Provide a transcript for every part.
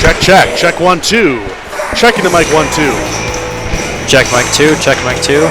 Check, check. Check 1, 2. Checking the mic 1, 2. Check mic 2, check mic 2.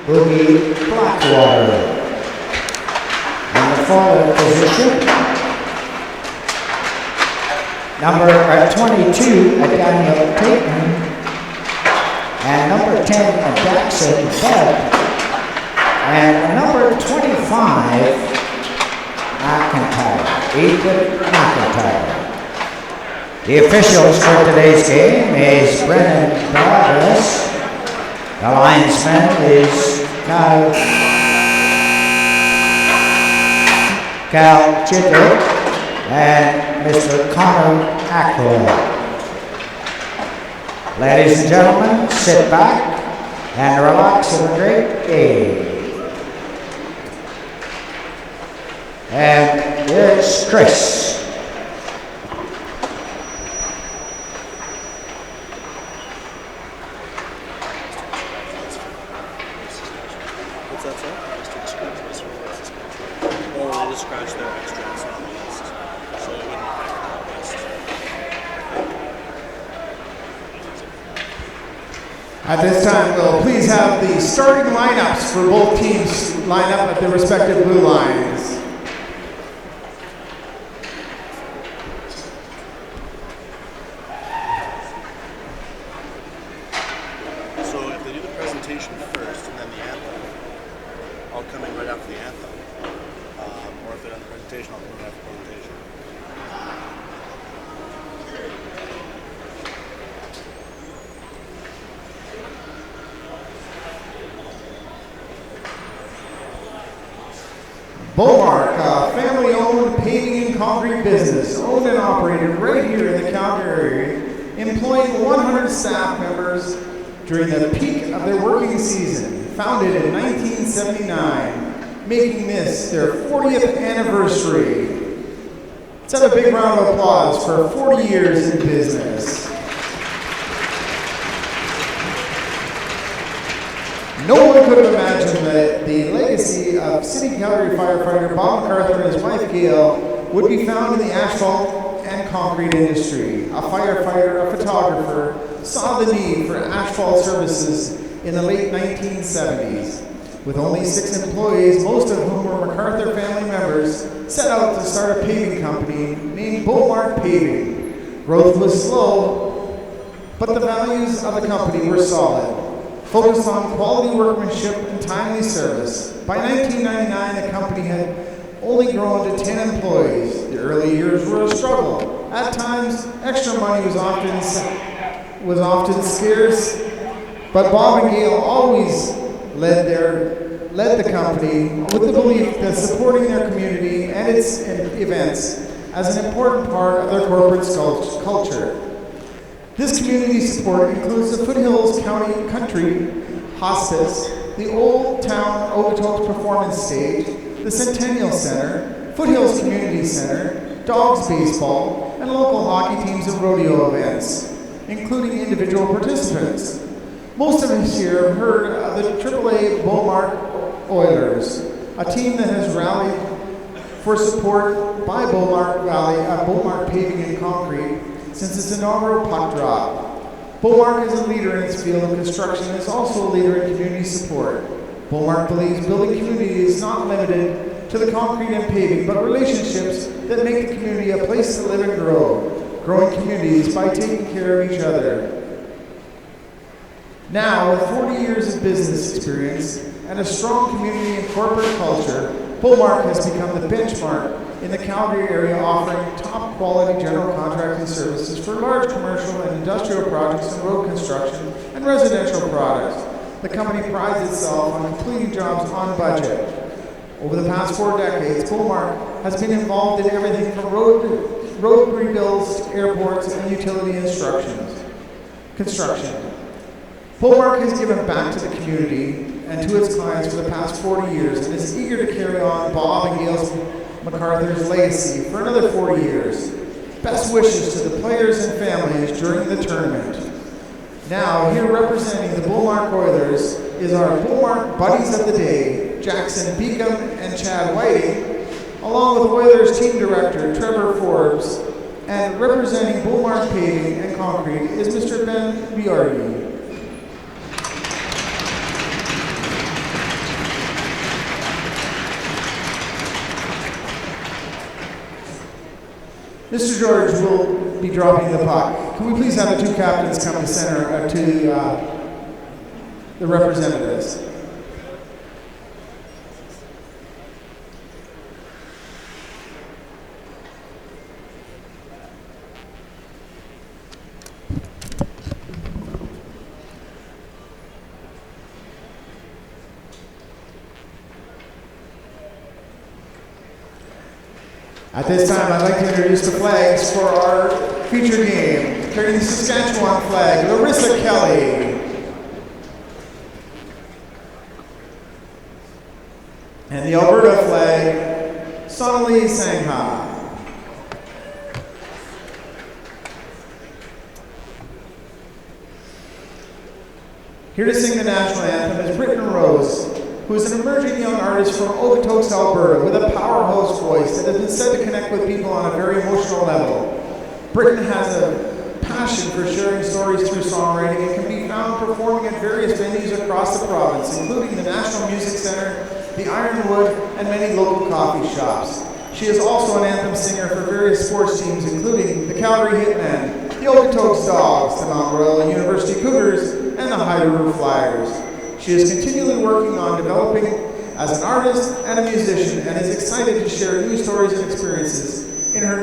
Boogie Blackwater. In the forward position, number 22, Daniel Payton, and number 10, Jackson Bebb, and number 25, Ethan McIntyre. The officials for today's game is Brennan Baragas. The linesman is Cal Chidwick and Mr. Connor Ackroyd. Ladies and gentlemen, sit back and relax in a great game. And here's Chris. What's that say? Oh, they just scratched their extras on the list. So it wouldn't affect that list. At this time, we'll please have the starting lineups for both teams line up at their respective blue lines. So if they do the presentation first and then the anthem, I'll come in right after the anthem. Or if they're on the presentation, I'll come in after the presentation. Beaumark, a family-owned paving and concrete business, owned and operated right here in the Calgary area, employing 100 staff members during the peak of their working season. Founded in 1979, making this their 40th anniversary. Let's have a big round of applause for 40 years in business. No one could have imagined that the legacy of City Calgary firefighter Bob MacArthur and his wife Gail would be found in the asphalt and concrete industry. A firefighter, a photographer, saw the need for asphalt services in the late 1970s. With only 6 employees, most of whom were MacArthur family members, set out to start a paving company named Beaumark Paving. Growth was slow, but the values of the company were solid. Focused on quality workmanship and timely service. By 1999, the company had only grown to 10 employees. The early years were a struggle. At times, extra money was often scarce, but Bob and Gail always led the company with the belief that supporting their community and its events as an important part of their corporate culture. This community support includes the Foothills Country Hospice, the Old Town Okotoks Performance Stage, the Centennial Center, Foothills Community Center, Dogs Baseball, and local hockey teams and rodeo events, including individual participants. Most of us here have heard of the AAA Beaumark Oilers, a team that has rallied for support by Beaumark Paving and Concrete since its inaugural puck drop. Beaumark is a leader in its field of construction and is also a leader in community support. Beaumark believes building community is not limited to the concrete and paving, but relationships that make the community a place to live and grow. Growing communities by taking care of each other. Now, with 40 years of business experience and a strong community and corporate culture, Beaumark has become the benchmark in the Calgary area, offering top quality general contracting services for large commercial and industrial projects and road construction and residential products. The company prides itself on completing jobs on budget. Over the past 4 decades, Beaumark has been involved in everything from road rebuilds to airports and utility construction. Beaumark has given back to the community and to its clients for the past 40 years and is eager to carry on Bob and Gail MacArthur's legacy for another 40 years. Best wishes to the players and families during the tournament. Now, here representing the Beaumark Oilers is our Beaumark Buddies of the Day, Jackson Beacom and Chad Whiting, along with Oilers Team Director Trevor Forbes, and representing Beaumark Paving and Concrete is Mr. Ben Biardi. Mr. George will be dropping the puck. Can we please have the two captains come to center to the representatives? At this time, I'd like to introduce the flags for our feature game. Carrying the Saskatchewan flag, Larissa Kelly. And the Alberta flag, Sonali Sangha. Here to sing the national anthem is Britton Rose, who is an emerging young artist from Okotoks, Alberta, with a powerhouse voice that has been said to connect with people on a very emotional level. Britton has a passion for sharing stories through songwriting and can be found performing at various venues across the province, including the National Music Centre, the Ironwood, and many local coffee shops. She is also an anthem singer for various sports teams, including the Calgary Hitmen, the Okotoks Dogs, the Mount Royal University Cougars, and the High River Flyers. She is continually working on developing as an artist and a musician, and is excited to share new stories and experiences in her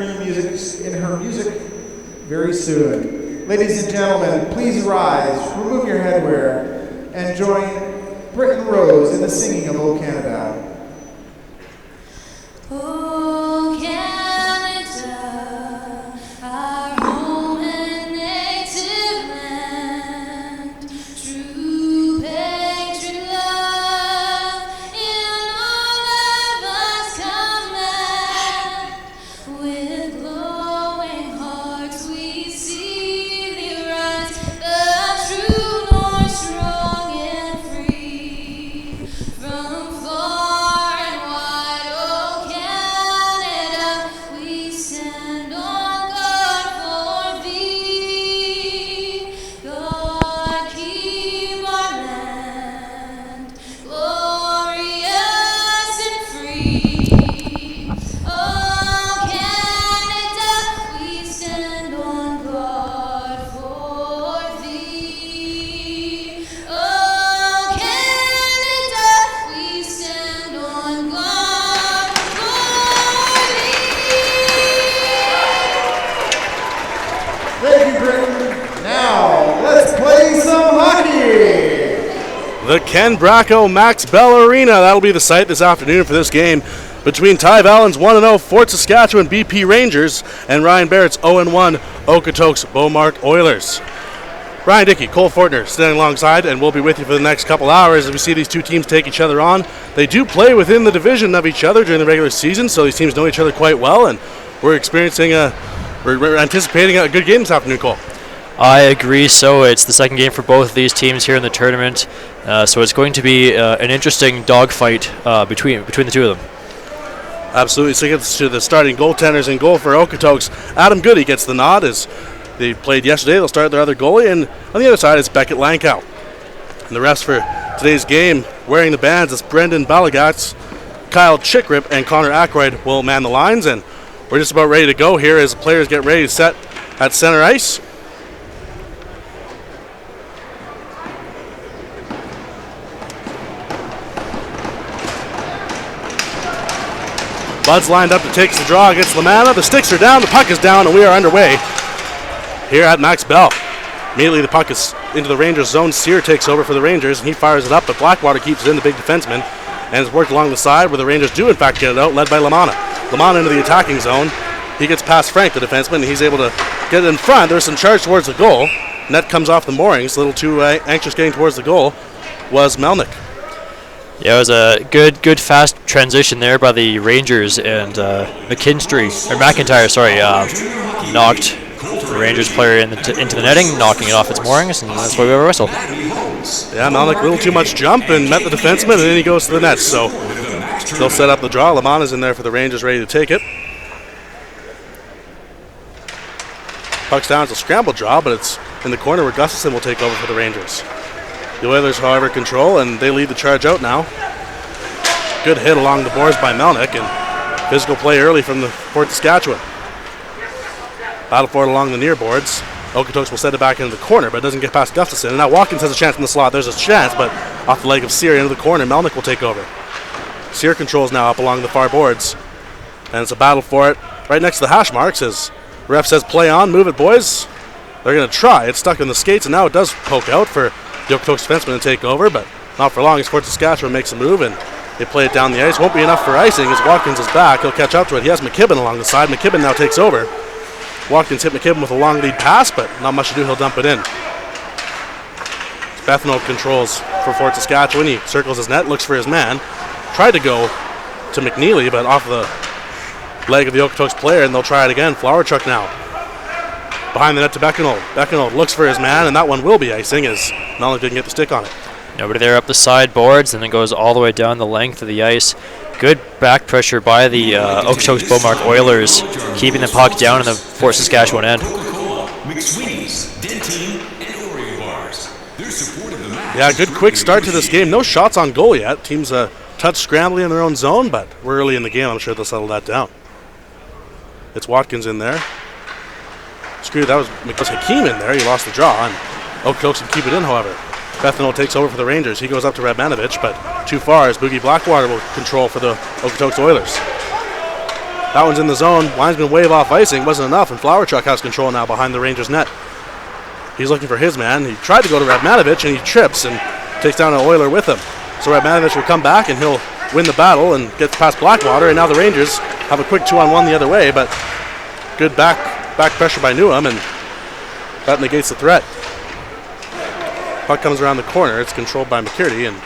music very soon. Ladies and gentlemen, please rise, remove your headwear, and join Britton Rose in the singing of O Canada. Oh, Canada, our home and native land, true patriot love in all of us command. With glowing hearts we see thee rise, the true north, strong and free. From far and wide, oh Canada, we stand on guard for thee. God keep our land glorious and free. Oh Canada, we stand on guard for thee. Oh Canada, we stand on guard for thee. Thank you, Britton. Now, let's play some hockey. The Ken Bracco Max Bell Arena. That'll be the site this afternoon for this game between Ty Valens 1-0 Fort Saskatchewan BP Rangers and Ryan Barrett's 0-1 Okotoks Beaumont Oilers. Ryan Dickey, Cole Fortner standing alongside, and we'll be with you for the next couple hours as we see these two teams take each other on. They do play within the division of each other during the regular season, so these teams know each other quite well, and we're anticipating a good game this afternoon, Cole. I agree. So it's the second game for both of these teams here in the tournament. So it's going to be an interesting dogfight between the two of them. Absolutely. So it gets to the starting goaltenders. In goal for Okotoks, Adam Goody gets the nod as they played yesterday. They'll start their other goalie, and on the other side is Beckett Lankow. And the rest for today's game, wearing the bands, is Brendan Balagats, Kyle Chickrip, and Connor Ackroyd will man the lines, and we're just about ready to go here as the players get ready to set at center ice. Bud's lined up to take the draw against Lamanna. The sticks are down, the puck is down, and we are underway here at Max Bell. Immediately the puck is into the Rangers zone. Sear takes over for the Rangers, and he fires it up, but Blackwater keeps it in, the big defenseman, and it's worked along the side where the Rangers do in fact get it out, led by Lamanna. Lamanna into the attacking zone. He gets past Frank, the defenseman, and he's able to get it in front. There's some charge towards the goal. Net comes off the moorings. A little too anxious getting towards the goal was Melnick. Yeah, it was a good fast transition there by the Rangers, and McIntyre knocked the Rangers player into the netting, knocking it off its moorings, and that's why we have a whistle. Yeah, Melnick a little too much jump and met the defenseman, and then he goes to the net. So they'll set up the draw. Lamanna's in there for the Rangers, ready to take it. Puck's down. It's a scramble draw, but it's in the corner where Gustafson will take over for the Rangers. The Oilers, however, control, and they lead the charge out now. Good hit along the boards by Melnick, and physical play early from the Fort Saskatchewan. Battle for it along the near boards. Okotoks will set it back into the corner, but it doesn't get past Gustafson. And now Watkins has a chance in the slot. There's a chance, but off the leg of Sear into the corner. Melnick will take over. Sear controls now up along the far boards. And it's a battle for it right next to the hash marks as ref says play on, move it boys. They're going to try. It's stuck in the skates, and now it does poke out for the Okotoks defenseman to take over, but not for long as Fort Saskatchewan makes a move, and they play it down the ice. Won't be enough for icing as Watkins is back. He'll catch up to it. He has McKibben along the side. McKibben now takes over. Watkins hit McKibben with a long lead pass, but not much to do. He'll dump it in. Bethno controls for Fort Saskatchewan. He circles his net, looks for his man. Tried to go to McNeely, but off the leg of the Okotoks player, and they'll try it again. Flowerchuk now. Behind the net to Beckenold. Beckenold looks for his man, and that one will be icing as Melnick didn't get the stick on it. Nobody there up the side boards, and then goes all the way down the length of the ice. Good back pressure by the Okotoks Beaumark Oilers, keeping the puck down in the Fort Saskatchewan end. Yeah, good quick start to this game. No shots on goal yet. Teams touch scrambling in their own zone, but we're early in the game. I'm sure they'll settle that down. It's Watkins in there. That was Hakeem in there. He lost the draw, and Okotoks can keep it in, however. Bethano takes over for the Rangers. He goes up to Radmanovich, but too far as Boogie Blackwater will control for the Okotoks Oilers. That one's in the zone. Linesman wave off icing. Wasn't enough, and Flowerchuk has control now behind the Rangers net. He's looking for his man. He tried to go to Radmanovich, and he trips and takes down an Oiler with him. So Radmanovich will come back, and he'll win the battle and get past Blackwater, and now the Rangers have a quick 2-on-1 the other way, but good back pressure by Newham, and that negates the threat. Puck comes around the corner. It's controlled by McCurdy, and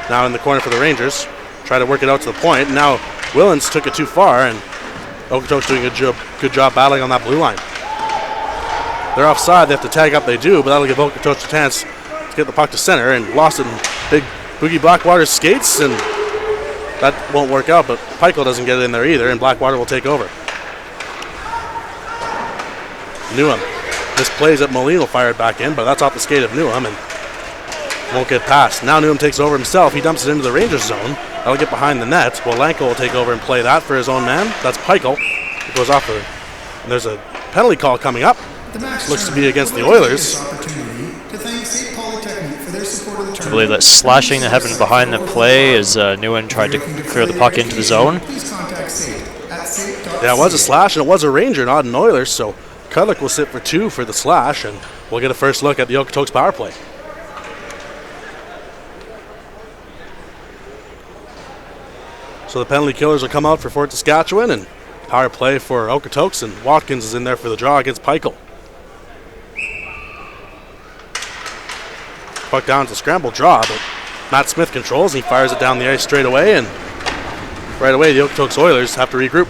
now in the corner for the Rangers. Try to work it out to the point. Now Willens took it too far, and Okotoks doing a good job battling on that blue line. They're offside. They have to tag up. They do, but that'll give Okotoks a chance to get the puck to center, and lost it in big Boogie Blackwater's skates, and that won't work out, but Peichel doesn't get it in there either, and Blackwater will take over. Newham misplays it. Moline will fire it back in, but that's off the skate of Newham and won't get past. Now Newham takes over himself. He dumps it into the Rangers zone. That'll get behind the net. Well, Lanko will take over and play that for his own man. That's Peichel. It goes off and there's a penalty call coming up. Looks to be against the Oilers. I believe that slashing that happened behind the play as Newham tried to clear the puck into the zone. Yeah, it was a slash, and it was a Ranger, not an Oilers, so Kudlick will sit for 2 for the slash, and we'll get a first look at the Okotoks power play. So the penalty killers will come out for Fort Saskatchewan, and power play for Okotoks, and Watkins is in there for the draw against Peichel. Puck down to scramble draw, but Matt Smith controls, and he fires it down the ice straight away, and right away the Okotoks Oilers have to regroup.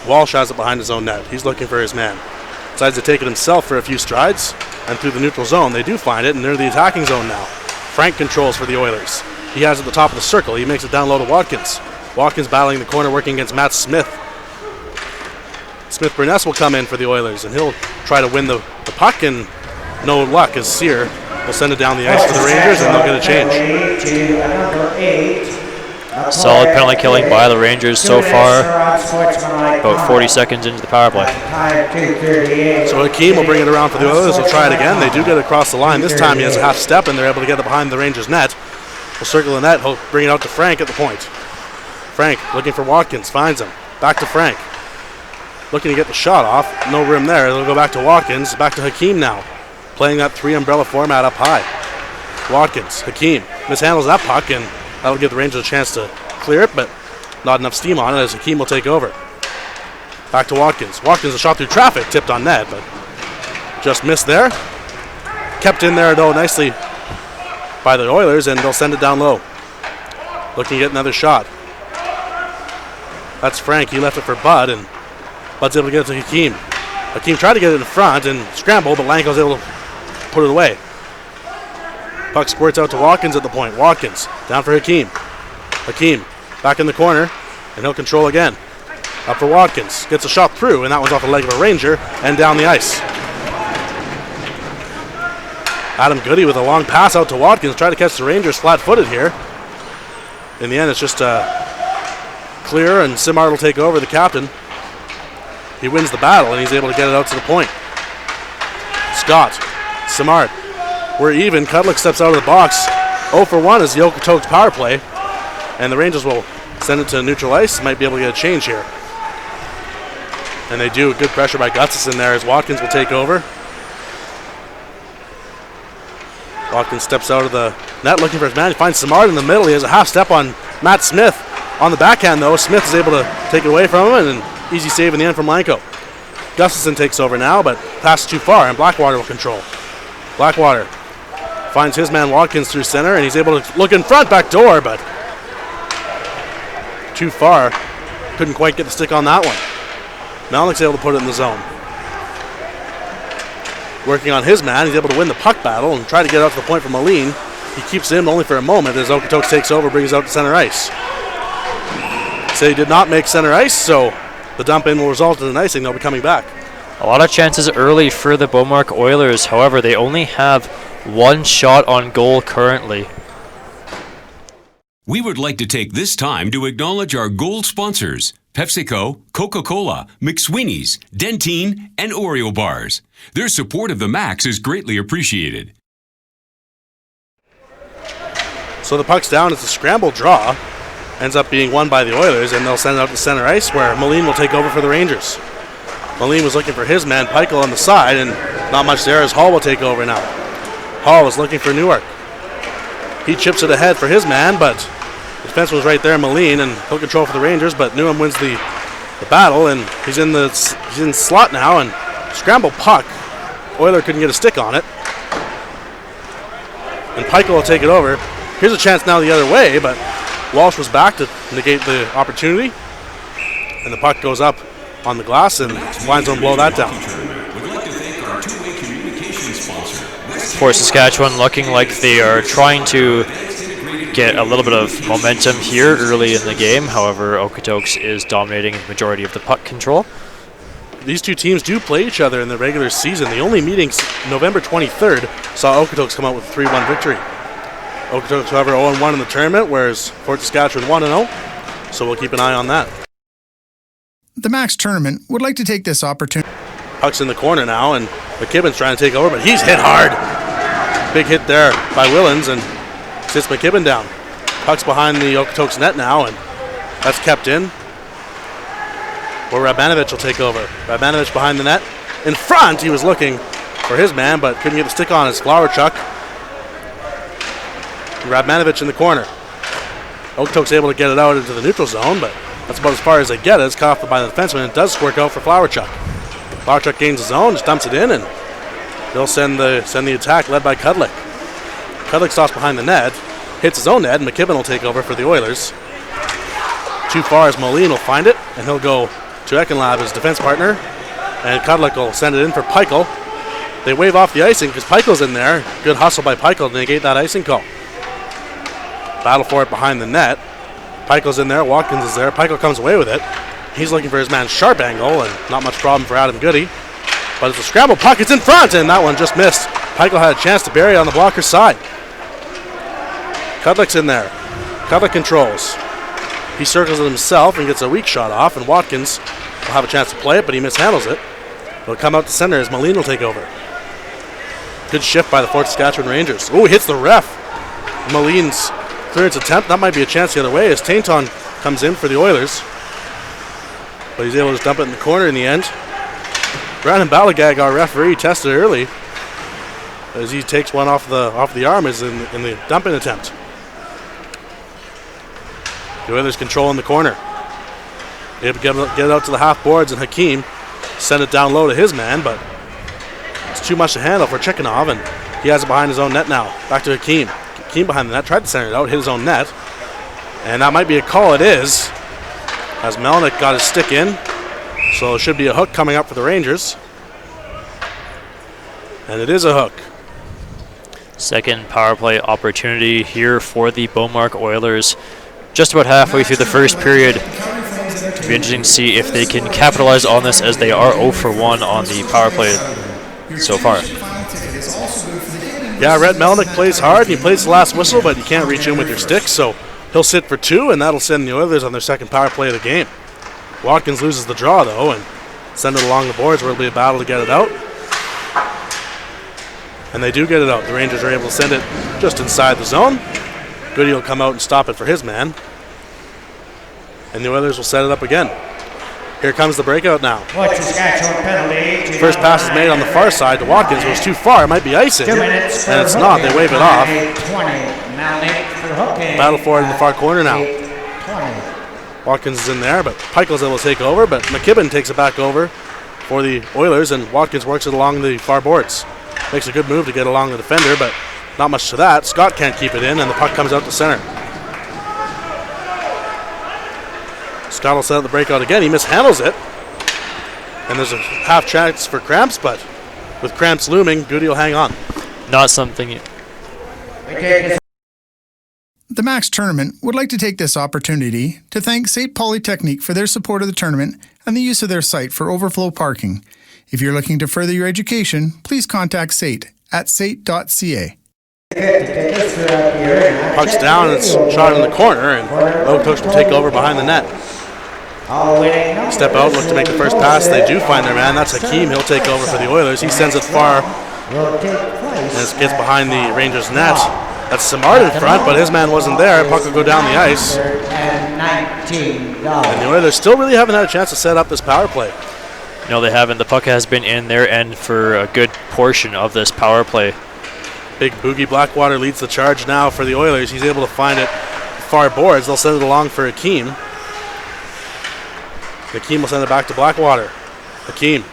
Walsh has it behind his own net. He's looking for his man. Decides to take it himself for a few strides, and through the neutral zone. They do find it, and they're in the attacking zone now. Frank controls for the Oilers. He has it at the top of the circle. He makes it down low to Watkins. Watkins battling the corner, working against Matt Smith. Smith-Burness will come in for the Oilers, and he'll try to win the puck, and no luck as Sear will send it down the ice for the Rangers, and they'll get a change. Solid penalty killing by the Rangers so far. About 40 seconds into the power play. So Hakeem will bring it around for the Oilers. They'll try it again. They do get it across the line. This time he has a half step, and they're able to get it behind the Rangers net. Will circle the net. He'll bring it out to Frank at the point. Frank looking for Watkins. Finds him. Back to Frank. Looking to get the shot off. No room there. They'll go back to Watkins. Back to Hakeem now. Playing that 3 umbrella format up high. Watkins. Hakeem mishandles that puck, and that'll give the Rangers a chance to clear it, but not enough steam on it as Hakeem will take over. Back to Watkins. Watkins, a shot through traffic, tipped on net, but just missed there. Kept in there, though, nicely by the Oilers, and they'll send it down low. Looking to get another shot. That's Frank. He left it for Bud, and Bud's able to get it to Hakeem. Hakeem tried to get it in front and scramble, but Lanko's able to put it away. Puck squirts out to Watkins at the point. Watkins down for Hakeem. Hakeem back in the corner, and he'll control again. Up for Watkins. Gets a shot through, and that one's off the leg of a Ranger and down the ice. Adam Goody with a long pass out to Watkins. Try to catch the Rangers flat-footed here. In the end, it's just clear, and Simard will take over, the captain. he wins the battle, and he's able to get it out to the point. Scott, Simard, we're even. Kudlik steps out of the box. 0 for 1 is the Okotoks power play, and the Rangers will send it to neutral ice. Might be able to get a change here. And they do. Good pressure by Gustafson there as Watkins will take over. Watkins steps out of the net looking for his man. He finds Simard in the middle. He has a half step on Matt Smith. On the backhand, though, Smith is able to take it away from him, and an easy save in the end from Lanko. Gustafson takes over now, but passes too far, and Blackwater will control. Blackwater finds his man Watkins through center, and he's able to look in front, back door, but too far. Couldn't quite get the stick on that one. Melnick's able to put it in the zone. Working on his man, he's able to win the puck battle and try to get out to the point for Moline. He keeps him only for a moment as Okotoks takes over, brings out to center ice. They did not make center ice, so the dump in will result in an icing. They'll be coming back. A lot of chances early for the Beaumark Oilers. However, they only have one shot on goal currently. We would like to take this time to acknowledge our gold sponsors, PepsiCo, Coca-Cola, McSweeney's, Dentyne, and Oreo bars. Their support of the Max is greatly appreciated. So the puck's down. It's a scramble draw. Ends up being won by the Oilers, and they'll send it out to center ice where Moline will take over for the Rangers. Moline was looking for his man, Peichel, on the side, and not much there as Hall will take over now. Hall is looking for Newark. He chips it ahead for his man, but the defense was right there, Moline, and he'll control for the Rangers, but Newham wins the battle, and he's in slot now, and scramble puck. Oiler couldn't get a stick on it. And Peichel will take it over. Here's a chance now the other way, but Walsh was back to negate the opportunity, and the puck goes up on the glass, and Lions don't blow that down. For Saskatchewan, looking like they are trying to get a little bit of momentum here early in the game. However, Okotoks is dominating the majority of the puck control. These two teams do play each other in the regular season. The only meetings November 23rd saw Okotoks come out with a 3-1 victory. Okotoks, however, 0-1 in the tournament, whereas Fort Saskatchewan 1-0. So we'll keep an eye on that. The Max Tournament would like to take this opportunity. Puck's in the corner now, and McKibben's trying to take over, but he's hit hard. Big hit there by Willens, and sits McKibben down. Puck's behind the Okotoks net now, and that's kept in. Where Radmanovich will take over. Radmanovich behind the net. In front, he was looking for his man, but couldn't get the stick on his Flowerchuk. Radmanovich in the corner. Okotoks able to get it out into the neutral zone, but that's about as far as they get it. It's caught by the defenseman, and it does work out for Flowerchuk. Flowerchuk gains the zone, just dumps it in, and they'll send the attack led by Kudlik. Kudlik stops behind the net, hits his own net, and McKibben will take over for the Oilers. Too far as Moline will find it, and he'll go to Ekenlab, his defense partner, and Kudlik will send it in for Peichel. They wave off the icing because Peichel's in there. Good hustle by Peichel to negate that icing call. Battle for it behind the net. Peichel's in there, Watkins is there. Peichel comes away with it. He's looking for his man Sharp angle, and not much problem for Adam Goody. But it's a scramble puck, it's in front, and that one just missed. Peichel had a chance to bury it on the blocker's side. Kudlik's in there. Kudlik controls. He circles it himself and gets a weak shot off, and Watkins will have a chance to play it, but he mishandles it. It'll come out to center as Moline will take over. Good shift by the Fort Saskatchewan Rangers. Oh, he hits the ref. Moline's clearance attempt, that might be a chance the other way as Tainton comes in for the Oilers. But he's able to just dump it in the corner in the end. Brandon Balagag, our referee, tested early as he takes one off the arm is in the dumping attempt. The Oilers control in the corner. They have to get it out to the half boards, and Hakeem send it down low to his man, but it's too much to handle for Chikhanov, and he has it behind his own net now. Back to Hakeem. Hakeem behind the net, tried to center it out, hit his own net, and that might be a call. It is, as Melnick got his stick in, so it should be a hook coming up for the Rangers, and it is a hook. Second power play opportunity here for the Beaumark Oilers. Just about halfway through the first period. It'll be interesting to see if they can capitalize on this, as they are 0 for 1 on the power play so far. Yeah, Rhett Melnick plays hard. He plays the last whistle, but you can't reach in with your stick, so he'll sit for 2, and that'll send the Oilers on their second power play of the game. Watkins loses the draw, though, and send it along the boards where it'll be a battle to get it out. And they do get it out. The Rangers are able to send it just inside the zone. Goody will come out and stop it for his man. And the Oilers will set it up again. Here comes the breakout now. What's the Saskatchewan penalty? First pass is made on the far side to Watkins. It was too far. It might be icing. 2 minutes. And it's not. They wave it off. 20. Melnick for hooking. Battle for it in the far corner now. 20. Watkins is in there, but Peichel's able to take over. But McKibben takes it back over for the Oilers, and Watkins works it along the far boards. Makes a good move to get along the defender, but not much to that. Scott can't keep it in, and the puck comes out to center. Scott will set up the breakout again. He mishandles it. And there's a half chance for Cramps, but with Cramps looming, Goody will hang on. Not something. We take this. The Max Tournament would like to take this opportunity to thank SAIT Polytechnique for their support of the tournament and the use of their site for overflow parking. If you're looking to further your education, please contact SAIT at sait.ca. Puck's down, and it's shot in the corner, and Okotoks will take over behind the net. Step out, look to make the first pass. They do find their man. That's Hakeem. He'll take over for the Oilers. He sends it far, and it gets behind the Rangers' net. That's Simard in front, but his man wasn't there. Puck will go down the ice. And the Oilers still really haven't had a chance to set up this power play. No, they haven't. The puck has been in their end for a good portion of this power play. Big Boogie Blackwater leads the charge now for the Oilers. He's able to find it far boards. They'll send it along for Hakeem. Hakeem will send it back to Blackwater. Hakeem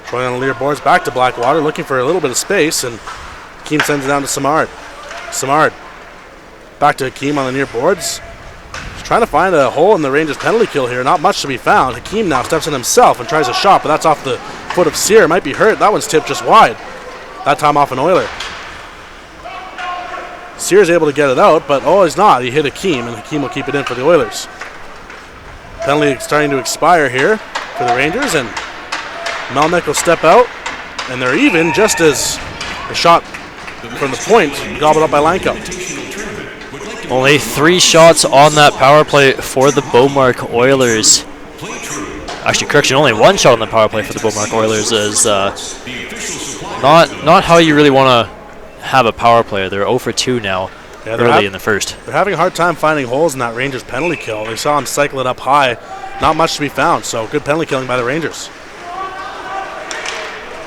trying on the leader boards back to Blackwater, looking for a little bit of space, and Hakeem sends it down to Simard. Simard back to Hakeem on the near boards. He's trying to find a hole in the Rangers penalty kill here. Not much to be found. Hakeem now steps in himself and tries a shot, but that's off the foot of Sear. Might be hurt. That one's tipped just wide. That time off an Oiler. Sear's able to get it out, but he's not. He hit Hakeem, and Hakeem will keep it in for the Oilers. Penalty starting to expire here for the Rangers, and Melnick will step out, and they're even just as the shot from the point gobbled up by Lanko. Only 3 shots on that power play for the Beaumark Oilers. Actually, correction, only 1 shot on the power play for the Beaumark Oilers is not how you really want to have a power play. They're 0 for 2 now, early in the first. They're having a hard time finding holes in that Rangers penalty kill. They saw him cycle it up high. Not much to be found, so good penalty killing by the Rangers.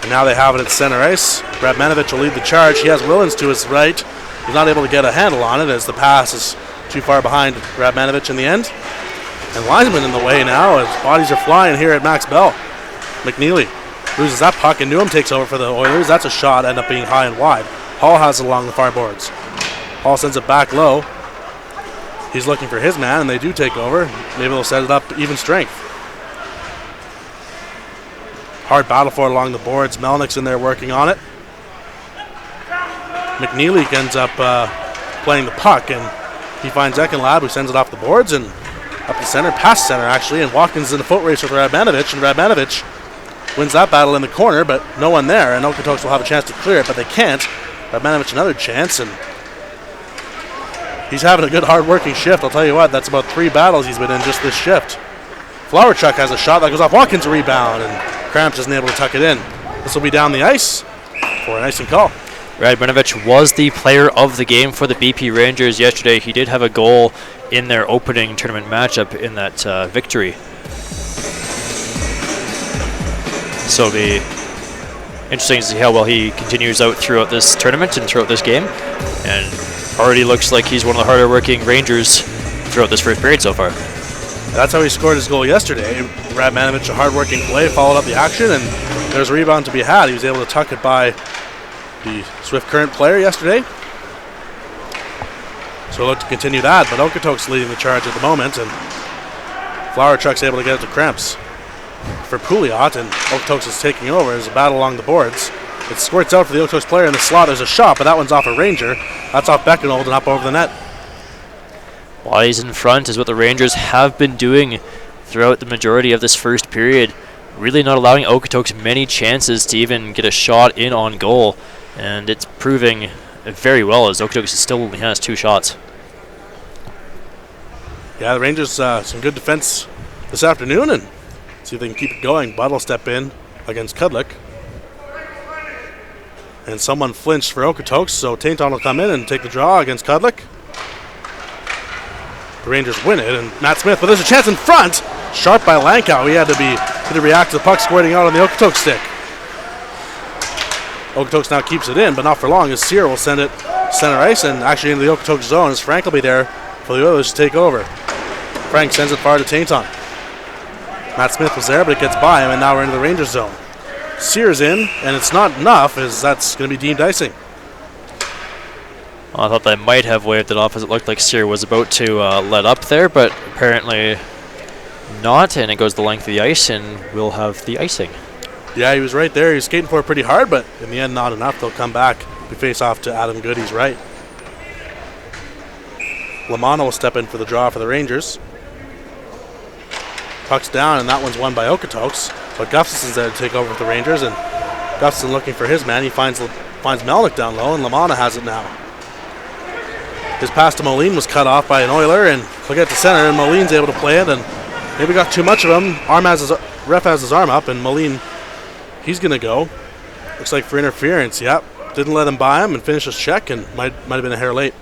And now they have it at center ice. Radmanovich will lead the charge. He has Willens to his right. He's not able to get a handle on it as the pass is too far behind Radmanovich in the end. And Linesman in the way now as bodies are flying here at Max Bell. McNeely loses that puck, and Newham takes over for the Oilers. That's a shot, end up being high and wide. Hall has it along the far boards. Hall sends it back low. He's looking for his man, and they do take over. Maybe they'll set it up even strength. Hard battle for it along the boards. Melnick's in there working on it. McNeely ends up playing the puck, and he finds Ekenlab, who sends it off the boards and up the center, past center actually, and Watkins in a foot race with Radmanovich, and Radmanovich wins that battle in the corner, but no one there, and Okotoks will have a chance to clear it, but they can't. Radmanovich another chance, and he's having a good hard-working shift. I'll tell you what, that's about 3 battles he's been in just this shift. Flowerchuk has a shot that goes off Watkins' rebound, and Cramps isn't able to tuck it in. This will be down the ice for an icing call. Radmanovich was the player of the game for the BP Rangers yesterday. He did have a goal in their opening tournament matchup in that victory. So it'll be interesting to see how well he continues out throughout this tournament and throughout this game. And already looks like he's one of the harder working Rangers throughout this first period so far. That's how he scored his goal yesterday. Radmanovich, a hard-working play, followed up the action, and there's a rebound to be had. He was able to tuck it by the Swift Current player yesterday. So we'll look to continue that, but Okotoks leading the charge at the moment, and Flowerchuk's able to get it to Cramps for Pouliot, and Okotoks is taking over. There's a battle along the boards. It squirts out for the Okotoks player in the slot. There's a shot, but that one's off a Ranger. That's off Beckenold and up over the net. Bodies in front is what the Rangers have been doing throughout the majority of this first period. Really not allowing Okotoks many chances to even get a shot in on goal. And it's proving very well as Okotoks still only has 2 shots. Yeah, the Rangers, some good defense this afternoon, and See if they can keep it going. Butt will step in against Kudlik. And someone flinched for Okotoks, so Tainton will come in and take the draw against Kudlik. The Rangers win it, and Matt Smith, but there's a chance in front. Sharp by Lankow. He had to react to the puck squirting out on the Okotoks stick. Okotoks now keeps it in, but not for long, as Sear will send it center ice and actually into the Okotoks zone, as Frank will be there for the Oilers to take over. Frank sends it far to Tainton. Matt Smith was there, but it gets by him, and now we're into the Rangers zone. Sear's in, and it's not enough, as that's going to be deemed icing. I thought they might have waved it off, as it looked like Sear was about to let up there, but apparently not, and it goes the length of the ice, and we'll have the icing. Yeah, he was right there. He was skating for it pretty hard, but in the end, not enough. They'll come back. We face off to Adam Goody's right. Lamanna will step in for the draw for the Rangers. Puck's down, and that one's won by Okotoks. But Gustafson's there to take over with the Rangers, and Gustafson looking for his man. He finds Melnick down low, and Lamanna has it now. His pass to Moline was cut off by an Oiler, and he'll get to center, and Moline's able to play it, and maybe got too much of him. Ref has his arm up, and Moline, he's going to go. Looks like for interference, yep. Didn't let him by him and finish his check, and might have been a hair late.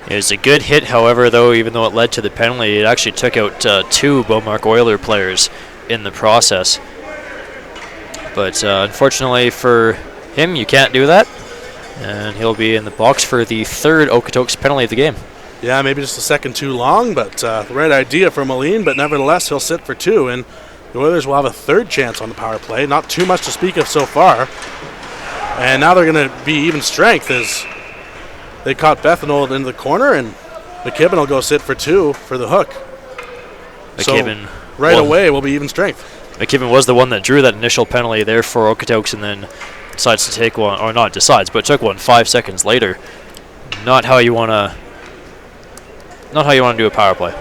It was a good hit, however, though, even though it led to the penalty, it actually took out two Beaumark Oiler players in the process. But unfortunately for him, you can't do that. And he'll be in the box for the third Okotoks penalty of the game. Yeah, maybe just a second too long, but the right idea for Moline, but nevertheless, he'll sit for two, and the Oilers will have a third chance on the power play. Not too much to speak of so far. And now they're going to be even strength as they caught Bethanold into the corner, and McKibben will go sit for two for the hook. McKibben, so right away will be even strength. McKibben was the one that drew that initial penalty there for Okotoks, and then decides to take one, or not decides, but took one 5 seconds later. Not how you want to do a power play.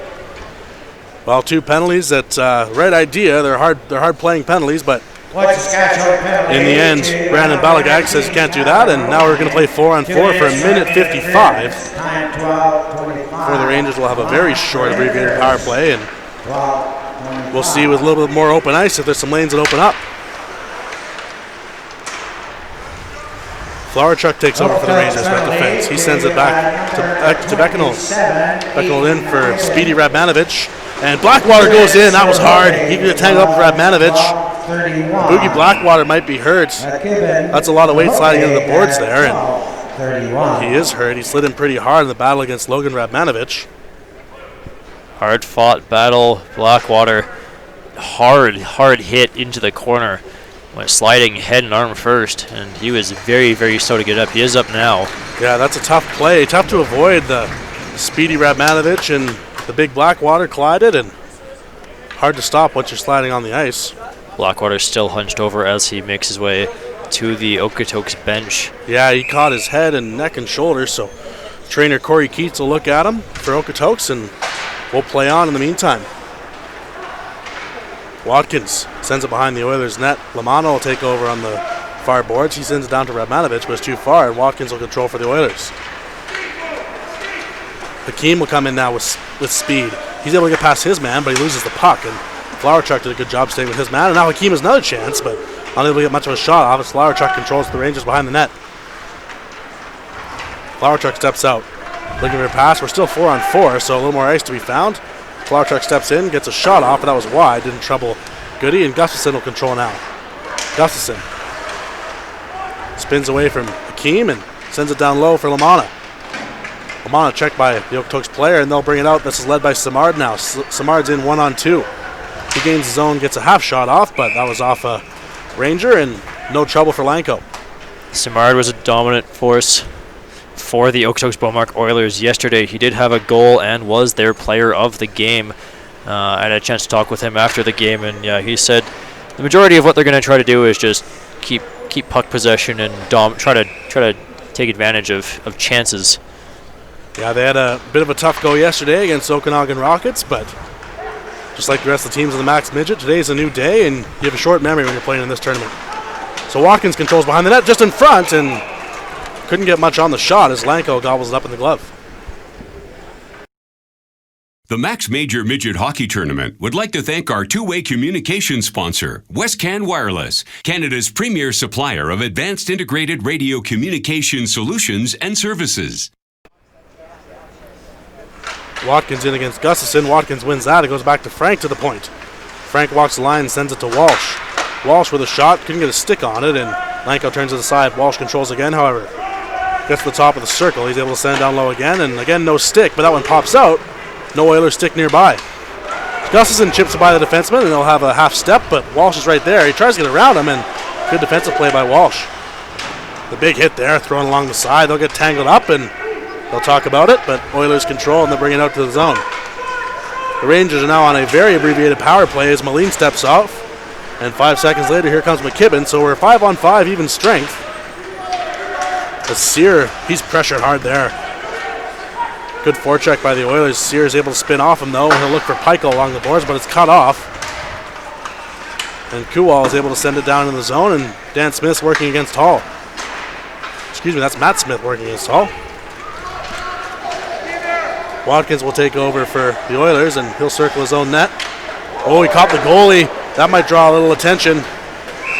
Well, two penalties. That's right idea. They're hard playing penalties, but in the end, Brandon Balagag says you can't do that, and now we're going to play 4-on-4 for a minute 55. For the Rangers, will have a very short abbreviated power play, and we'll see with a little bit more open ice if there's some lanes that open up. Flowerchuk takes over for the Rangers with defense. He sends it back to Beckenold. Beckenold in for Speedy Radmanovich. And Blackwater goes in. That was hard. He could tangle up with Radmanovich. Boogie Blackwater might be hurt. That's a lot of weight sliding into the boards there. And he is hurt. He slid in pretty hard in the battle against Logan Radmanovich. Hard fought battle. Blackwater, hard hit into the corner. Went sliding head and arm first, and he was very, very slow to get up. He is up now. Yeah, that's a tough play. Tough to avoid. The Speedy Radmanovich and the big Blackwater collided, and hard to stop once you're sliding on the ice. Blackwater still hunched over as he makes his way to the Okotoks bench. Yeah, he caught his head and neck and shoulders, so trainer Corey Keats will look at him for Okotoks, and we'll play on in the meantime. Watkins sends it behind the Oilers' net. Lamanna will take over on the far boards. He sends it down to Radmanovich, but it's too far, and Watkins will control for the Oilers. Hakeem will come in now with speed. He's able to get past his man, but he loses the puck, and Flowerchuk did a good job staying with his man, and now Hakeem has another chance, but unable to get much of a shot off as Flowerchuk controls the Rangers behind the net. Flowerchuk steps out, looking for a pass. We're still 4-on-4, so a little more ice to be found. Flowerchuk steps in, gets a shot off, but that was wide. Didn't trouble Goody, and Gustafson will control now. Gustafson spins away from Hakeem and sends it down low for Lamanna. Lamanna checked by the Okotoks player, and they'll bring it out. This is led by Simard now. Simard's in 1-on-2. He gains his own, gets a half shot off, but that was off a Ranger, and no trouble for Lanko. Simard was a dominant force for the Okotoks Beaumark Oilers yesterday. He did have a goal and was their player of the game. I had a chance to talk with him after the game, and yeah, he said the majority of what they're going to try to do is just keep puck possession and try to take advantage of chances. Yeah, they had a bit of a tough go yesterday against Okanagan Rockets, but just like the rest of the teams in the Max Midget, today's a new day, and you have a short memory when you're playing in this tournament. So Watkins controls behind the net, just in front, and couldn't get much on the shot as Lanko gobbles it up in the glove. The Max Major Midget Hockey Tournament would like to thank our two-way communication sponsor, Westcan Wireless, Canada's premier supplier of advanced integrated radio communication solutions and services. Watkins in against Gustafson. Watkins wins that. It goes back to Frank to the point. Frank walks the line and sends it to Walsh. Walsh with a shot, couldn't get a stick on it, and Lanko turns to the side. Walsh controls again, however. Gets to the top of the circle. He's able to send it down low again, and again, no stick, but that one pops out. No Oilers stick nearby. Gustafson chips it by the defenseman, and they'll have a half step, but Walsh is right there. He tries to get around him, and good defensive play by Walsh. The big hit there, thrown along the side. They'll get tangled up, and they'll talk about it, but Oilers control, and they'll bring it out to the zone. The Rangers are now on a very abbreviated power play as Moline steps off, and 5 seconds later, here comes McKibben, so we're 5-on-5, even strength. But Sear, he's pressured hard there. Good forecheck by the Oilers. Sear is able to spin off him, though, and he'll look for Pico along the boards, but it's cut off. And Kuwal is able to send it down in the zone, and Dan Smith's working against Hall. Excuse me, that's Matt Smith working against Hall. Watkins will take over for the Oilers, and he'll circle his own net. Oh, he caught the goalie. That might draw a little attention.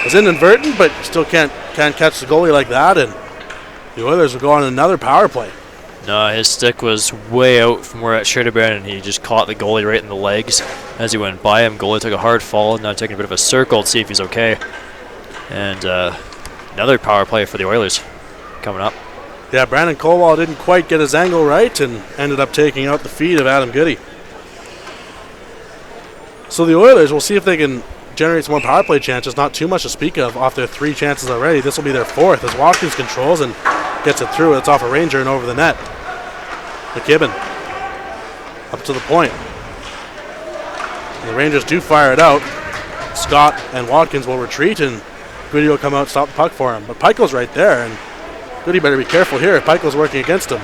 It's inadvertent, but still can't catch the goalie like that, and the Oilers will go on another power play. No, his stick was way out from where it should have been, and he just caught the goalie right in the legs as he went by him. Goalie took a hard fall, now taking a bit of a circle to see if he's okay. And another power play for the Oilers coming up. Yeah, Brandon Colwall didn't quite get his angle right and ended up taking out the feed of Adam Goody. So the Oilers, we'll see if they can generate some more power play chances. Not too much to speak of off their 3 chances already. This will be their 4th as Watkins controls and gets it through. It's off a Ranger and over the net. McKibben up to the point. And the Rangers do fire it out. Scott and Watkins will retreat, and Goody will come out and stop the puck for him. But Pico's right there, and Goody better be careful here. Pico's working against him.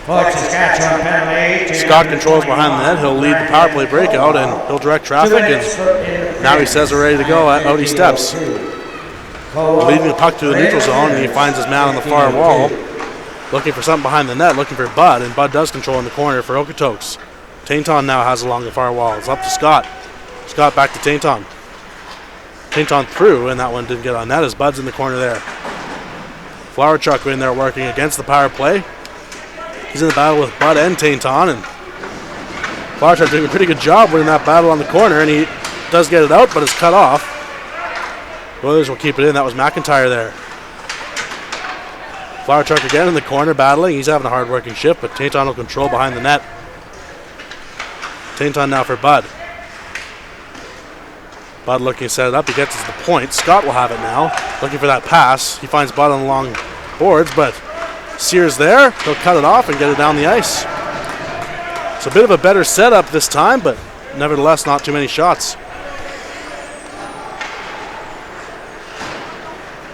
Saskatchewan penalty. Scott controls behind the net. He'll lead the power play breakout, and he'll direct traffic, and now he says we're ready to go. Out he steps. Leading the puck to the neutral zone, and he finds his man on the far wall. Looking for something behind the net, looking for Bud, and Bud does control in the corner for Okotoks. Tainton now has along the far wall. It's up to Scott. Scott back to Tainton. Tainton through, and that one didn't get on net as Bud's in the corner there. Flower Truck in there working against the power play. He's in the battle with Bud and Tainton, and Flower Truck doing a pretty good job winning that battle on the corner, and he does get it out, but it's cut off. The Oilers will keep it in. That was McIntyre there. Flower Truck again in the corner battling. He's having a hard working shift, but Tainton will control behind the net. Tainton now for Bud. Bud looking to set it up. He gets to the point. Scott will have it now. Looking for that pass. He finds Bud on the long boards, but Sears there. He'll cut it off and get it down the ice. It's a bit of a better setup this time, but nevertheless not too many shots.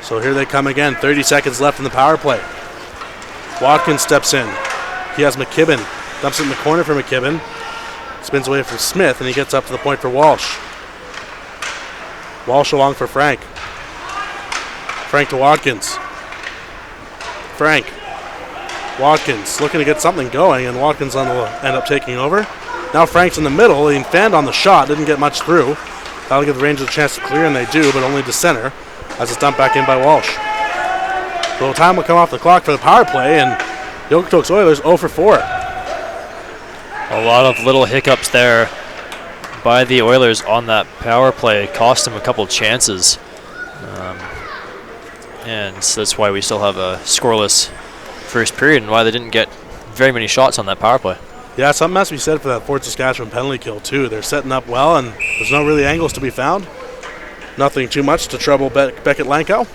So here they come again. 30 seconds left in the power play. Watkins steps in. He has McKibben. Dumps it in the corner for McKibben. Spins away from Smith, and he gets up to the point for Walsh. Walsh along for Frank. Frank to Watkins. Frank. Watkins looking to get something going, and Watkins will end up taking over. Now Frank's in the middle. He fanned on the shot. Didn't get much through. That'll give the Rangers a chance to clear, and they do, but only to center as it's dumped back in by Walsh. So time will come off the clock for the power play, and the Okotoks Oilers 0 for 4. A lot of little hiccups there by the Oilers on that power play. Cost them a couple chances. And so that's why we still have a scoreless first period and why they didn't get very many shots on that power play. Yeah, something has to be said for that Fort Saskatchewan penalty kill, too. They're setting up well, and there's no really angles to be found. Nothing too much to trouble Beckett Lankow.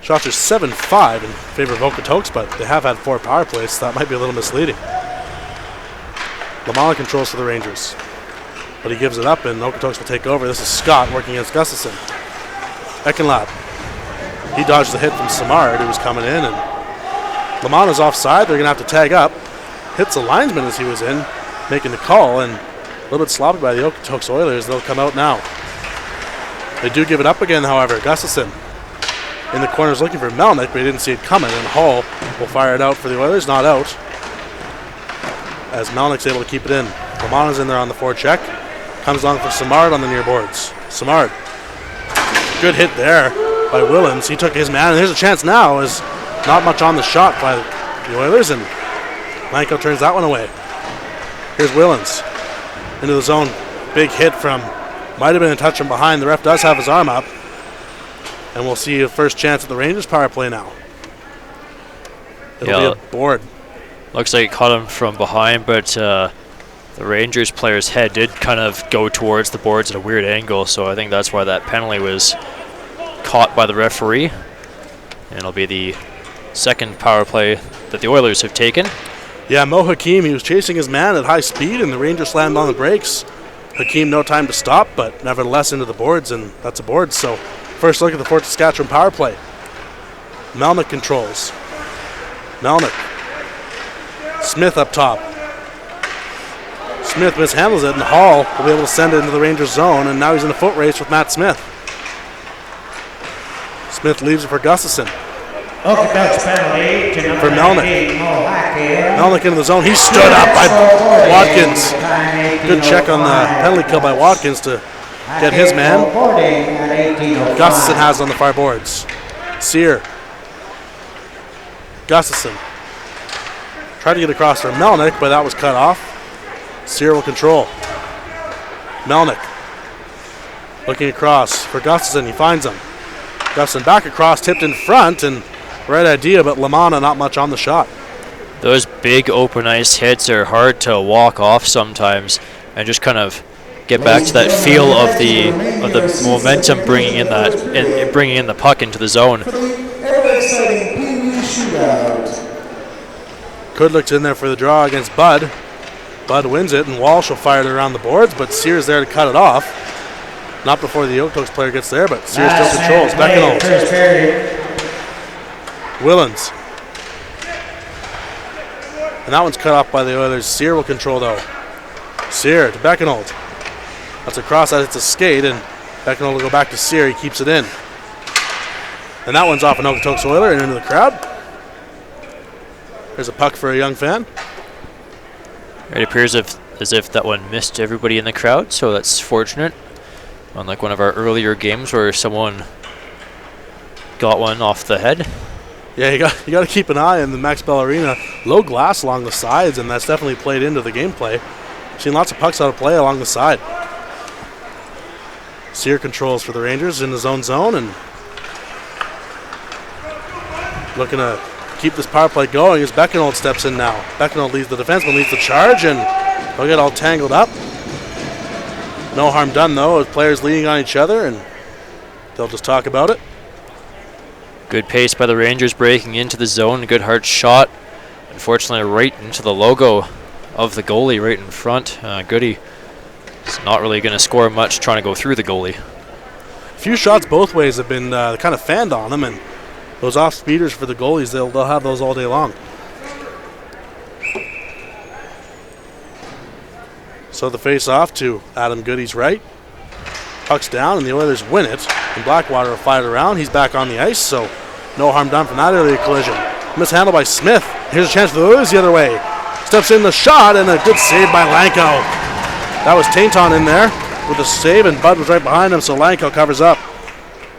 Shots are 7-5 in favor of Okotoks, but they have had 4 power plays, so that might be a little misleading. Lamala controls for the Rangers, but he gives it up, and Okotoks will take over. This is Scott working against Gustafson. Ekenlab. He dodged the hit from Samard, who was coming in, and Lamana's offside. They're going to have to tag up. Hits a linesman as he was in, making the call, and a little bit sloppy by the Okotoks Oilers. They'll come out now. They do give it up again, however. Gustafson in the corners looking for Melnick, but he didn't see it coming, and Hall will fire it out for the Oilers. Not out. as Melnick's able to keep it in. Lamana's in there on the forecheck. Comes along for Simard on the near boards. Simard. Good hit there by Willems. He took his man, and there's a chance now as not much on the shot by the Oilers, and Lanko turns that one away. Here's Willems into the zone. Big hit from, might have been a touch from behind. The ref does have his arm up, and we'll see a first chance at the Rangers power play now. It'll be a board. Looks like it caught him from behind, but the Rangers player's head did kind of go towards the boards at a weird angle, so I think that's why that penalty was caught by the referee. And it'll be the second power play that the Oilers have taken. Yeah, Mo Hakim, he was chasing his man at high speed, and the Rangers slammed on the brakes. Hakim, no time to stop, but nevertheless into the boards, and that's a board. So first look at the Fort Saskatchewan power play. Melnick controls. Melnick. Smith up top. Smith mishandles it, and Hall will be able to send it into the Rangers zone, and now he's in a foot race with Matt Smith. Smith leaves it for Gustafson. Okotoks penalty to number For Melnick. 19, Mo Hakim. Melnick into the zone. He stood up by Watkins. Good check on the penalty kill by Watkins to get his man. Gustafson has it on the far boards. Sear. Gustafson. Tried to get across for Melnick, but that was cut off. Sear will control. Melnick. Looking across for Gustafson. He finds him. Gustafson back across, tipped in front, and right idea, but Lamana not much on the shot. Those big open ice hits are hard to walk off sometimes and just kind of get back to that feel of the momentum bringing in the puck into the zone. Kudlik's in there for the draw against Bud. Bud wins it, and Walsh will fire it around the boards, but Sears there to cut it off. Not before the Okotoks player gets there, but Sears still controls. Beckenold. Willens. And that one's cut off by the Oilers. Sear will control though. Sear to Beckenold. That's a cross that hits a skate, and Beckenold will go back to Sear. He keeps it in. And that one's off an Okotoks Oiler and into the crowd. There's a puck for a young fan. It appears as if that one missed everybody in the crowd, so that's fortunate. Unlike one of our earlier games where someone got one off the head. Yeah, you got to keep an eye on the Max Bell Arena. Low glass along the sides, and that's definitely played into the gameplay. Seen lots of pucks out of play along the side. Sear controls for the Rangers in his own zone, and looking to keep this power play going as Beckenold steps in now. Beckenold leads the defenseman, leads the charge, and they'll get all tangled up. No harm done, though, as players leaning on each other, and they'll just talk about it. Good pace by the Rangers breaking into the zone. Good hard shot. Unfortunately, right into the logo of the goalie right in front. Goody is not really going to score much trying to go through the goalie. A few shots both ways have been kind of fanned on him, and those off speeders for the goalies, they'll have those all day long. So the face off to Adam Goody's right. Puck's down, and the Oilers win it. And Blackwater will fight it around. He's back on the ice, so no harm done from that earlier collision. Mishandled by Smith. Here's a chance for the Oilers the other way. Steps in the shot, and a good save by Lanko. That was Tainton in there with a save, and Bud was right behind him, so Lanko covers up.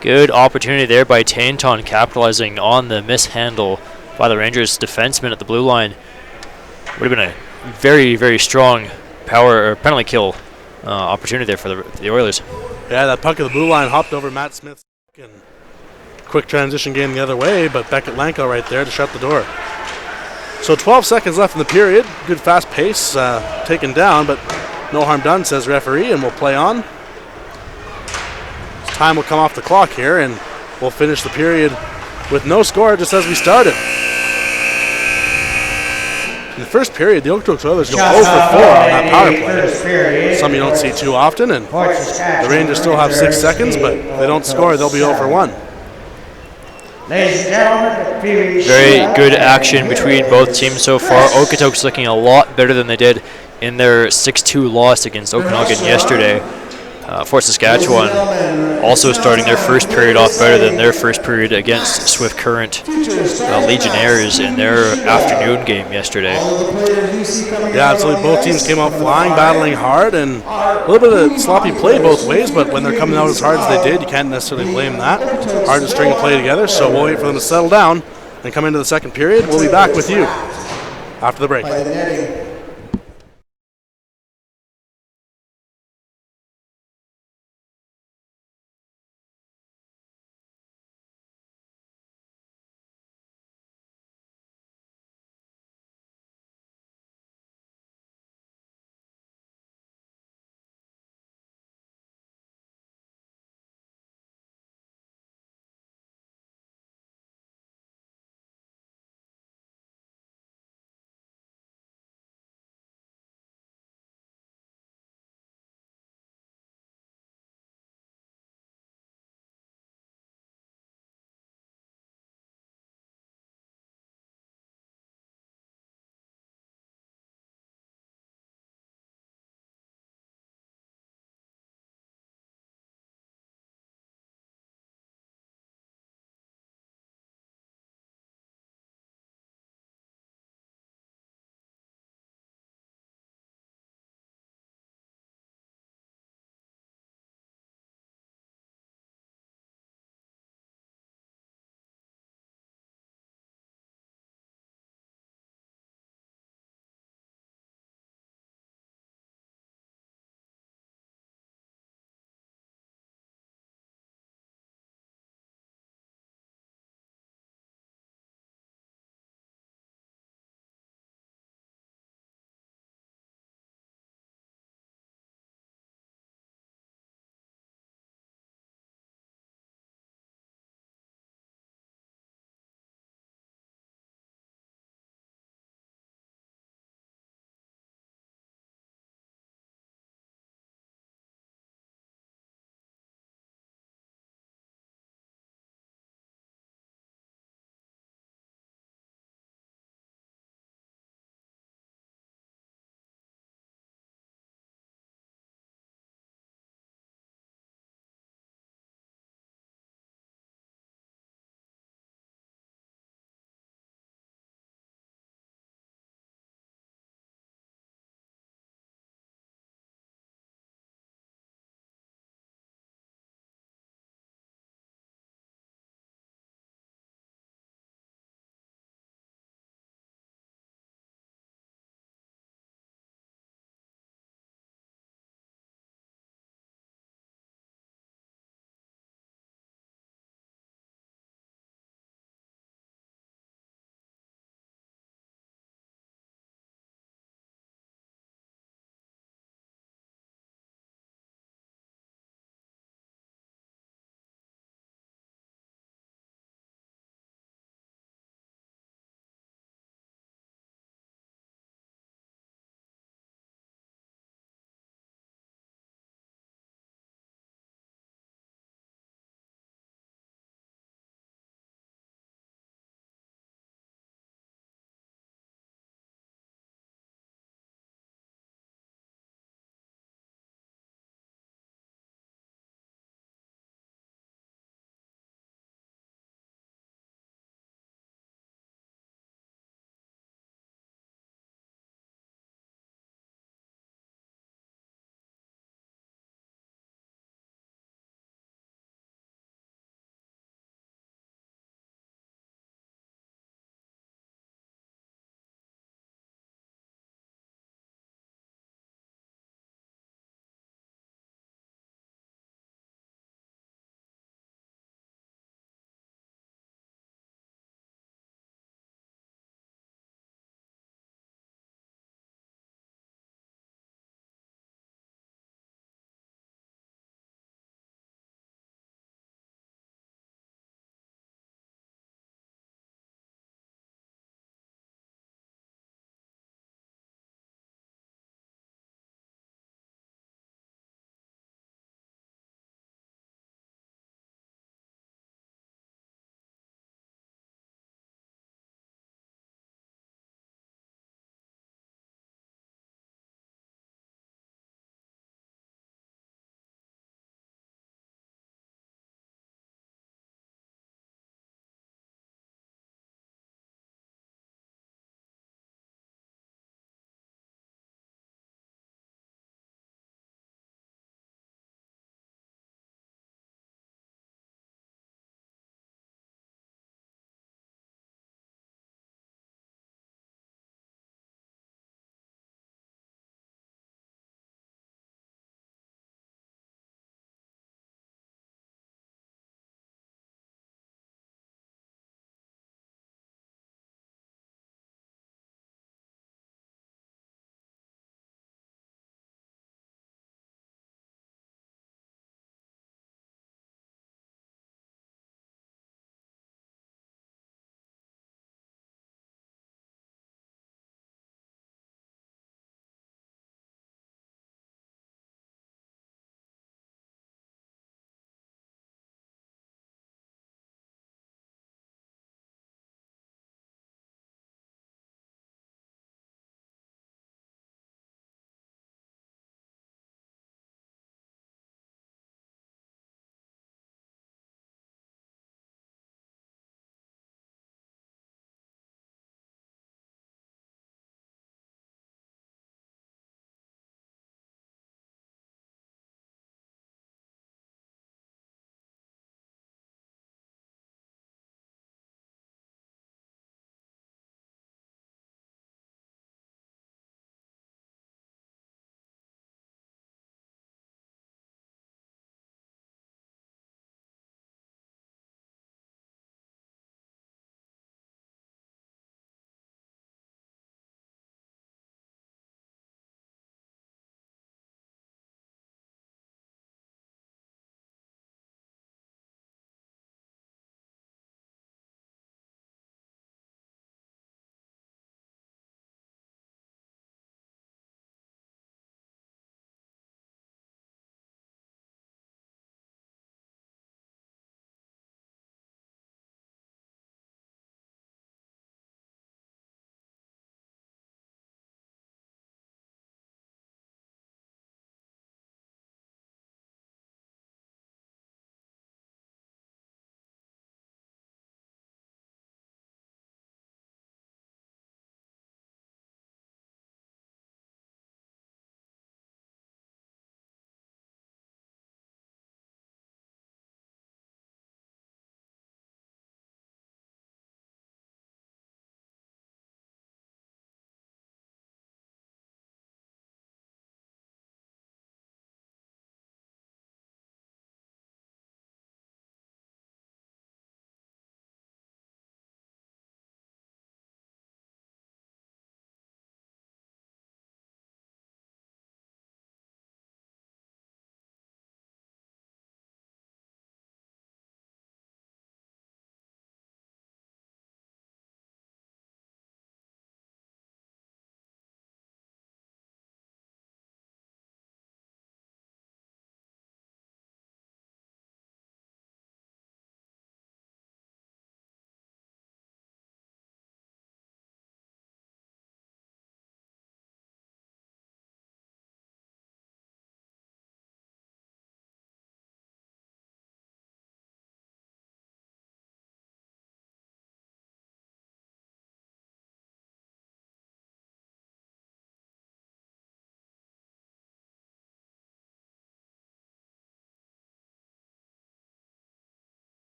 Good opportunity there by Tainton, capitalizing on the mishandle by the Rangers defenseman at the blue line. Would have been a very, very strong power or penalty kill opportunity there for the Oilers. Yeah, that puck at the blue line hopped over Matt Smith. And quick transition game the other way, but Beckett Lanko right there to shut the door. So 12 seconds left in the period. Good fast pace taken down, but no harm done, says referee, and we'll play on. Time will come off the clock here, and we'll finish the period with no score, just as we started. In the first period, the Okotoks Oilers go 0 for 4 on that power play. Something you don't see too often, and the Rangers still have 6 seconds, but if they don't score, they'll be 0 for 1. Ladies and gentlemen, very good action between both teams so far. Okotoks looking a lot better than they did in their 6-2 loss against Okanagan yesterday. Fort Saskatchewan also starting their first period off better than their first period against Swift Current Legionnaires in their afternoon game yesterday. Yeah, absolutely. Both teams came out flying, battling hard, and a little bit of sloppy play both ways, but when they're coming out as hard as they did, you can't necessarily blame that. Hard to string a play together, so we'll wait for them to settle down and come into the second period. We'll be back with you after the break.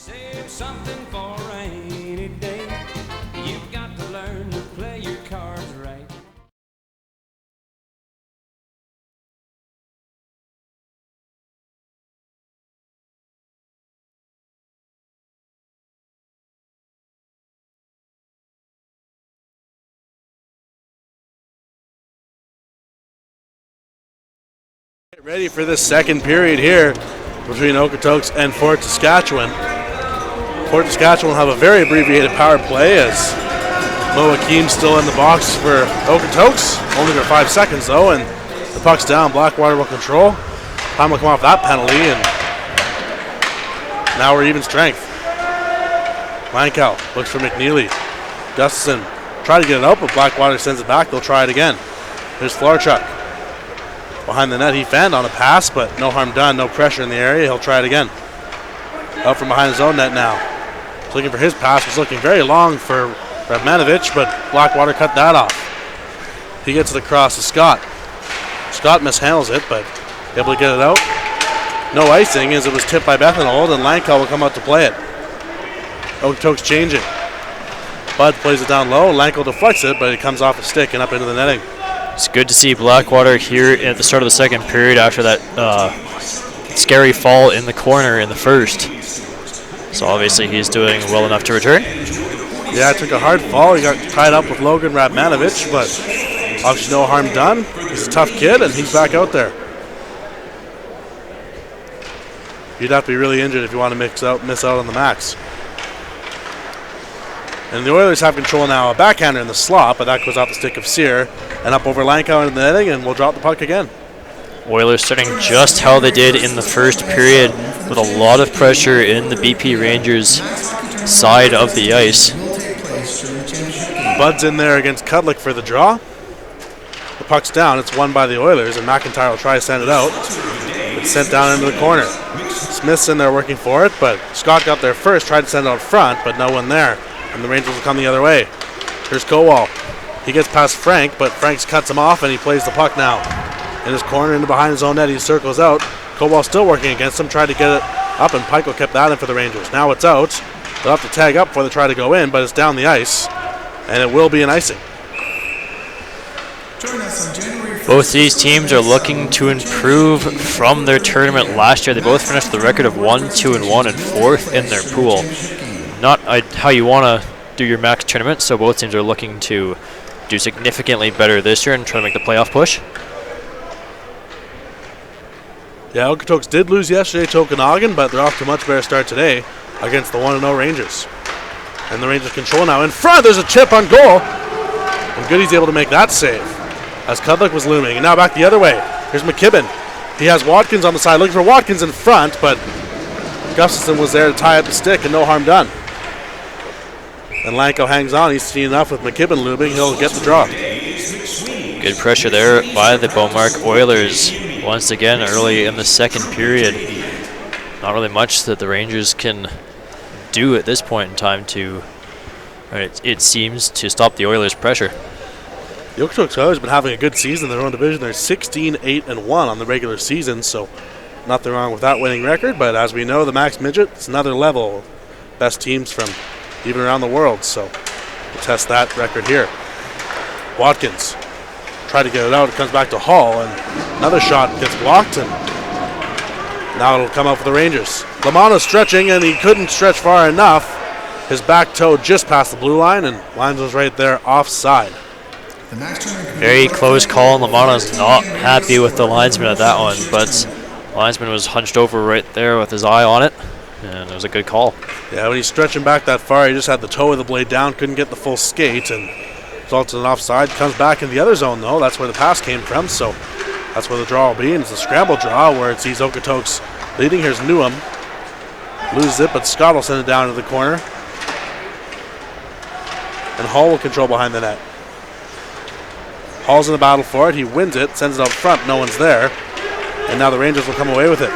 Save something for a rainy day. You've got to learn to play your cards right. Get ready for this second period here between Okotoks and Fort Saskatchewan. Fort Saskatchewan will have a very abbreviated power play as Mo Akeem's still in the box for Okotoks. Only for 5 seconds though, and the puck's down. Blackwater will control. Time will come off that penalty, and now we're even strength. Lankow looks for McNeely. Gustafson tried to get it out, but Blackwater sends it back. They'll try it again. Here's Flarchuk. Behind the net, he fanned on a pass, but no harm done. No pressure in the area. He'll try it again. Out from behind his own net now. He's looking for his pass. Was looking very long for Radmanovic, but Blackwater cut that off. He gets it across to Scott. Scott mishandles it, but able to get it out. No icing as it was tipped by Bethanold, and Lankow will come out to play it. Okotoks changing. Bud plays it down low. Lankow deflects it, but it comes off a stick and up into the netting. It's good to see Blackwater here at the start of the second period after that scary fall in the corner in the first. So obviously he's doing well enough to return. Yeah, took a hard fall. He got tied up with Logan Radmanovic, but obviously no harm done. He's a tough kid, and he's back out there. You'd have to be really injured if you want to miss out on the max. And the Oilers have control now. A backhander in the slot, but that goes off the stick of Sear and up over Lankow into the netting, and we'll drop the puck again. Oilers starting just how they did in the first period with a lot of pressure in the BP Rangers side of the ice. Bud's in there against Kudlick for the draw. The puck's down. It's won by the Oilers, and McIntyre will try to send it out. It's sent down into the corner. Smith's in there working for it, but Scott got there first, tried to send it out front, but no one there. And the Rangers will come the other way. Here's Kowal. He gets past Frank, but Frank cuts him off, and he plays the puck now. In his corner, into behind his own net, he circles out. Kowal still working against him, tried to get it up, and Pico kept that in for the Rangers. Now it's out. They'll have to tag up before they try to go in, but it's down the ice, and it will be an icing. Both these teams are looking to improve from their tournament last year. They both finished with a record of 1-2-1 and 4th in their pool. Not how you want to do your max tournament, so both teams are looking to do significantly better this year and try to make the playoff push. Yeah, Okotoks did lose yesterday to Okanagan, but they're off to a much better start today against the 1-0 Rangers. And the Rangers control now. In front, there's a chip on goal. And Goody's able to make that save as Kudlick was looming. And now back the other way. Here's McKibben. He has Watkins on the side, looking for Watkins in front, but Gustafson was there to tie up the stick and no harm done. And Lankow hangs on. He's seen enough with McKibben looming. He'll get the draw. Good pressure there by the Beaumark Oilers once again early in the second period. Not really much that the Rangers can do at this point in time to, it seems, to stop the Oilers' pressure. The Okotoks have been having a good season in their own division. They're 16-8-1 on the regular season, so nothing wrong with that winning record. But as we know, the Max Midget, it's another level. Best teams from even around the world, so we'll test that record here. Watkins tried to get it out. It comes back to Hall, and another shot gets blocked, and now it'll come out for the Rangers. Lamanna's stretching, and he couldn't stretch far enough. His back toe just past the blue line, and Lyons was right there offside. Very close call. Lamanna's not happy with the linesman at that one, but linesman was hunched over right there with his eye on it, and it was a good call. Yeah, when he's stretching back that far, he just had the toe of the blade down, couldn't get the full skate, and results in an offside. Comes back in the other zone, though. That's where the pass came from, so that's where the draw will be. And it's a scramble draw where it sees Okotoks leading. Here's Newham. Loses it, but Scott will send it down to the corner. And Hall will control behind the net. Hall's in the battle for it. He wins it, sends it up front. No one's there. And now the Rangers will come away with it.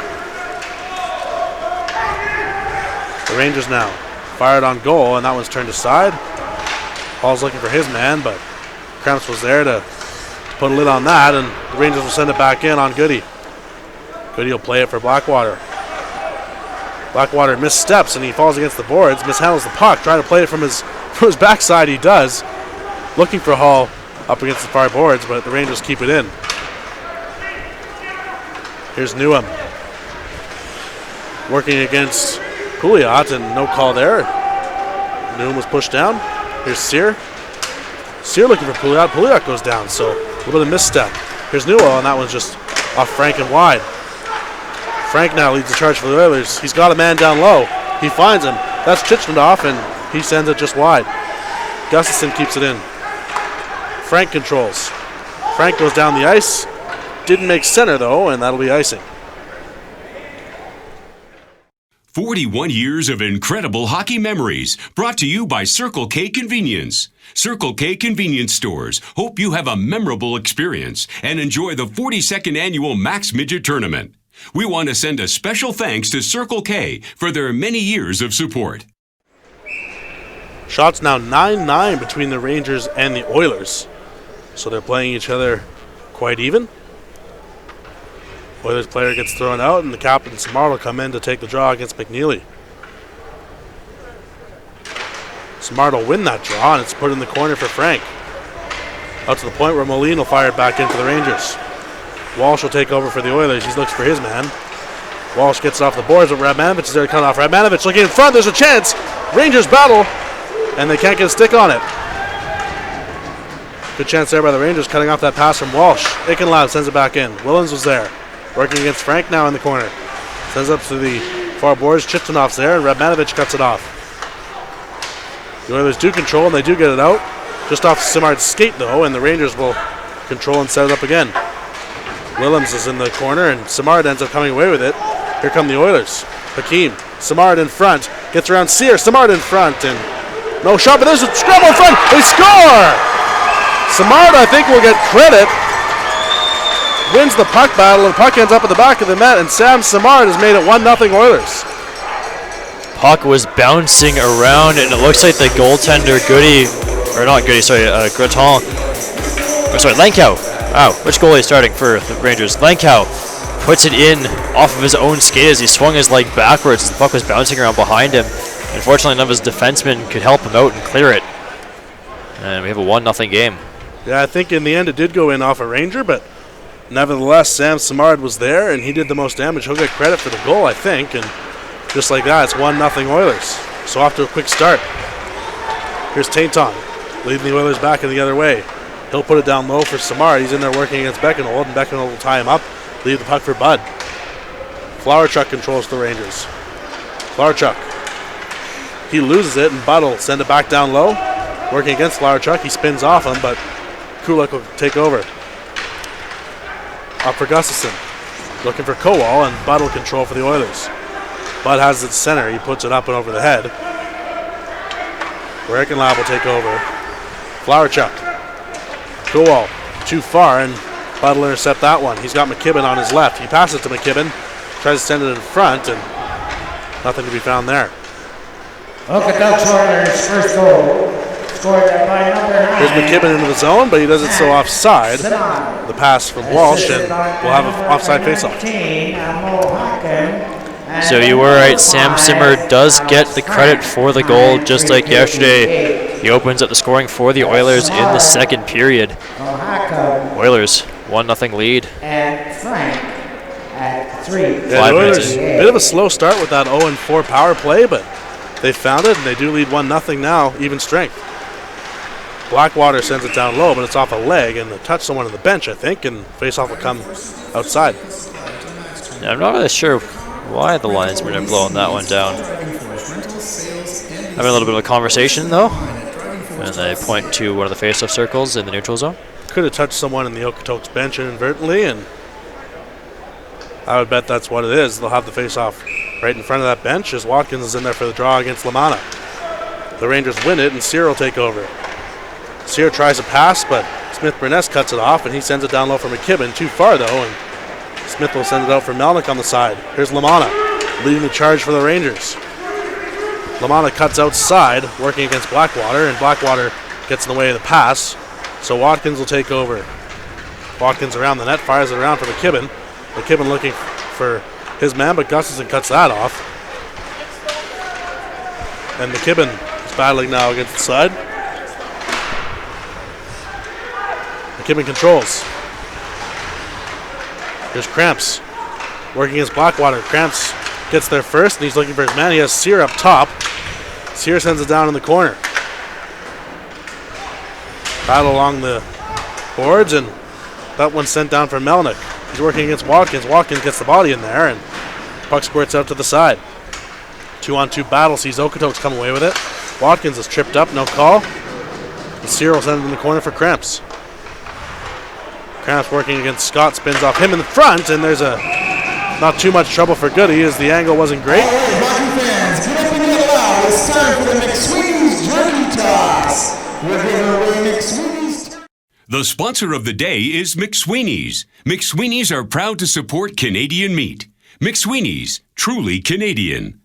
The Rangers now fired on goal, and that one's turned aside. Hall's looking for his man, but Kremps was there to put a lid on that, and the Rangers will send it back in on Goody. Goody will play it for Blackwater. Blackwater missteps and he falls against the boards, mishandles the puck, trying to play it from his backside. He does. Looking for Hall up against the far boards, but the Rangers keep it in. Here's Newham working against Pouliot, and no call there. Newham was pushed down. Here's Sear. Sear looking for Pouliot. Pouliot goes down, so a little bit of misstep. Here's Newell, and that one's just off Frank and wide. Frank now leads the charge for the Oilers. He's got a man down low. He finds him. That's Chichnodov, and he sends it just wide. Gustafson keeps it in. Frank controls. Frank goes down the ice. Didn't make center, though, and that'll be icing. 41 years of incredible hockey memories, brought to you by Circle K Convenience. Circle K Convenience Stores hope you have a memorable experience and enjoy the 42nd annual Max Midget Tournament. We want to send a special thanks to Circle K for their many years of support. Shots now 9-9 between the Rangers and the Oilers. So they're playing each other quite even. Oilers player gets thrown out, and the captain Samard will come in to take the draw against McNeely. Samard will win that draw, and it's put in the corner for Frank. Out to the point where Moline will fire it back in for the Rangers. Walsh will take over for the Oilers. He looks for his man. Walsh gets it off the boards, but Radmanovich is there to cut off. Radmanovich looking in front. There's a chance. Rangers battle, and they can't get a stick on it. Good chance there by the Rangers, cutting off that pass from Walsh. Ikenlaub sends it back in. Willens was there. Working against Frank now in the corner. Sends up to the far boards. Chichtenov's there, and Radmanovich cuts it off. The Oilers do control, and they do get it out. Just off Simard's skate, though, and the Rangers will control and set it up again. Willems is in the corner, and Simard ends up coming away with it. Here come the Oilers. Hakeem, Simard in front. Gets around Sear. Simard in front, and no shot, but there's a scramble in front. They score! Simard, I think, will get credit. Wins the puck battle, and the puck ends up at the back of the net, and Sam Simard has made it 1-0 Oilers. Puck was bouncing around, and it looks like the goaltender Graton. Lankow. Wow, which goalie is starting for the Rangers? Lankow puts it in off of his own skate as he swung his leg backwards as the puck was bouncing around behind him. Unfortunately, none of his defensemen could help him out and clear it. And we have a 1-0 game. Yeah, I think in the end it did go in off a Ranger, but nevertheless, Sam Simard was there, and he did the most damage. He'll get credit for the goal, I think, and just like that, it's 1-0 Oilers. So off to a quick start. Here's Tainton, leading the Oilers back in the other way. He'll put it down low for Simard. He's in there working against Beckenold, and Beckenold will tie him up, leave the puck for Bud. Flowerchuk controls the Rangers. Flowerchuk, he loses it, and Bud will send it back down low. Working against Flowerchuk, he spins off him, but Kulak will take over. Up for Gustafson, looking for Kowal, and Bud will control for the Oilers. Bud has it center, he puts it up and over the head. Reichenlab will take over. Flowerchuk, Kowal, too far, and Bud will intercept that one. He's got McKibben on his left. He passes to McKibben, tries to send it in front, and nothing to be found there. Okotoks Oilers' first goal. Scored by number 9. Here's McKibben into the zone, but he does it so offside. The pass from Walsh, and we'll have an offside faceoff. So you were right, Sam Simard does get the credit for the goal, just like yesterday. He opens up the scoring for the Oilers in the second period. Oilers, 1-0 lead. And Frank at 3. Yeah, the Oilers, bit of a slow start with that 0-4 power play, but they found it, and they do lead 1-0 now, even strength. Blackwater sends it down low, but it's off a leg, and it touched someone on the bench, I think, and faceoff will come outside. Yeah, I'm not really sure why the linesmen are blowing that one down. Having a little bit of a conversation, though, and they point to one of the faceoff circles in the neutral zone. Could have touched someone in the Okotoks bench inadvertently, and I would bet that's what it is. They'll have the faceoff right in front of that bench as Watkins is in there for the draw against Lamanna. The Rangers win it, and Sear will take over. Sear tries a pass, but Smith-Burness cuts it off, and he sends it down low for McKibben. Too far, though, and Smith will send it out for Melnick on the side. Here's Lamanna leading the charge for the Rangers. Lamanna cuts outside, working against Blackwater, and Blackwater gets in the way of the pass, so Watkins will take over. Watkins around the net, fires it around for McKibben. McKibben looking for his man, but Gustafson cuts that off. And McKibben is battling now against the side. McKibben controls. There's Cramps working against Blackwater. Cramps gets there first, and he's looking for his man. He has Sear up top. Sear sends it down in the corner. Battle along the boards, and that one's sent down for Melnick. He's working against Watkins. Watkins gets the body in there, and puck squirts out to the side. 2-on-2 battle. Sees Okotoks come away with it. Watkins is tripped up, no call. And Sear will send it in the corner for Cramps. Cramps working against Scott, spins off him in the front, and there's a not too much trouble for Goody as the angle wasn't great. All right, hockey fans, get up and get loud. It's time for the McSweeney's Jerky Toss. We're giving away McSweeney's. The sponsor of the day is McSweeney's. McSweeney's are proud to support Canadian meat. McSweeney's, truly Canadian.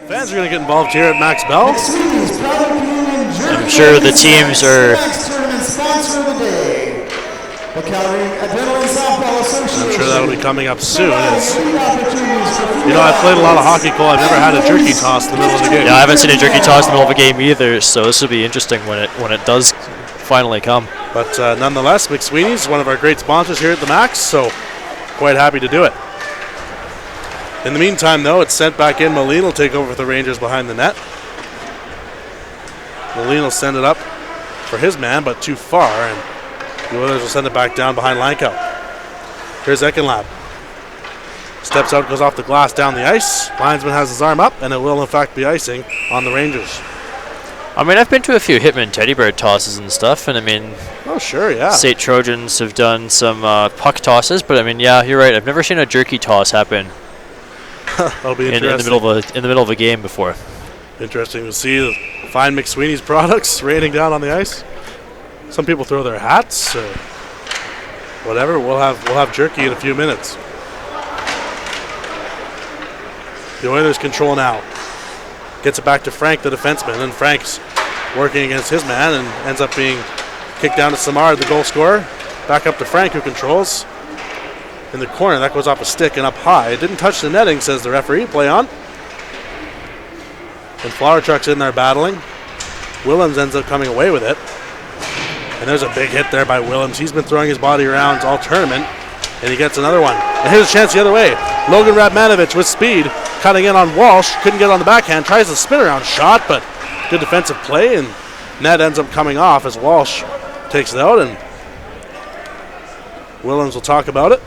Fans are going to get involved here at Max Bell. McSweeney's proud Canadian Jerky. I'm sure the teams are. Next tournament sponsor of the day. The Calgary Adrenaline Softball Association. I'm sure that'll be coming up soon. As, Free opportunities for free you know, I've played a lot of hockey, Cole. I've never had a jerky toss in the middle of the game. Yeah, I haven't seen a jerky toss in the middle of a game either, so this will be interesting when it does finally come. But nonetheless, McSweeney's is one of our great sponsors here at the Max, so quite happy to do it. In the meantime, though, it's sent back in. Moline will take over for the Rangers behind the net. Moline will send it up for his man, but too far, and the Oilers will send it back down behind Lankow. Here's Ekenlab. Steps out, goes off the glass down the ice. Linesman has his arm up, and it will in fact be icing on the Rangers. I mean, I've been to a few Hitman Teddy Bear tosses and stuff, and I mean, Oh, sure, yeah. State Trojans have done some puck tosses, but I mean, yeah, you're right. I've never seen a jerky toss happen That'll be in interesting. the middle of a game before. Interesting to see the fine McSweeney's products raining down on the ice. Some people throw their hats or whatever. We'll have jerky in a few minutes. The Oilers control now. Gets it back to Frank, the defenseman, and Frank's working against his man and ends up being kicked down to Samar, the goal scorer. Back up to Frank, who controls in the corner. That goes off a stick and up high. It didn't touch the netting, says the referee. Play on. And Flower Truck's in there battling. Willems ends up coming away with it. And there's a big hit there by Willems. He's been throwing his body around all tournament, and he gets another one. And here's a chance the other way. Logan Radmanovich with speed, cutting in on Walsh. Couldn't get on the backhand. Tries a spin around shot, but good defensive play, and net ends up coming off as Walsh takes it out, and Willems will talk about it.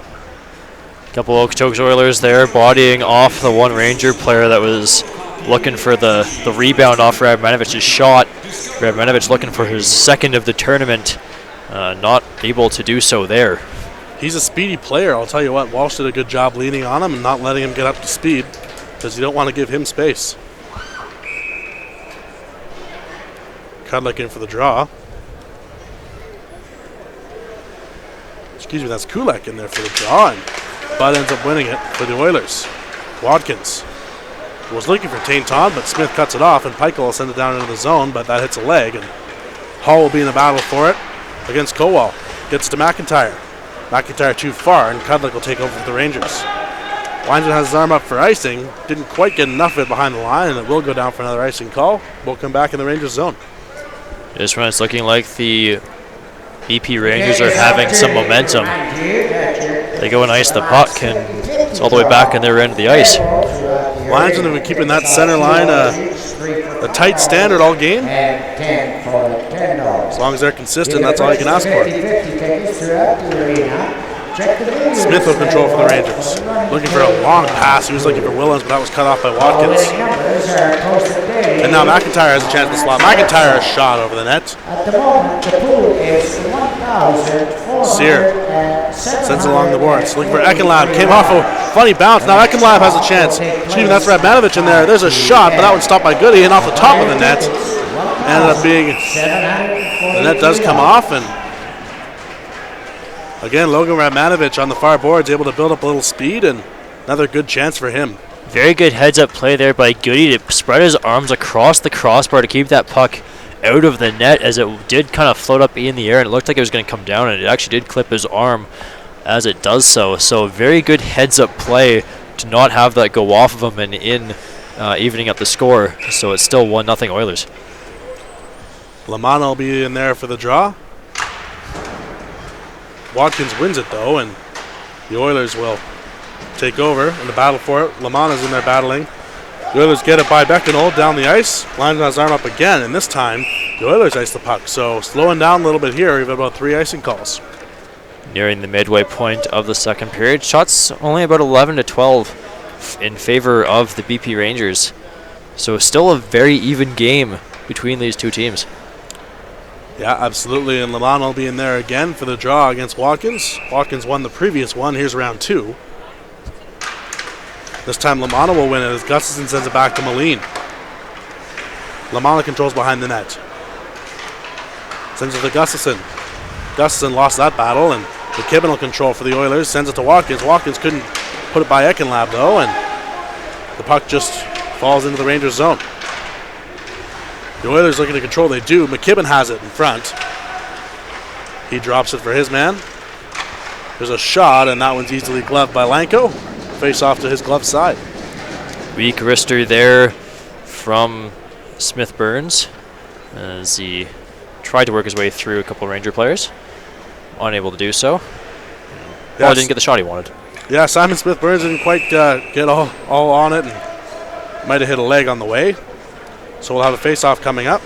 Couple Okotoks Oilers there bodying off the one Ranger player that was looking for the rebound off Radmanovich's shot. Radmanovich looking for his second of the tournament, not able to do so there. He's a speedy player. I'll tell you what, Walsh did a good job leaning on him and not letting him get up to speed because you don't want to give him space. Kudlik in for the draw. Excuse me, that's Kulak in there for the draw, and Bud ends up winning it for the Oilers. Watkins was looking for Tainton, but Smith cuts it off, and Peichel will send it down into the zone, but that hits a leg, and Hall will be in the battle for it against Kowal. Gets to McIntyre. McIntyre too far, and Kudlik will take over for the Rangers. Linesman has his arm up for icing. Didn't quite get enough of it behind the line, and it will go down for another icing call. We'll come back in the Rangers zone. This one, it's looking like the BP Rangers are having some momentum. They go and ice the puck, and it's all the way back in their end of the ice. Linesman have been keeping that center line a tight standard all game. As long as they're consistent, that's all you can ask for. Smith will control for the Rangers. Looking for a long pass. He was looking for Willems, but that was cut off by Watkins. And now McIntyre has a chance to slot. McIntyre a shot over the net. At the moment, the pool is 1,400. Sear sends it along the boards. Looking for Ekenlab. Came off a funny bounce. Now Ekenlab has a chance. Excuse me, that's Radmanovich in there. There's a shot, but that one stopped by Goody and off the top of the net. Ended up being, the net does come off, and again, Logan Radmanovich on the far boards able to build up a little speed, and another good chance for him. Very good heads-up play there by Goody to spread his arms across the crossbar to keep that puck out of the net, as it did kind of float up in the air, and it looked like it was going to come down, and it actually did clip his arm as it does so. So very good heads-up play to not have that go off of him and in evening up the score. So it's still 1-0 Oilers. Lamanna will be in there for the draw. Watkins wins it though, and the Oilers will take over in the battle for it. Lamanna's in there battling. The Oilers get it by Beckenold down the ice. Lines his arm up again, and this time the Oilers ice the puck. So slowing down a little bit here. We've got about 3 icing calls. Nearing the midway point of the second period. Shots only about 11-12 in favor of the BP Rangers. So still a very even game between these two teams. Yeah, absolutely. And Lamanna will be in there again for the draw against Watkins. Watkins won the previous one. Here's round 2. This time Lamanna will win it as Gustafson sends it back to Moline. Lamanna controls behind the net. Sends it to Gustafson. Gustafson lost that battle, and McKibben will control for the Oilers. Sends it to Watkins. Watkins couldn't put it by Ekenlab though, and the puck just falls into the Rangers zone. The Oilers looking to control. They do. McKibben has it in front. He drops it for his man. There's a shot, and that one's easily gloved by Lanko. Face off to his glove side. Weak wrister there from Smith Burns as he tried to work his way through a couple of Ranger players. Unable to do so. Well, didn't get the shot he wanted. Yeah, Simon Smith Burns didn't quite get all on it, and might have hit a leg on the way. So we'll have a face-off coming up.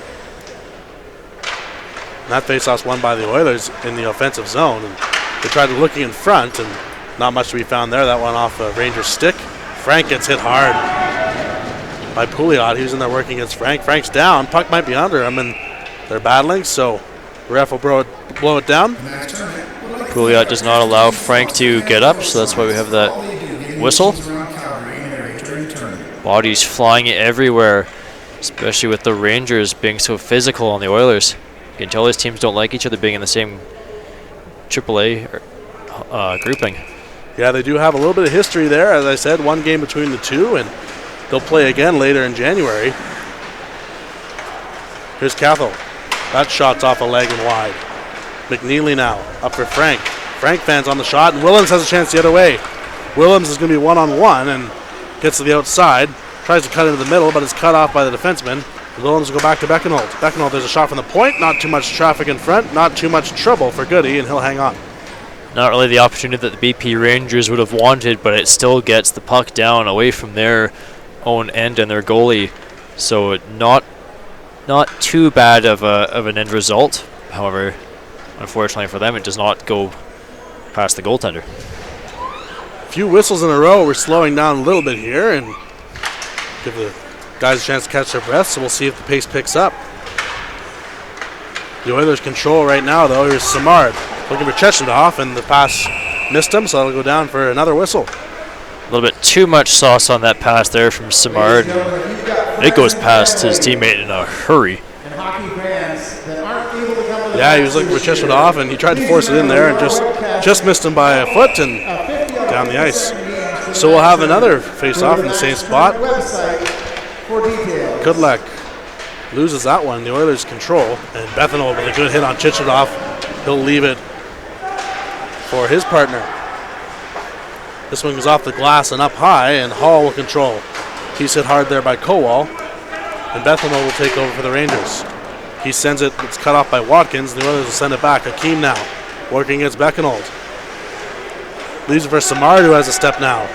And that face-off's won by the Oilers in the offensive zone. And they tried looking in front, and not much to be found there. That one off a Ranger stick. Frank gets hit hard by Pouliot. He was in there working against Frank. Frank's down. Puck might be under him, and they're battling, so the ref will blow it down. Pouliot does not allow Frank to get up, so that's why we have that whistle. Bodies flying everywhere, especially with the Rangers being so physical on the Oilers. You can tell these teams don't like each other being in the same AAA grouping. Yeah, they do have a little bit of history there. As I said, one game between the two, and they'll play again later in January. Here's Cathell. That shot's off a leg and wide. McNeely now, up for Frank. Frank fans on the shot, and Willems has a chance the other way. Willems is going to be one-on-one and gets to the outside. Tries to cut into the middle, but is cut off by the defenseman. Willems will go back to Beckenold. Beckenold, there's a shot from the point. Not too much traffic in front. Not too much trouble for Goody, and he'll hang on. Not really the opportunity that the BP Rangers would have wanted, but it still gets the puck down away from their own end and their goalie. So not too bad of an end result. However, unfortunately for them, it does not go past the goaltender. A few whistles in a row. We're slowing down a little bit here and give the guys a chance to catch their breath, so we'll see if the pace picks up. The Oilers control right now, though. Here's Samard looking for Chechenov, and the pass missed him, so it'll go down for another whistle. A little bit too much sauce on that pass there from Samard. It goes past his teammate in a hurry. Yeah, he was looking for Chechenov, and he tried to force it in there and just missed him by a foot and down the ice. So we'll have another face-off in the same spot. Kudlek loses that one. The Oilers control, and Bethanold with a good hit on Chichenov. He'll leave it for his partner. This one goes off the glass and up high, and Hall will control. He's hit hard there by Kowal, and Bethanold will take over for the Rangers. He sends it, it's cut off by Watkins. The Oilers will send it back. Hakeem now, working against Beckenold. Leaves it for Samard, who has a step now.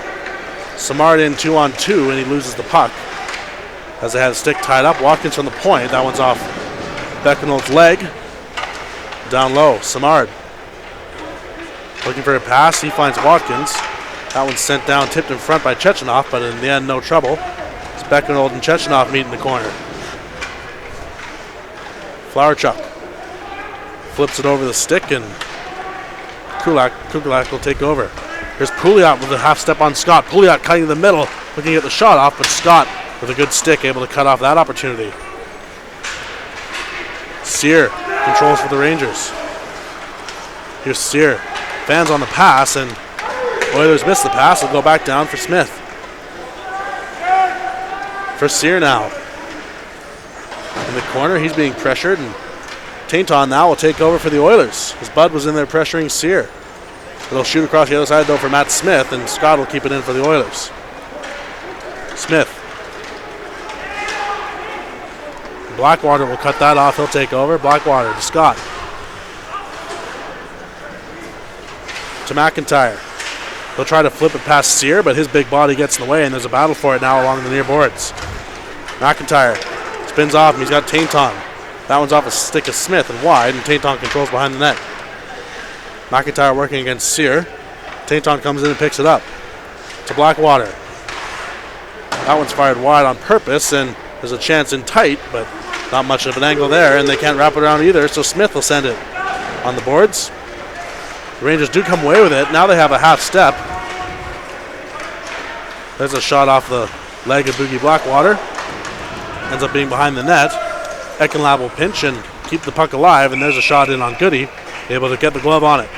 Samard in 2-on-2, and he loses the puck. As they had a stick tied up, Watkins from the point. That one's off Beckenold's leg. Down low, Samard. Looking for a pass, he finds Watkins. That one's sent down, tipped in front by Chechenov, but in the end, no trouble. It's Beckenold and Chechenov meet in the corner. Flowerchuk flips it over the stick, and Kukulak will take over. Here's Pouliot with a half step on Scott. Pouliot cutting in the middle, looking at the shot off, but Scott with a good stick able to cut off that opportunity. Sear controls for the Rangers. Here's Sear. Fans on the pass, and Oilers miss the pass. Will go back down for Smith. For Sear now. In the corner, he's being pressured, and Tainton now will take over for the Oilers. His Bud was in there pressuring Sear. They'll shoot across the other side, though, for Matt Smith, and Scott will keep it in for the Oilers. Smith Blackwater will cut that off. He'll take over. Blackwater to Scott. To McIntyre. He'll try to flip it past Sear, but his big body gets in the way, and there's a battle for it now along the near boards. McIntyre spins off, and he's got Tainton. That one's off a stick of Smith and wide, and Tainton controls behind the net. McIntyre working against Sear. Tainton comes in and picks it up. To Blackwater. That one's fired wide on purpose, and there's a chance in tight, but not much of an angle there, and they can't wrap it around either, so Smith will send it on the boards. The Rangers do come away with it. Now they have a half step. There's a shot off the leg of Boogie Blackwater. Ends up being behind the net. Ekenlab will pinch and keep the puck alive, and there's a shot in on Goody, able to get the glove on it.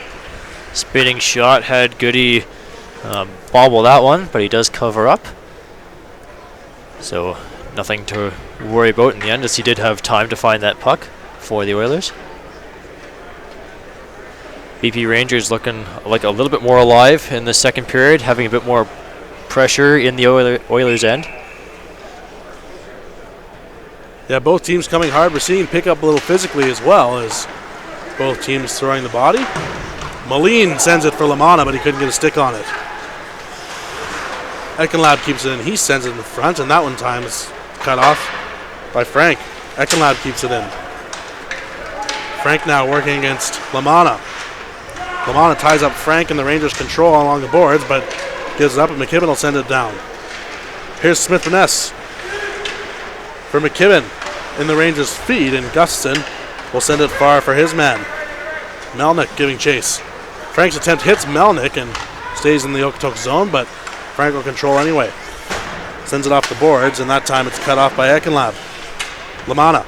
Spinning shot had Goody bobble that one, but he does cover up. So nothing to worry about in the end, as he did have time to find that puck for the Oilers. BP Rangers looking like a little bit more alive in the second period, having a bit more pressure in the Oilers' end. Yeah, both teams coming hard. We're seeing pick up a little physically as well as both teams throwing the body. Moline sends it for Lamanna, but he couldn't get a stick on it. Ekenlab keeps it in. He sends it in the front, and that one time is cut off by Frank. Ekenlab keeps it in. Frank now working against Lamanna. Lamanna ties up Frank, and the Rangers control along the boards, but gives it up, and McKibben will send it down. Here's Smith-Vaness for McKibben in the Rangers' feed, and Gustafson will send it far for his man. Melnick giving chase. Frank's attempt hits Melnick and stays in the Okotoks zone, but Frank will control anyway. Sends it off the boards, and that time it's cut off by Ekenlab. Lamanna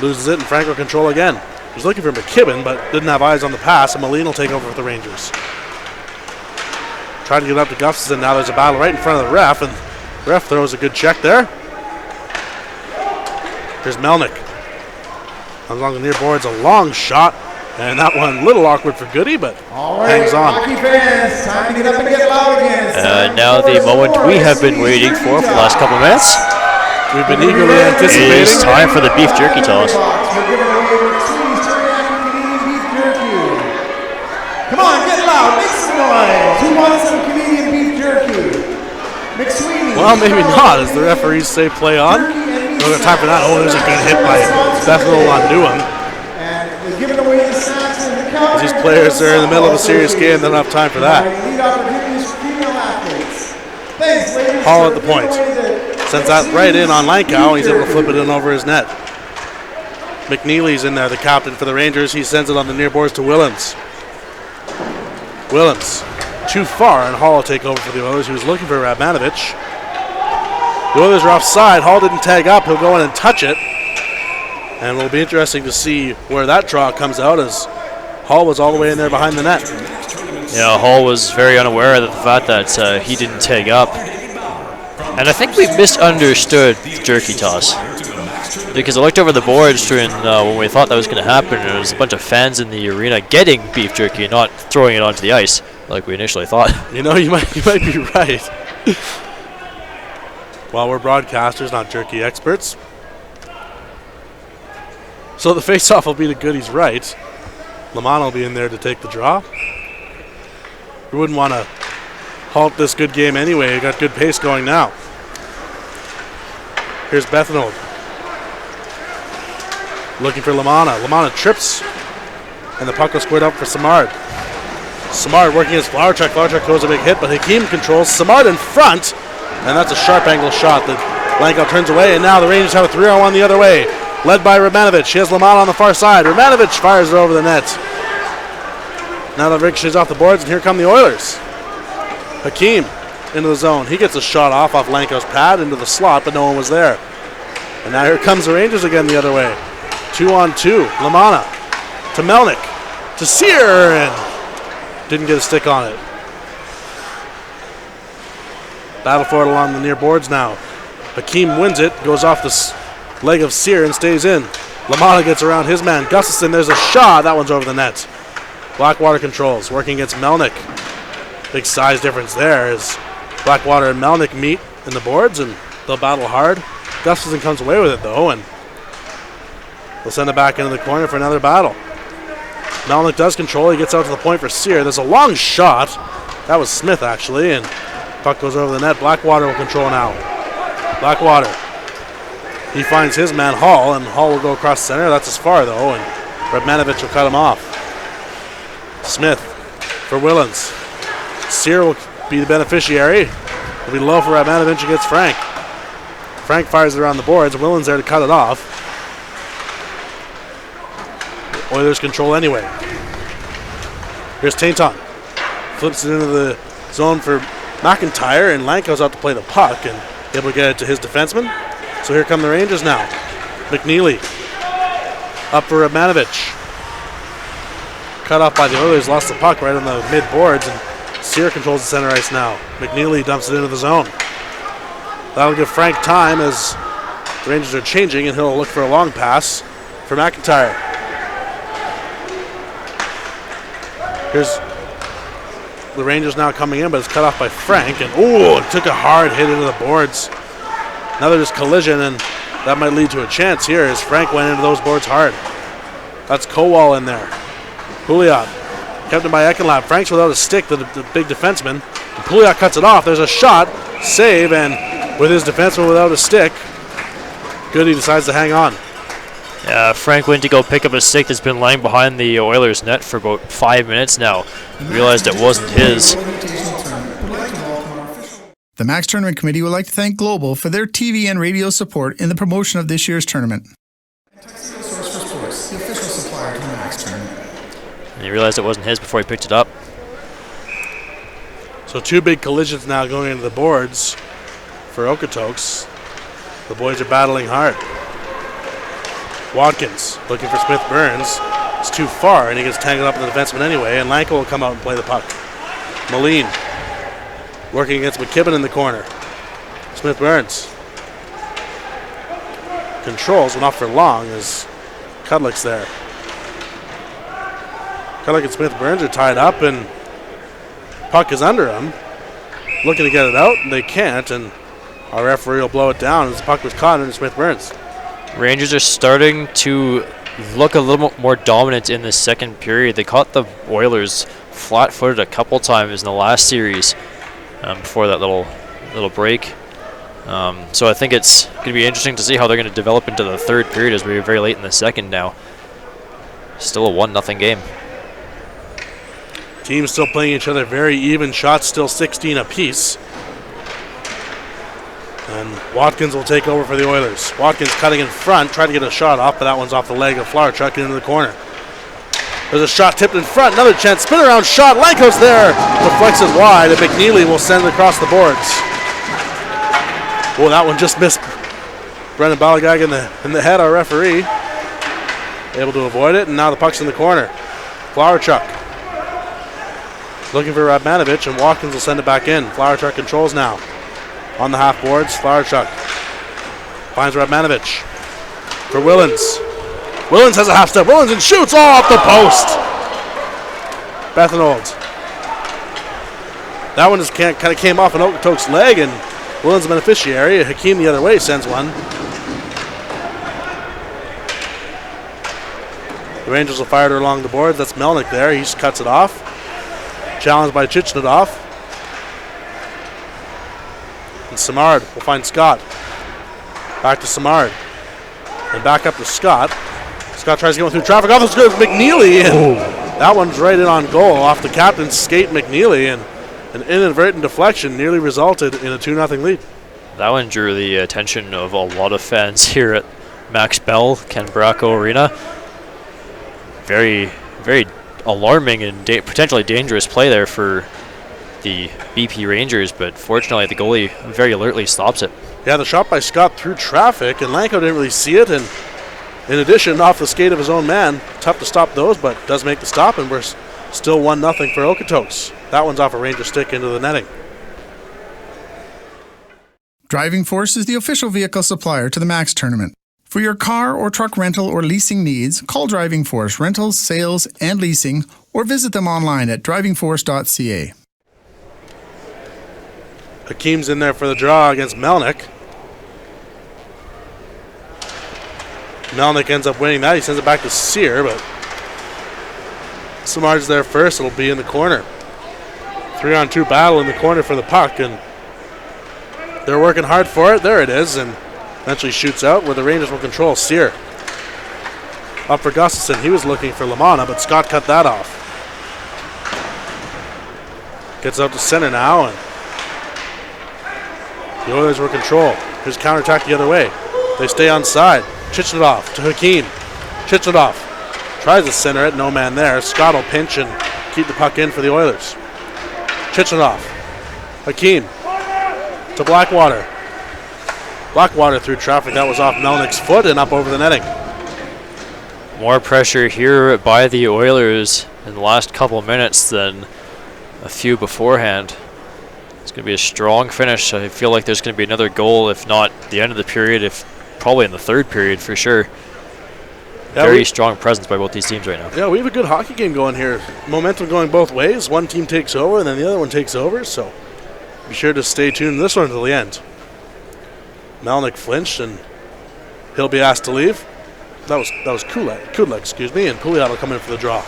loses it, and Frank will control again. He was looking for McKibben, but didn't have eyes on the pass, and Moline will take over for the Rangers. Trying to get up to Gustafson. Now there's a battle right in front of the ref, and the ref throws a good check there. Here's Melnick. Comes along the near boards, a long shot, and that one a little awkward for Goody, but hangs on. Hockey fans, time to get up and get loud again. Now the moment we have been waiting for the last couple of minutes. We've been eagerly It anticipating. is time for the beef jerky toss. We're giving away McSweeney's Teriyaki Canadian Beef Jerky. Come on, get loud, make some noise. Who wants some Canadian beef jerky? McSweeney. Well, maybe not, as the referees say play on. We don't have time for that. Oh, there's a good hit by Bethel on Newham. And they're giving away the snacks and the Calgary. These players are in the middle of a serious game. They don't have time for that. Lead opportunities for female athletes. Thanks, ladies. Hall for at the giving point. away the- Sends that right in on Lankow, and he's able to flip it in over his net. McNeely's in there, the captain for the Rangers. He sends it on the near boards to Willems. Willems too far, and Hall will take over for the Oilers. He was looking for Radmanovich. The Oilers are offside. Hall didn't tag up. He'll go in and touch it. And it'll be interesting to see where that draw comes out, as Hall was all the way in there behind the net. Yeah, Hall was very unaware of the fact that he didn't tag up. And I think we misunderstood the jerky toss, because I looked over the boards during when we thought that was going to happen, and there was a bunch of fans in the arena getting beef jerky and not throwing it onto the ice like we initially thought. You know, you might be right. Well, we're broadcasters, not jerky experts. So the face-off will be to Goody's right. Lamont will be in there to take the draw. We wouldn't want to halt this good game anyway. You got good pace going now. Here's Bethanold. Looking for Lamanna. Lamanna trips, and the puck will squared up for Samard. Samard working his Flowerchuk. Flowerchuk throws a big hit, but Hakeem controls. Samard in front, and that's a sharp angle shot that Lankow turns away, and now the Rangers have a 3-on-1 the other way, led by Romanovich. He has Lamanna on the far side. Romanovich fires it over the net. Now the ricochets off the boards, and here come the Oilers. Hakeem into the zone. He gets a shot off Lankow's pad into the slot, but no one was there. And now here comes the Rangers again the other way. 2-on-2. Lamanna to Melnick to Sear, and didn't get a stick on it. Battle for it along the near boards now. Hakeem wins it, goes off the leg of Sear and stays in. Lamanna gets around his man Gustafson. There's a shot. That one's over the net. Blackwater controls, working against Melnick. Big size difference there as Blackwater and Melnick meet in the boards, and they'll battle hard. Gustafson comes away with it, though, and we'll send it back into the corner for another battle. Melnick does control. He gets out to the point for Sear. There's a long shot. That was Smith, actually, and puck goes over the net. Blackwater will control now. Blackwater. He finds his man, Hall, and Hall will go across the center. That's as far, though, and Radmanovic will cut him off. Smith for Willens. Sear will be the beneficiary. It'll be low for Radmanovic against Frank. Frank fires it around the boards. Willens there to cut it off. Oilers control anyway. Here's Tainton. Flips it into the zone for McIntyre, and Lanko's out to play the puck and able to get it to his defenseman. So here come the Rangers now. McNeely up for Radmanovic. Cut off by the Oilers, lost the puck right on the mid-boards, and Sear controls the center ice now. McNeely dumps it into the zone. That'll give Frank time as the Rangers are changing, and he'll look for a long pass for McIntyre. Here's the Rangers now coming in, but it's cut off by Frank, and it took a hard hit into the boards. Another just collision, and that might lead to a chance here as Frank went into those boards hard. That's Kowal in there. Pouliot kept him by Ekenlap. Frank's without a stick, the big defenseman. And Pouliot cuts it off. There's a shot, save, and with his defenseman without a stick, Goody decides to hang on. Yeah, Frank went to go pick up a stick that's been lying behind the Oilers' net for about 5 minutes now. Realized it wasn't his. The Max Tournament Committee would like to thank Global for their TV and radio support in the promotion of this year's tournament. Tuxedo Source for Sports, the official supplier to the Max Tournament. And he realized it wasn't his before he picked it up. So two big collisions now going into the boards for Okotoks. The boys are battling hard. Watkins looking for Smith Burns. It's too far, and he gets tangled up in the defenseman anyway, and Lanko will come out and play the puck. Moline working against McKibben in the corner. Smith Burns controls, but not for long, as Kudlik's there. Kudlik and Smith Burns are tied up, and puck is under him. Looking to get it out, and they can't, and our referee will blow it down as the puck was caught under Smith Burns. Rangers are starting to look a little more dominant in the second period. They caught the Oilers flat-footed a couple times in the last series before that little break. So I think it's going to be interesting to see how they're going to develop into the third period as we're very late in the second now. Still a 1-0 game. Teams still playing each other very even. Shots still 16 apiece. And Watkins will take over for the Oilers. Watkins cutting in front, trying to get a shot off, but that one's off the leg of Flowerchuck into the corner. There's a shot tipped in front, another chance, spin around shot. Lanko's there, deflects it wide, and McNeely will send it across the boards. Oh, that one just missed Brendan Balagag in the head, our referee. Able to avoid it, and now the puck's in the corner. Flowerchuck looking for Radmanovic, and Watkins will send it back in. Flowerchuck controls now. On the half boards, Flowerchuck finds Radmanovic for Willens. Willens has a half step. Willens and shoots off the post. Bethanold. That one just kind of came off an Okotoks leg, and Willens the beneficiary. Hakeem the other way sends one. The Rangers will fire it along the boards. That's Melnick there. He just cuts it off. Challenged by Chichnadov. And Simard will find Scott. Back to Simard. And back up to Scott. Scott tries to get one through traffic. Off the good McNeely. And that one's right in on goal off the captain's skate, McNeely. And an inadvertent deflection nearly resulted in a 2-0 lead. That one drew the attention of a lot of fans here at Max Bell, Ken Bracco Arena. Very, very alarming and potentially dangerous play there for the BP Rangers, but fortunately the goalie very alertly stops it. Yeah, the shot by Scott through traffic, and Lanko didn't really see it, and in addition, off the skate of his own man. Tough to stop those, but does make the stop, and we're still 1-0 for Okotoks. That one's off a Ranger stick into the netting. Driving Force is the official vehicle supplier to the Max Tournament. For your car or truck rental or leasing needs, call Driving Force Rentals, Sales, and Leasing, or visit them online at drivingforce.ca. Hakeem's in there for the draw against Melnick. Melnick ends up winning that. He sends it back to Sear, but Smart's there first. It'll be in the corner. 3-on-2 battle in the corner for the puck, and they're working hard for it. There it is, and eventually shoots out where the Rangers will control. Sear up for Gustafson. He was looking for Lamanna, but Scott cut that off. Gets out to center now, and the Oilers will control. Here's counterattack the other way. They stay on side. Chichnadov to Hakeem. Chichnadov tries to center it. No man there. Scott will pinch and keep the puck in for the Oilers. Chichnadov. Hakeem to Blackwater. Blackwater through traffic. That was off Melnick's foot and up over the netting. More pressure here by the Oilers in the last couple of minutes than a few beforehand. It's going to be a strong finish. I feel like there's going to be another goal, if not the end of the period, if probably in the third period for sure. Yeah, Very strong presence by both these teams right now. Yeah, we have a good hockey game going here. Momentum going both ways. One team takes over and then the other one takes over, so be sure to stay tuned to this one until the end. Melnick flinched and he'll be asked to leave. That was Kudla, excuse me, and Pouliot will come in for the draw.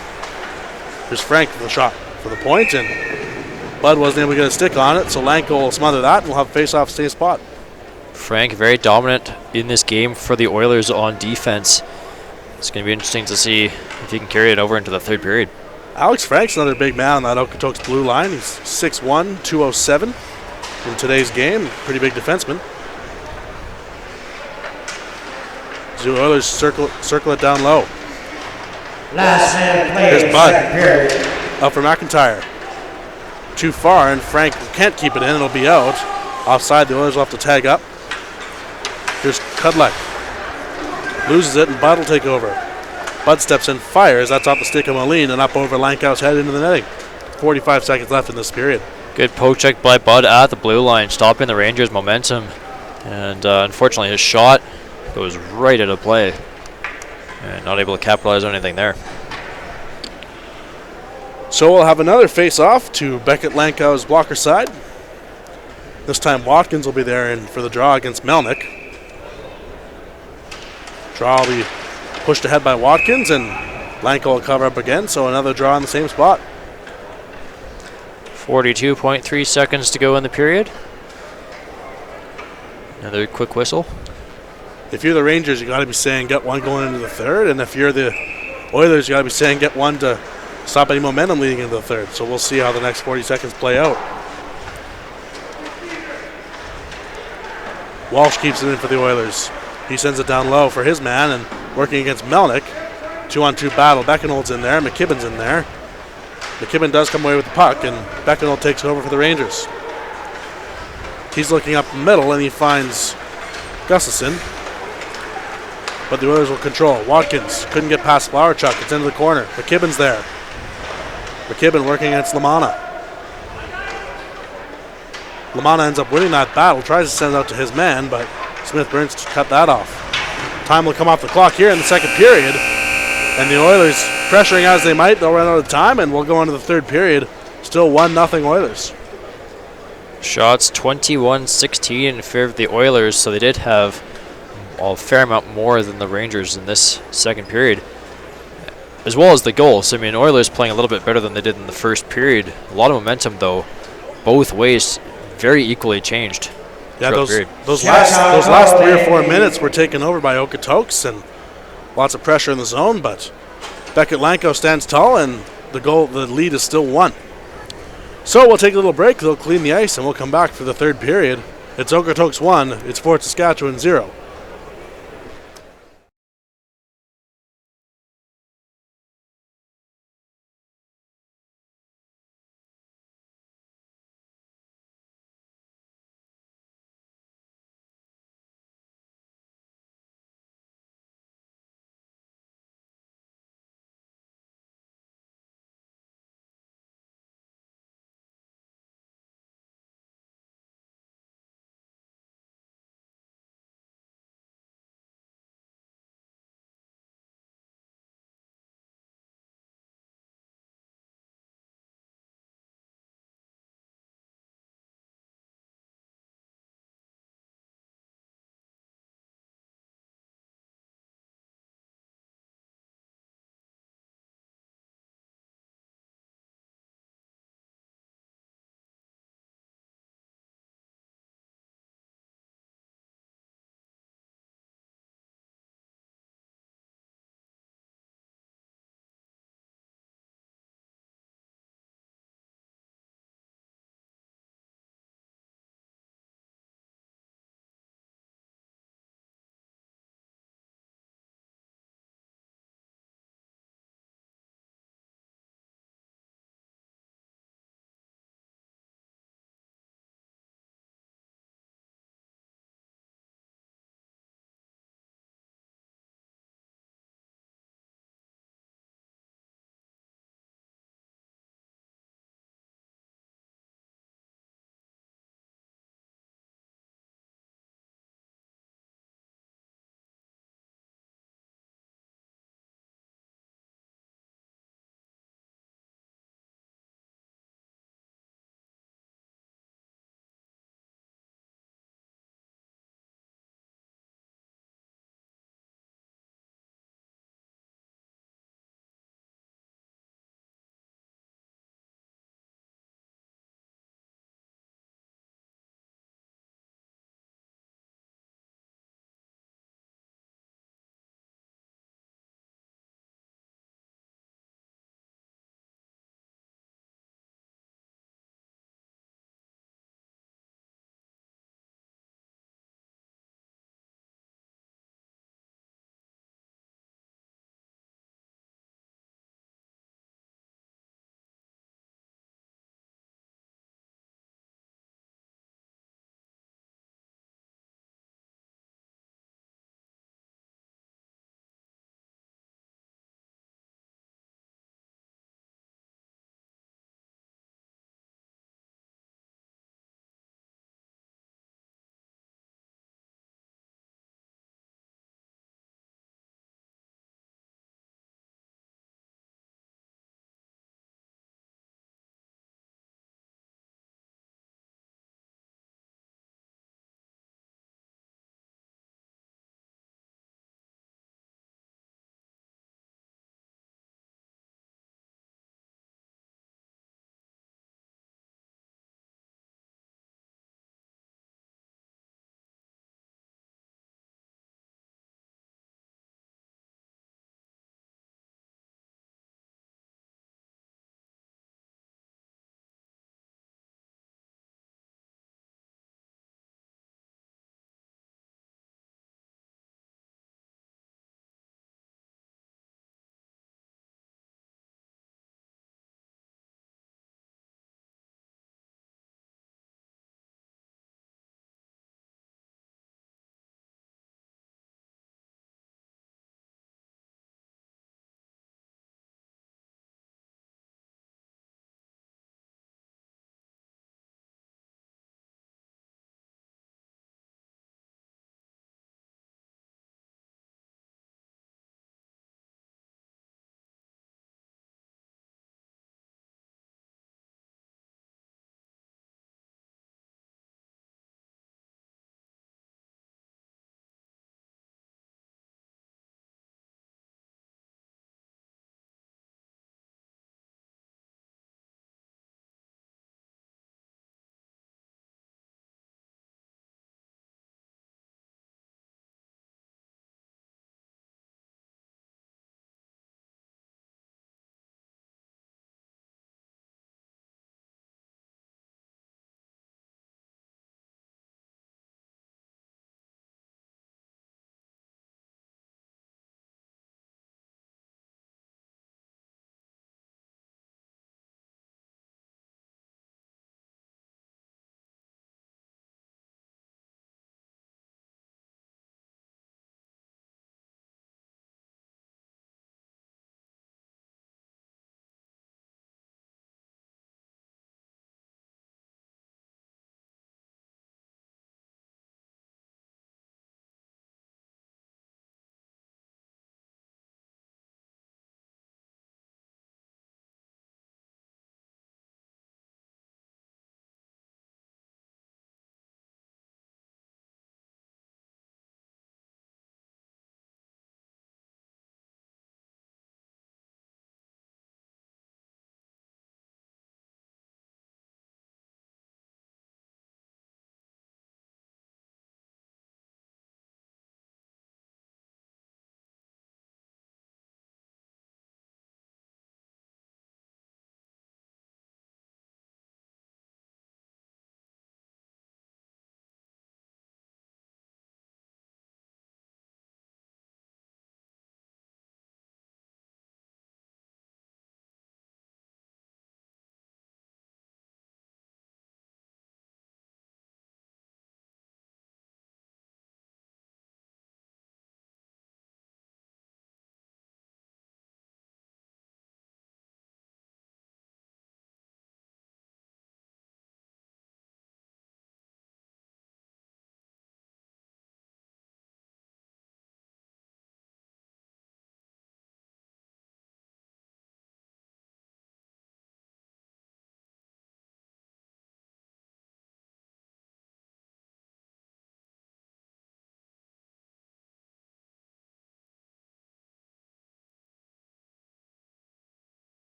Here's Frank for the shot for the point, and Bud wasn't able to get a stick on it, so Lanko will smother that and we'll have face-off same spot. Frank very dominant in this game for the Oilers on defense. It's going to be interesting to see if he can carry it over into the third period. Alex Frank's another big man on that Okotoks blue line. He's 6'1", 207 in today's game. Pretty big defenseman. The Oilers circle it down low. Last minute play. Here's Bud. Second period. Up for McIntyre. Too far, and Frank can't keep it in. It'll be out. Offside, the Oilers will have to tag up. Here's Kudlek. Loses it, and Bud will take over. Bud steps in, fires. That's off the stick of Moline and up over Lankow's head into the netting. 45 seconds left in this period. Good poke check by Bud at the blue line, stopping the Rangers' momentum. And unfortunately, his shot goes right out of play. And not able to capitalize on anything there. So we'll have another face-off to Beckett Lankow's blocker side. This time Watkins will be there in for the draw against Melnick. Draw will be pushed ahead by Watkins, and Lanko will cover up again, so another draw in the same spot. 42.3 seconds to go in the period. Another quick whistle. If you're the Rangers, you got to be saying get one going into the third, and if you're the Oilers, you got to be saying get one to stop any momentum leading into the third. So we'll see how the next 40 seconds play out. Walsh keeps it in for the Oilers. He sends it down low for his man, and working against Melnick. 2-on-2 battle. Beckenhold's in there. McKibben's in there. McKibben does come away with the puck, and Beckenhold takes over for the Rangers. He's looking up the middle, and he finds Gustafson. But the Oilers will control. Watkins couldn't get past Flowerchuk. It's into the corner. McKibben's there. McKibben working against Lamanna. Lamanna ends up winning that battle. Tries to send it out to his man, but Smith Burns cut that off. Time will come off the clock here in the second period. And the Oilers, pressuring as they might, they'll run out of time, and we'll go into the third period. Still 1-0 Oilers. Shots 21-16 in favor of the Oilers, so they did have a fair amount more than the Rangers in this second period, as well as the goals. I mean, Oilers playing a little bit better than they did in the first period. A lot of momentum, though, both ways, very equally changed. Yeah, those last 3 or 4 minutes were taken over by Okotoks, and lots of pressure in the zone, but Beckett Lanko stands tall, and the lead is still 1. So we'll take a little break. They'll clean the ice, and we'll come back for the third period. It's Okotoks 1. It's Fort Saskatchewan 0.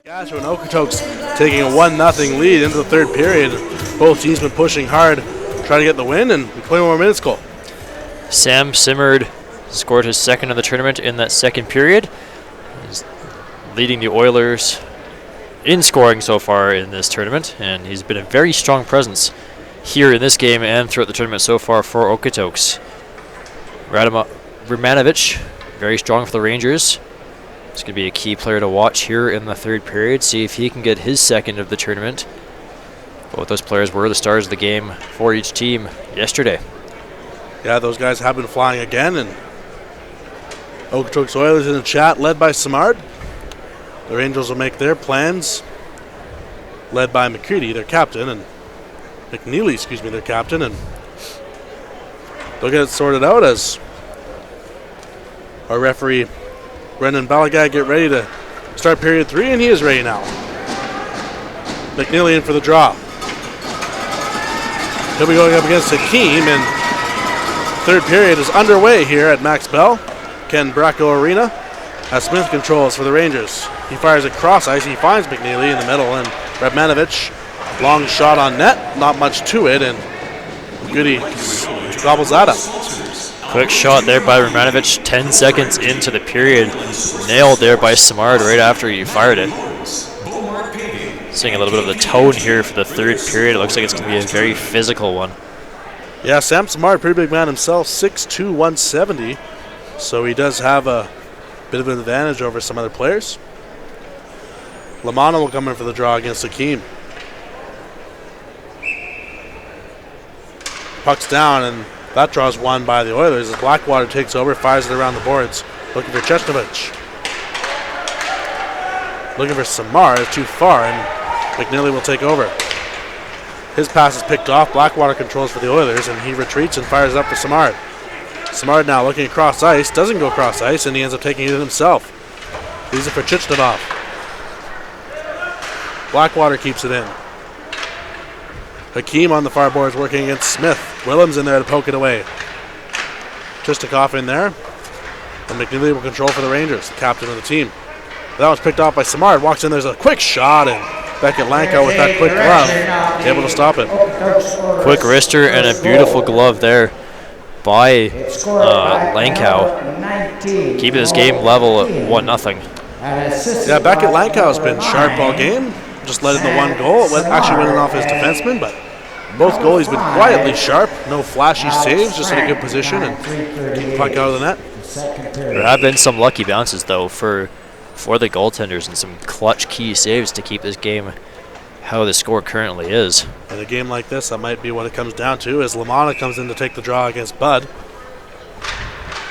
Saskatchewan Okotoks taking a 1-0 lead into the third period. Both teams been pushing hard, trying to get the win, and 20 more minutes go. Sam Simard scored his second of the tournament in that second period. He's leading the Oilers in scoring so far in this tournament, and he's been a very strong presence here in this game and throughout the tournament so far for Okotoks. Romanovic, very strong for the Rangers. It's going to be a key player to watch here in the third period, see if he can get his second of the tournament. Both those players were the stars of the game for each team yesterday. Yeah, those guys have been flying again, and Okotoks Oilers in the chat, led by Simard. The Rangers will make their plans, led by McCready, their captain, and McNeely, their captain, and they'll get it sorted out as our referee Brendan Balagag get ready to start period 3, and he is ready now. McNeely in for the draw. He'll be going up against Hakeem, and third period is underway here at Max Bell, Ken Bracco Arena, as Smith controls for the Rangers. He fires it cross ice. He finds McNeely in the middle, and Radmanovic, long shot on net, not much to it, and Goody gobbles that up. Quick shot there by Romanovic, 10 seconds into the period. Nailed there by Simard right after he fired it. Seeing a little bit of the tone here for the third period. It looks like it's going to be a very physical one. Yeah, Sam Simard, pretty big man himself, 6'2", 170. So he does have a bit of an advantage over some other players. Lamanna will come in for the draw against Hakeem. Puck's down, and that draw's won by the Oilers as Blackwater takes over, fires it around the boards, looking for Chesnovich. Looking for Simard, too far, and McNeely will take over. His pass is picked off. Blackwater controls for the Oilers, and he retreats and fires up for Simard. Simard now looking across ice, doesn't go across ice, and he ends up taking it himself. Leaves it for Chichnabov. Blackwater keeps it in. Hakeem on the far boards working against Smith. Willems in there to poke it away. Chistikov in there. And McNeely will control for the Rangers, the captain of the team. That was picked off by Simard. Walks in, there's a quick shot, and Beckett Lankow with that quick glove, able to stop it. Quick wrister and a beautiful glove there by Lankow. Keeping this game level at 1-0. Yeah, Beckett Lankow's been sharp all game. Just letting the one goal. Actually winning off his defenseman, but both goalies been quietly sharp. No flashy saves, just in a good position and keep the puck out of the net. There have been some lucky bounces, though, for the goaltenders and some clutch key saves to keep this game how the score currently is. In a game like this, that might be what it comes down to, as Lamanna comes in to take the draw against Bud.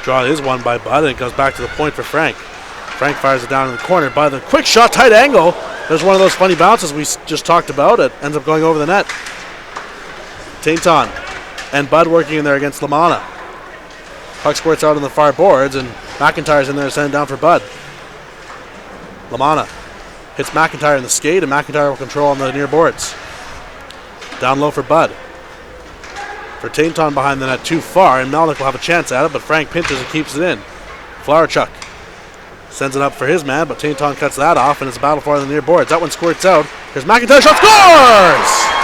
Draw is won by Bud, and it goes back to the point for Frank. Frank fires it down in the corner. Bud, the quick shot, tight angle. There's one of those funny bounces we just talked about. It ends up going over the net. Tainton and Bud working in there against Lamanna. Puck squirts out on the far boards, and McIntyre's in there to send it down for Bud. Lamanna hits McIntyre in the skate, and McIntyre will control on the near boards. Down low for Bud. For Tainton behind the net too far, and Melnick will have a chance at it, but Frank pinches and keeps it in. Flowerchuk sends it up for his man, but Tainton cuts that off, and it's a battle for the near boards. That one squirts out. Here's McIntyre, shot, scores!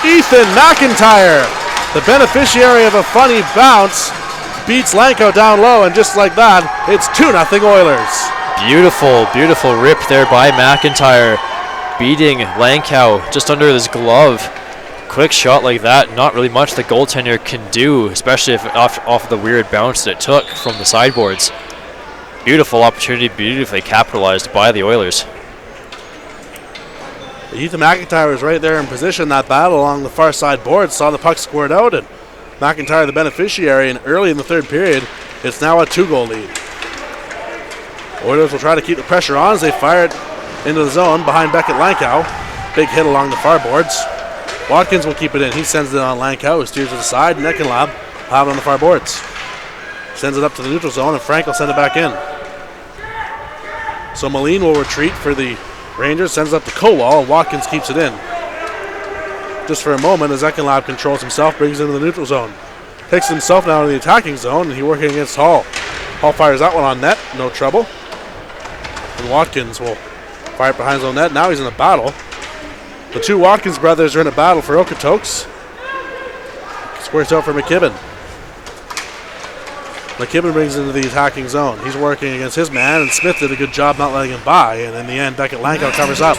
Ethan McIntyre, the beneficiary of a funny bounce, beats Lankow down low, and just like that, it's 2-0 Oilers. Beautiful, beautiful rip there by McIntyre, beating Lankow just under his glove. Quick shot like that, not really much the goaltender can do, especially if off the weird bounce that it took from the sideboards. Beautiful opportunity, beautifully capitalized by the Oilers. Ethan McIntyre was right there in position. That battle along the far side board, saw the puck squirt out, and McIntyre the beneficiary, and early in the third period, it's now a 2-goal lead. Oilers will try to keep the pressure on as they fire it into the zone behind Beckett Lankow. Big hit along the far boards. Watkins will keep it in. He sends it on Lankow, who steers to the side. Neckenlab will have it on the far boards. Sends it up to the neutral zone, and Frank will send it back in. So Moline will retreat for the Rangers, sends it up to Kowal. Watkins keeps it in. Just for a moment, as Neckenlab controls himself, brings it into the neutral zone. Takes himself now in the attacking zone, and he's working against Hall. Hall fires that one on net, no trouble. And Watkins will fire it behind his own net. Now he's in a battle. The two Watkins brothers are in a battle for Okotoks. Squares out for McKibben. McKibben brings into the attacking zone. He's working against his man, and Smith did a good job not letting him by. And in the end, Beckett Lankow covers up.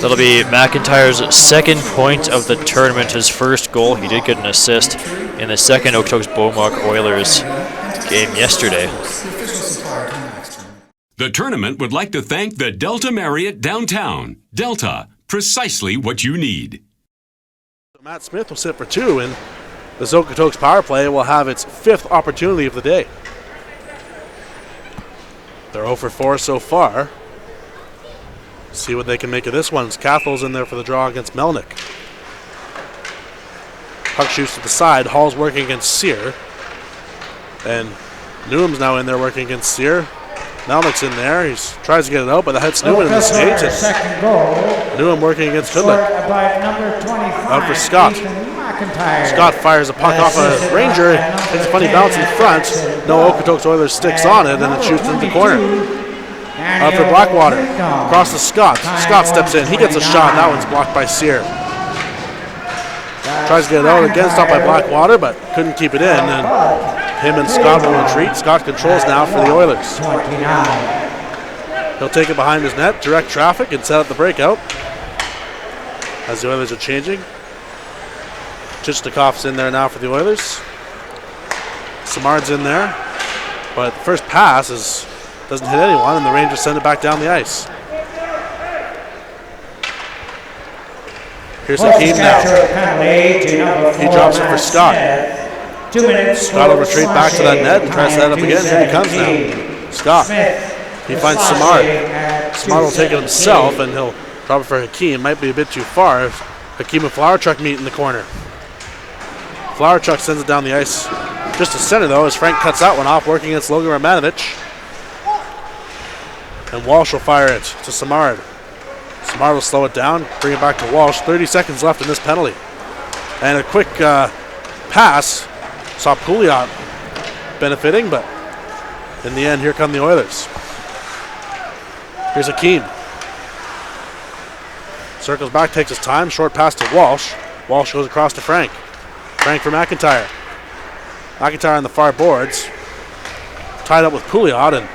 That'll be McIntyre's second point of the tournament, his first goal. He did get an assist in the second Okotoks Beaumark Oilers game yesterday. The tournament would like to thank the Delta Marriott downtown. Delta, precisely what you need. Matt Smith will sit for two, and the Okotoks power play will have its fifth opportunity of the day. They're 0 for 4 so far. See what they can make of this one. Cathal's in there for the draw against Melnick. Puck shoots to the side. Hall's working against Sear. And Newham's now in there working against Sear. Melnick's in there. He tries to get it out, but that hits Newham in the skates. Second goal. Newham working against Scored Kudlick. by number 25. Out for Scott. Ethan McIntyre. Scott fires a puck off a Ranger. Takes a funny bounce in front. No Okotoks Oilers sticks on it, and it shoots into the corner. Out for Blackwater. Across to Scott. Scott steps in. He gets a shot. That one's blocked by Sear. Tries to get it out again, stopped by Blackwater, but couldn't keep it in. And him and Scott will retreat. Scott controls now for the Oilers. 29. He'll take it behind his net, direct traffic, and set up the breakout. As the Oilers are changing. Chichnikov's in there now for the Oilers. Samard's in there. But the first pass doesn't hit anyone, and the Rangers send it back down the ice. Here's Hakeem now. He drops it for Scott. 2 minutes. Scott will retreat back to that net and tries to set it up again. Here he comes now. Scott. He finds Samard. Samard will take it himself, and he'll drop it for Hakeem. Might be a bit too far. Hakeem and Flower Truck meet in the corner. Flower Truck sends it down the ice. Just to center, though, as Frank cuts that one off, working against Logan Romanovich. And Walsh will fire it to Samard. Samard will slow it down, bring it back to Walsh. 30 seconds left in this penalty. And a quick pass. Saw Pouliot benefiting, but in the end, here come the Oilers. Here's Hakeem. Circles back, takes his time. Short pass to Walsh. Walsh goes across to Frank. Frank for McIntyre. McIntyre on the far boards. Tied up with Pouliot and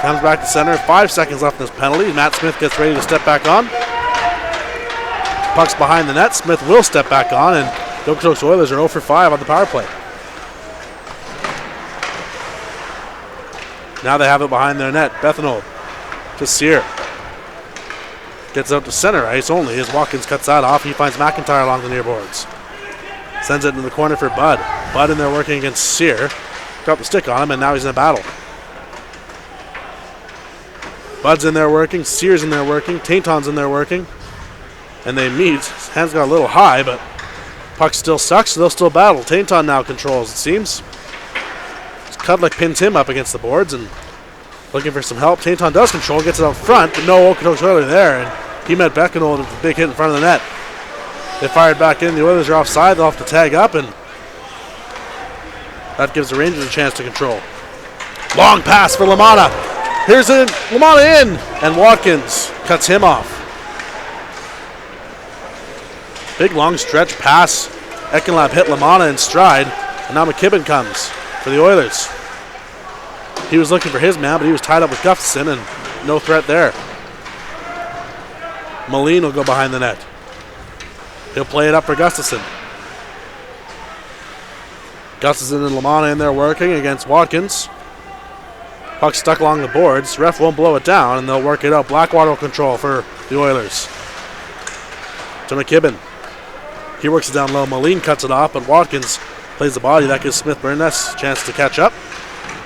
comes back to center. 5 seconds left in this penalty. Matt Smith gets ready to step back on. Puck's behind the net. Smith will step back on, and the Okotoks Oilers are 0 for 5 on the power play. Now they have it behind their net. Bethanold to Sear. Gets out to center ice only as Watkins cuts that off. He finds McIntyre along the near boards. Sends it into the corner for Bud. Bud in there working against Sear. Got the stick on him, and now he's in a battle. Bud's in there working. Sear's in there working. Tainton's in there working. And they meet. His hands got a little high, but puck still sucks, so they'll still battle. Tainton now controls, it seems. Kudlick pins him up against the boards and looking for some help. Tainton does control, gets it out front, but no Okotoks Oilers there, and he met Beckenold with a big hit in front of the net. They fired back in. The Oilers are offside. They'll have to tag up, and that gives the Rangers a chance to control. Long pass for Lamanna. Here's Lamanna in, and Watkins cuts him off. Big long stretch pass. Ekenlab hit Lamanna in stride, and now McKibben comes for the Oilers. He was looking for his man, but he was tied up with Gustafson, and no threat there. Moline will go behind the net. He'll play it up for Gustafson. Gustafson and Lamanna in there working against Watkins. Puck stuck along the boards. Ref won't blow it down, and they'll work it out. Blackwater will control for the Oilers. To McKibben. He works it down low. Moline cuts it off, but Watkins plays the body. That gives Smith Burness a chance to catch up.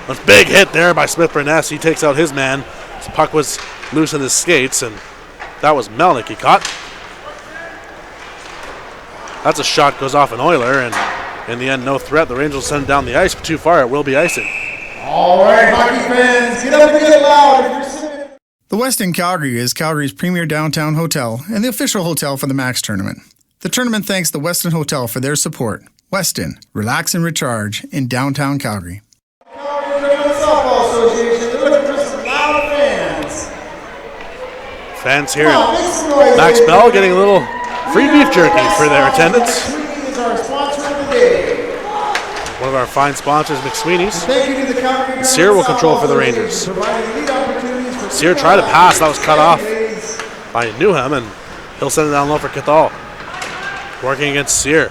A big hit there by Smith Burness. He takes out his man. His puck was loose in his skates, and that was Melnick he caught. That's a shot, goes off an Oiler, and in the end, no threat. The Rangers will send it down the ice, but too far, it will be icing. All right, hockey fans, get up and get loud. If you're sitting The Westin Calgary is Calgary's premier downtown hotel and the official hotel for the Max Tournament. The tournament thanks the Westin Hotel for their support. Westin, relax and recharge in downtown Calgary. Calgary Softball Association, they're looking for some loud fans. Fans here at Max Bell getting a little free beef jerky for their attendance. McSweeney is our sponsor of the day. One of our fine sponsors, McSweeney's. Thank you to the Calgary Sear will Dragons control for the softball Rangers. team, providing lead opportunities for Sear tried to pass, that was cut off by Newham, and he'll send it down low for Cathal. Working against Sear.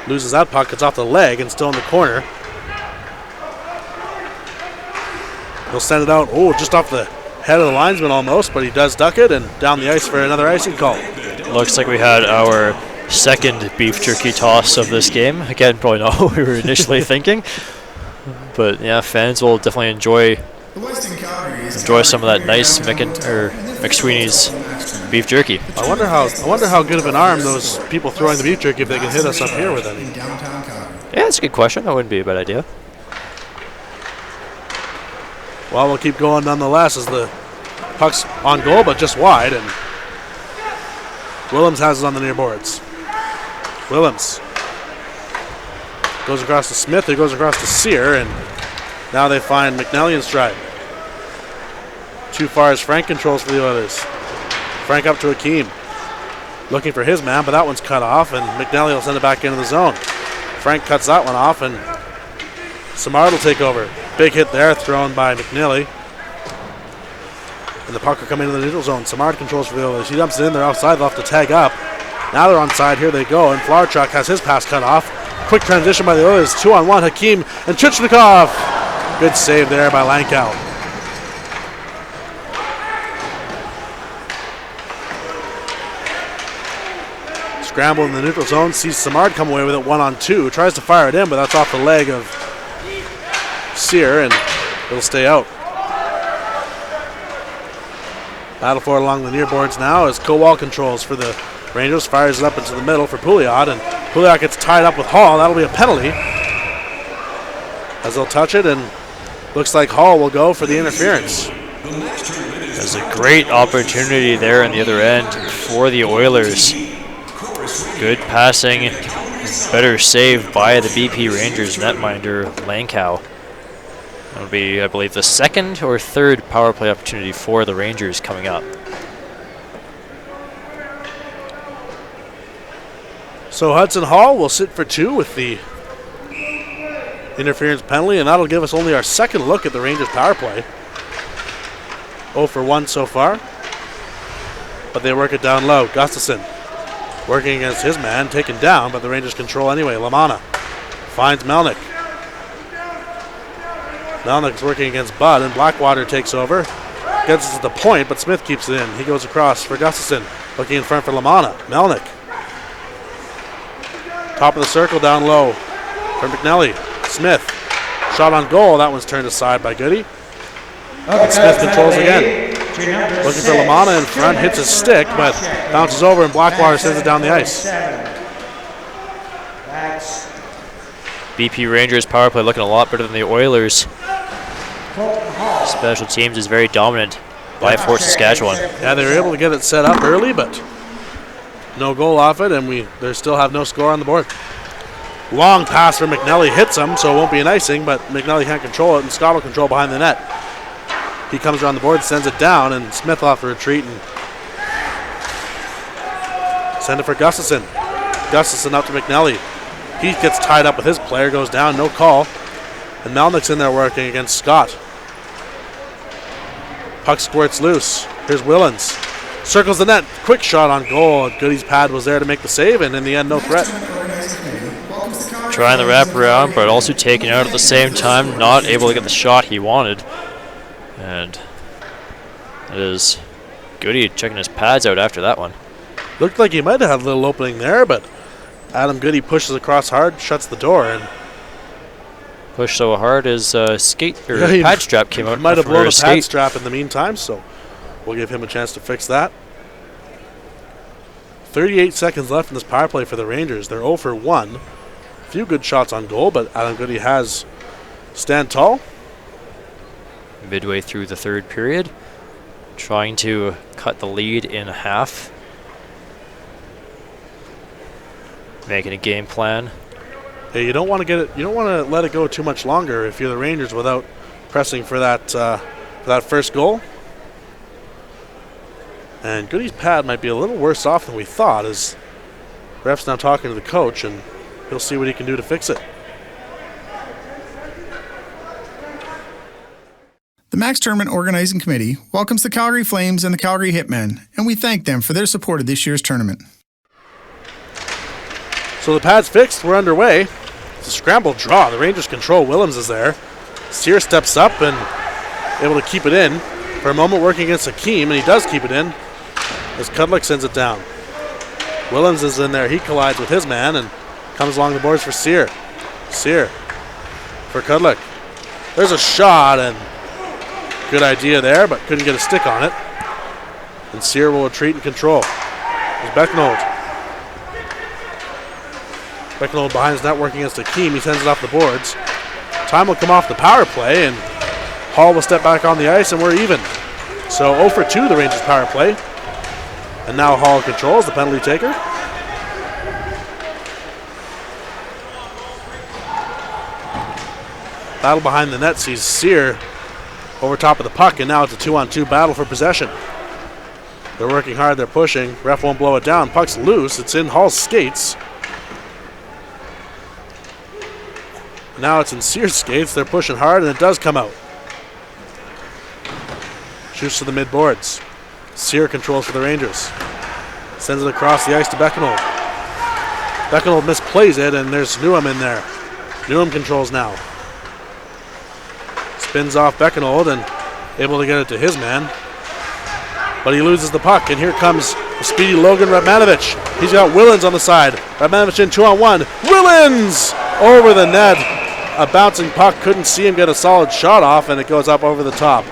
Loses that puck, it's off the leg and still in the corner. He'll send it out, just off the head of the linesman almost, but he does duck it and down the ice for another icing call. Looks like we had our second beef jerky toss of this game. Again, probably not what we were initially thinking. But yeah, fans will definitely enjoy some of that nice McSweeney's beef jerky. I wonder how good of an arm those people throwing the beef jerky, if they can hit us up here with any. Yeah, that's a good question. That wouldn't be a bad idea. Well, we'll keep going nonetheless as the puck's on goal, but just wide, and Willems has it on the near boards. Willems goes across to Smith, who goes across to Sear, and now they find McNally in stride. Too far as Frank controls for the Oilers. Frank up to Akeem. Looking for his man, but that one's cut off, and McNally will send it back into the zone. Frank cuts that one off, and Samard will take over. Big hit there, thrown by McNally. And the puck will come into the neutral zone. Samard controls for the Oilers. He dumps it in there outside, they'll have to tag up. Now they're onside, here they go, and Flowerchuk has his pass cut off. Quick transition by the Oilers, 2-on-1, Hakeem and Chichnikov. Good save there by Lankow. Scramble in the neutral zone, sees Samard come away with it 1-on-2. Tries to fire it in, but that's off the leg of Sear, and it'll stay out. Battle for it along the near boards now as Kowal controls for the Rangers. Fires it up into the middle for Pouliot, and Pouliot gets tied up with Hall. That'll be a penalty as they'll touch it, and looks like Hall will go for the interference. There's a great opportunity there on the other end for the Oilers. Good passing, better save by the BP Rangers netminder Lankow. That'll be, I believe, the second or third power play opportunity for the Rangers coming up. So Hudson Hall will sit for 2 with the interference penalty, and that'll give us only our second look at the Rangers power play. 0 for 1 so far, but they work it down low. Gustafson working against his man, taken down, but the Rangers control anyway. Lamanna finds Melnick. Melnick's working against Bud, and Blackwater takes over. Gets us to the point, but Smith keeps it in. He goes across for Gustafson, looking in front for Lamanna. Melnick. Top of the circle down low for McNally. Smith. Shot on goal. That one's turned aside by Goody. And Smith controls again. Looking for Lamanna in front. Hits his stick, but bounces over, and Blackwater sends it down the ice. BP Rangers power play looking a lot better than the Oilers. Special teams is very dominant by Fort Saskatchewan. Yeah, they were able to get it set up early, but no goal off it, and they still have no score on the board. Long pass for McNally, hits him, so it won't be an icing, but McNally can't control it, and Scott will control behind the net. He comes around the board, sends it down, and Smith will have to retreat and send it for Gustafson. Gustafson up to McNally. He gets tied up with his player, goes down, no call. And Melnick's in there working against Scott. Puck squirts loose. Here's Willens. Circles the net. Quick shot on goal. Goody's pad was there to make the save, and in the end, no threat. Trying the wraparound, but also taken out at the same time. Not able to get the shot he wanted. And it is Goody checking his pads out after that one. Looked like he might have had a little opening there, but Adam Goody pushes across hard, shuts the door, and push so hard his pad strap came out. Might have from blown a his pad skate. strap in the meantime, so we'll give him a chance to fix that. 38 seconds left in this power play for the Rangers. They're 0 for 1. A few good shots on goal, but Adam Goody has stand tall. Midway through the third period, trying to cut the lead in half. Making a game plan. Hey, you don't want to get it. You don't want to let it go too much longer if you're the Rangers without pressing for that first goal. And Goody's pad might be a little worse off than we thought, as ref's now talking to the coach, and he'll see what he can do to fix it. The Max Tournament Organizing Committee welcomes the Calgary Flames and the Calgary Hitmen, and we thank them for their support of this year's tournament. So the pad's fixed. We're underway. It's a scramble draw. The Rangers control. Willems is there. Sear steps up and able to keep it in. For a moment working against Hakeem, and he does keep it in as Kudlick sends it down. Willems is in there. He collides with his man and comes along the boards for Sear. Sear for Kudlick. There's a shot, and good idea there, but couldn't get a stick on it. And Sear will retreat and control. There's Becknold. Becknold behind his net working against Hakeem. He sends it off the boards. Time will come off the power play, and Hall will step back on the ice, and we're even. So 0 for 2 the Rangers power play. And now Hall controls the penalty taker. Battle behind the net sees Sear over top of the puck, and now it's a 2-on-2 battle for possession. They're working hard, they're pushing. Ref won't blow it down. Puck's loose. It's in Hall's skates. Now it's in Sear's skates. They're pushing hard, and it does come out. Shoots to the mid-boards. Sear controls for the Rangers. Sends it across the ice to Becknold. Becknold misplays it, and there's Newham in there. Newham controls now. Spins off Becknold and able to get it to his man. But he loses the puck, and here comes the speedy Logan Radmanovich. He's got Willens on the side. Radmanovich in 2-on-1. Willens over the net. A bouncing puck, couldn't see him get a solid shot off, and it goes up over the top.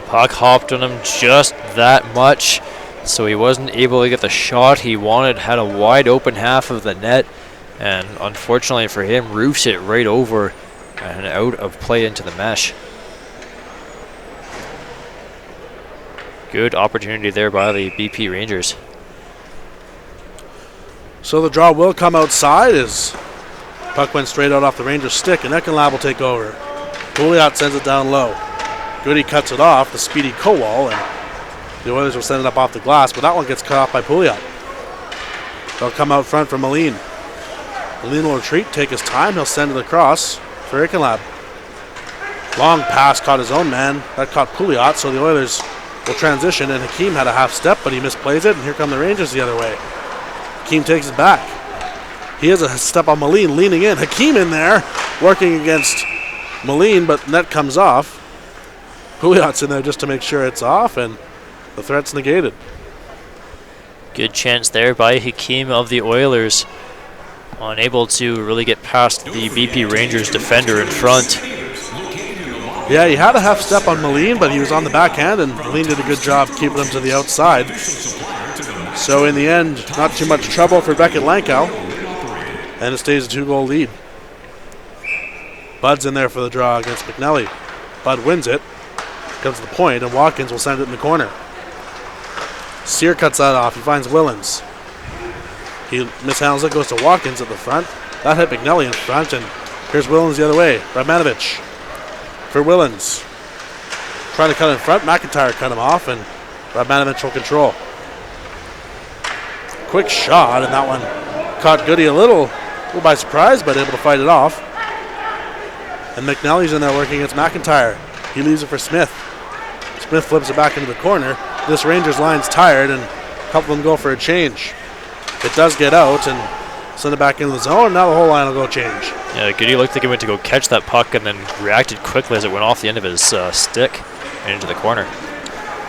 Puck hopped on him just that much, so he wasn't able to get the shot he wanted. Had a wide open half of the net, and unfortunately for him, roofs it right over and out of play into the mesh. Good opportunity there by the BP Rangers. So the draw will come outside as puck went straight out off the Rangers' stick, and Ekenlab will take over. Pouliot sends it down low. Goody cuts it off, the speedy Kowal, and the Oilers will send it up off the glass, but that one gets cut off by Pouliot. They'll come out front for Moline. Moline will retreat, take his time, he'll send it across for Ekenlab. Long pass caught his own man, that caught Pouliot, so the Oilers will transition, and Hakeem had a half step, but he misplays it, and here come the Rangers the other way. Hakeem takes it back. He has a step on Moline, leaning in. Hakeem in there, working against Moline, but net comes off. Pouliot's in there just to make sure it's off, and the threat's negated. Good chance there by Hakeem of the Oilers. Unable to really get past the BP Rangers defender in front. Yeah, he had a half step on Moline, but he was on the backhand, and Moline did a good job keeping him to the outside. So in the end, not too much trouble for Beckett Lankow, and it stays a 2-goal lead. Bud's in there for the draw against McNelly. Bud wins it, comes to the point, and Watkins will send it in the corner. Sear cuts that off. He finds Willens. He mishandles it, goes to Watkins at the front. That hit McNelly in front, and here's Willens the other way. Radmanovich for Willens. Trying to cut in front. McIntyre cut him off, and Radmanovich will control. Quick shot, and that one caught Goody a little by surprise, but able to fight it off. And McNally's in there working against McIntyre. He leaves it for Smith. Smith flips it back into the corner. This Rangers line's tired, and a couple of them go for a change. It does get out and send it back into the zone. Now the whole line will go change. Yeah, Goody looked like he went to go catch that puck and then reacted quickly as it went off the end of his stick and into the corner.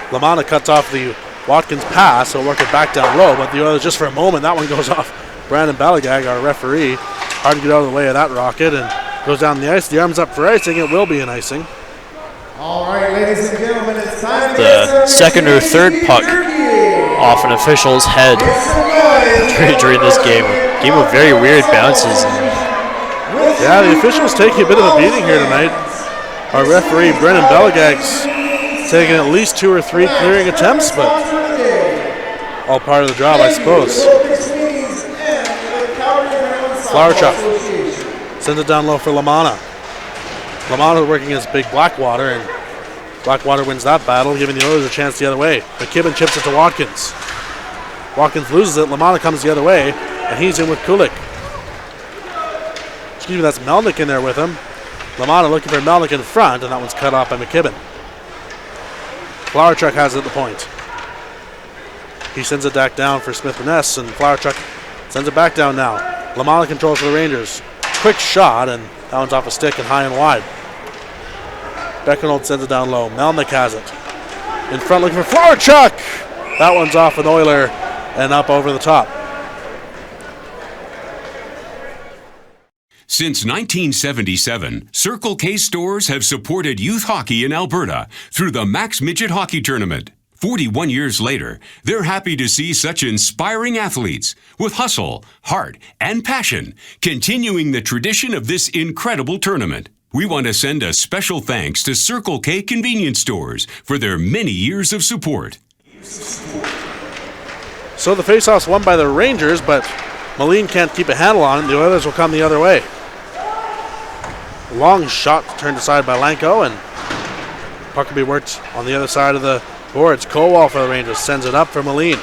LaManna cuts off the Watkins pass, so work it back down low, but the Oilers just for a moment, that one goes off Brandon Balagag, our referee. Hard to get out of the way of that rocket, and goes down the ice. The arm's up for icing. It will be an icing. All right, ladies and gentlemen, it's time to The second or third puck off an official's head during this game. Game of very weird bounces. Yeah, the officials taking a bit of a beating here tonight. Our referee, Brendan Balagag's taking at least 2 or 3 clearing attempts, but all part of the job, I suppose. Flowerchuk sends it down low for LaManna. LaManna working against Big Blackwater, and Blackwater wins that battle, giving the Oilers a chance the other way. McKibben chips it to Watkins. Watkins loses it. Lamanna comes the other way, and he's in with Kulik. Excuse me, that's Melnick in there with him. Lamanna looking for Melnick in front, and that one's cut off by McKibben. Flowerchuck has it at the point. He sends it back down for Smith and Ness, and Flowerchuck sends it back down now. Lamanna controls for the Rangers. Quick shot, and that one's off a stick and high and wide. Beckenold sends it down low. Melnick has it. In front looking for Flowerchuck. That one's off an Oiler and up over the top. Since 1977, Circle K stores have supported youth hockey in Alberta through the Max Midget Hockey Tournament. 41 years later, they're happy to see such inspiring athletes with hustle, heart, and passion continuing the tradition of this incredible tournament. We want to send a special thanks to Circle K convenience stores for their many years of support. So the faceoff's won by the Rangers, but Moline can't keep a handle on it. The Oilers will come the other way. Long shot turned aside by Lanko, and puck will be worked on the other side of the boards. Kowal for the Rangers sends it up for Moline.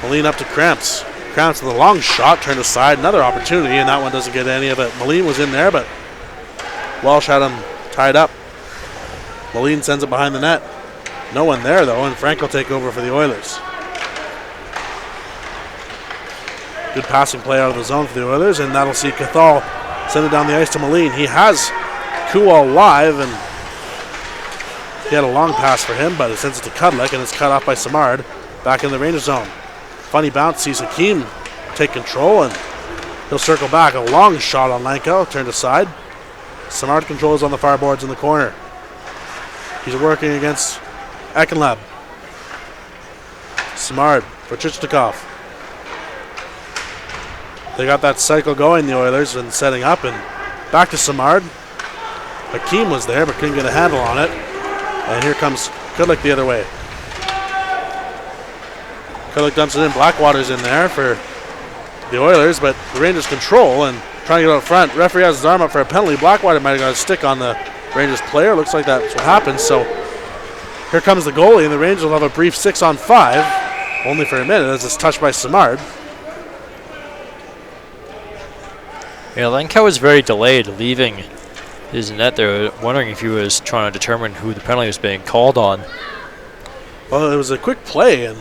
Moline up to Cramps. Cramps with a long shot turned aside. Another opportunity, and that one doesn't get any of it. Moline was in there, but Walsh had him tied up. Moline sends it behind the net. No one there, though, and Frank will take over for the Oilers. Good passing play out of the zone for the Oilers, and that'll see Cathal send it down the ice to Moline. He has Kowal live, and he had a long pass for him, but it sends it to Kudlik, and it's cut off by Samard back in the Rangers zone. Funny bounce, sees Hakeem take control, and he'll circle back. A long shot on Lanko, turned aside. Samard controls on the far boards in the corner. He's working against Ekenlab. Samard for Chichnikov. They got that cycle going, the Oilers, and setting up, and back to Samard. Hakeem was there, but couldn't get a handle on it. And here comes Kudlik the other way. Kudlik dumps it in. Blackwater's in there for the Oilers, but the Rangers control and trying to get out front. Referee has his arm up for a penalty. Blackwater might have got a stick on the Rangers player. Looks like that's what happened. So here comes the goalie, and the Rangers will have a brief 6-on-5, only for a minute, as it's touched by Samard. Yeah, Lanko was very delayed leaving his net there, wondering if he was trying to determine who the penalty was being called on. Well, it was a quick play, and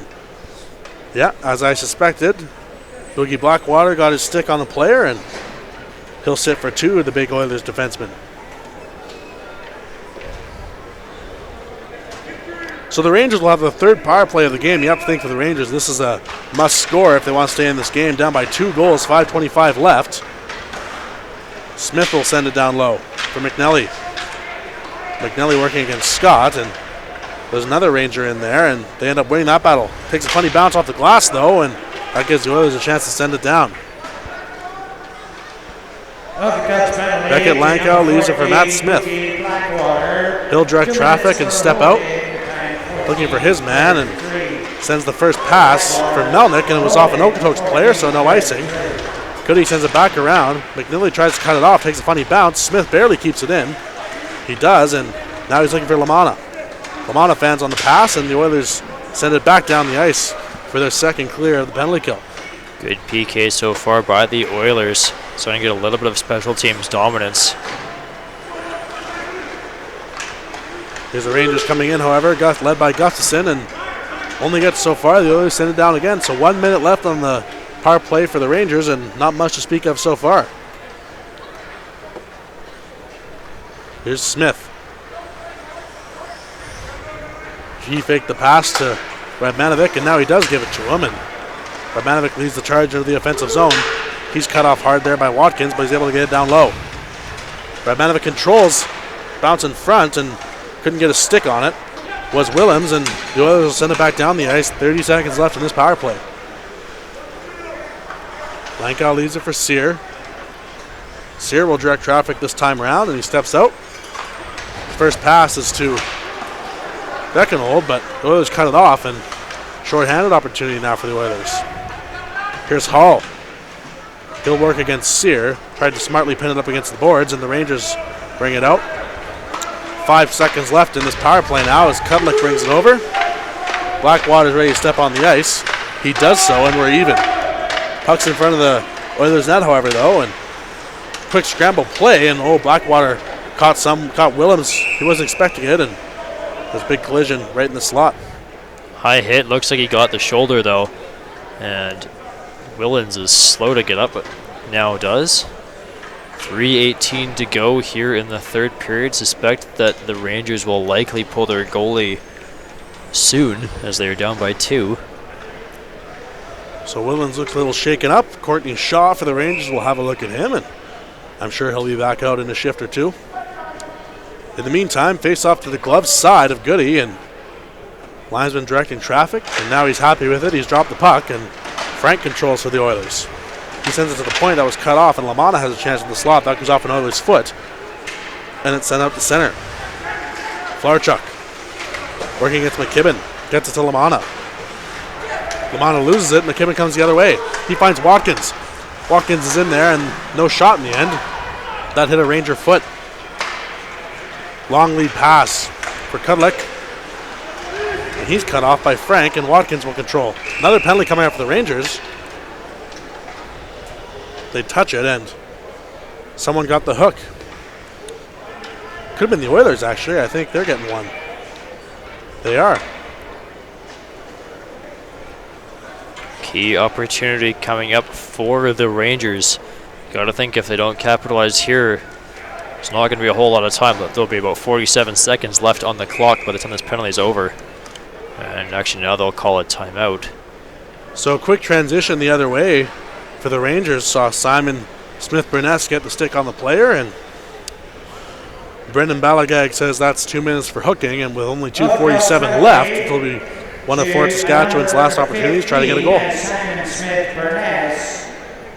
yeah, as I suspected, Boogie Blackwater got his stick on the player, and he'll sit for two of the big Oilers defensemen. So the Rangers will have the third power play of the game. You have to think for the Rangers, this is a must score if they want to stay in this game. Down by 2 goals, 5:25 left. Smith will send it down low for McNelly. McNelly working against Scott, and there's another Ranger in there, and they end up winning that battle. Takes a funny bounce off the glass, though, and that gives the Oilers a chance to send it down. Beckett Lanko leaves it for Matt Smith. He'll direct traffic and step out, looking for his man, and sends the first pass for Melnick, and it was off an Okotoks player, so no icing. Goody sends it back around. McNeely tries to cut it off, takes a funny bounce. Smith barely keeps it in. He does, and now he's looking for Lamanna. Lamanna fans on the pass, and the Oilers send it back down the ice for their second clear of the penalty kill. Good PK so far by the Oilers, starting to get a little bit of special teams dominance. Here's the Rangers coming in, however, led by Gustafson, and only gets so far. The Oilers send it down again, so 1 minute left on the power play for the Rangers, and not much to speak of so far. Here's Smith. He faked the pass to Radmanovic, and now he does give it to him, and Radmanovic leads the charge into the offensive zone. He's cut off hard there by Watkins, but he's able to get it down low. Radmanovic controls, bounce in front, and couldn't get a stick on it. Was Willems, and the Oilers will send it back down the ice. 30 seconds left in this power play. Lankow leaves it for Sear. Sear will direct traffic this time around, and he steps out. First pass is to Beckenold, but the Oilers cut it off, and short-handed opportunity now for the Oilers. Here's Hall. He'll work against Sear. Tried to smartly pin it up against the boards, and the Rangers bring it out. 5 seconds left in this power play now as Kudlick brings it over. Blackwater's ready to step on the ice. He does so, and we're even. Puck's in front of the Oilers net, however, though, and quick scramble play, and Blackwater caught Willems. He wasn't expecting it, and there's a big collision right in the slot. High hit. Looks like he got the shoulder, though. And Willens is slow to get up, but now does. 3:18 to go here in the third period. Suspect that the Rangers will likely pull their goalie soon, as they are down by 2. So Willens looks a little shaken up. Courtney Shaw for the Rangers will have a look at him, and I'm sure he'll be back out in a shift or two. In the meantime, face off to the glove side of Goody, and linesman directing traffic, and now he's happy with it. He's dropped the puck, and Frank controls for the Oilers. He sends it to the point that was cut off, and Lamanna has a chance in the slot. That comes off an Oilers' foot, and it's sent out to center. Flarchuk working against McKibben, gets it to Lamanna. Lamanna loses it, McKibben comes the other way. He finds Watkins. Watkins is in there, and no shot in the end. That hit a Ranger foot. Long lead pass for Kudlick. And he's cut off by Frank, and Watkins will control. Another penalty coming up for the Rangers. They touch it, and someone got the hook. Could have been the Oilers, actually. I think they're getting one. They are. Key opportunity coming up for the Rangers. Got to think if they don't capitalize here, it's not going to be a whole lot of time. But there'll be about 47 seconds left on the clock by the time this penalty is over. And actually now they'll call a timeout. So quick transition the other way for the Rangers. Saw Simon Smith-Burness get the stick on the player, and Brendan Balagag says that's 2 minutes for hooking, and with only 2:47 left, it'll be one of Fort Saskatchewan's last opportunities to try to get a goal. Simon Smith-Burness,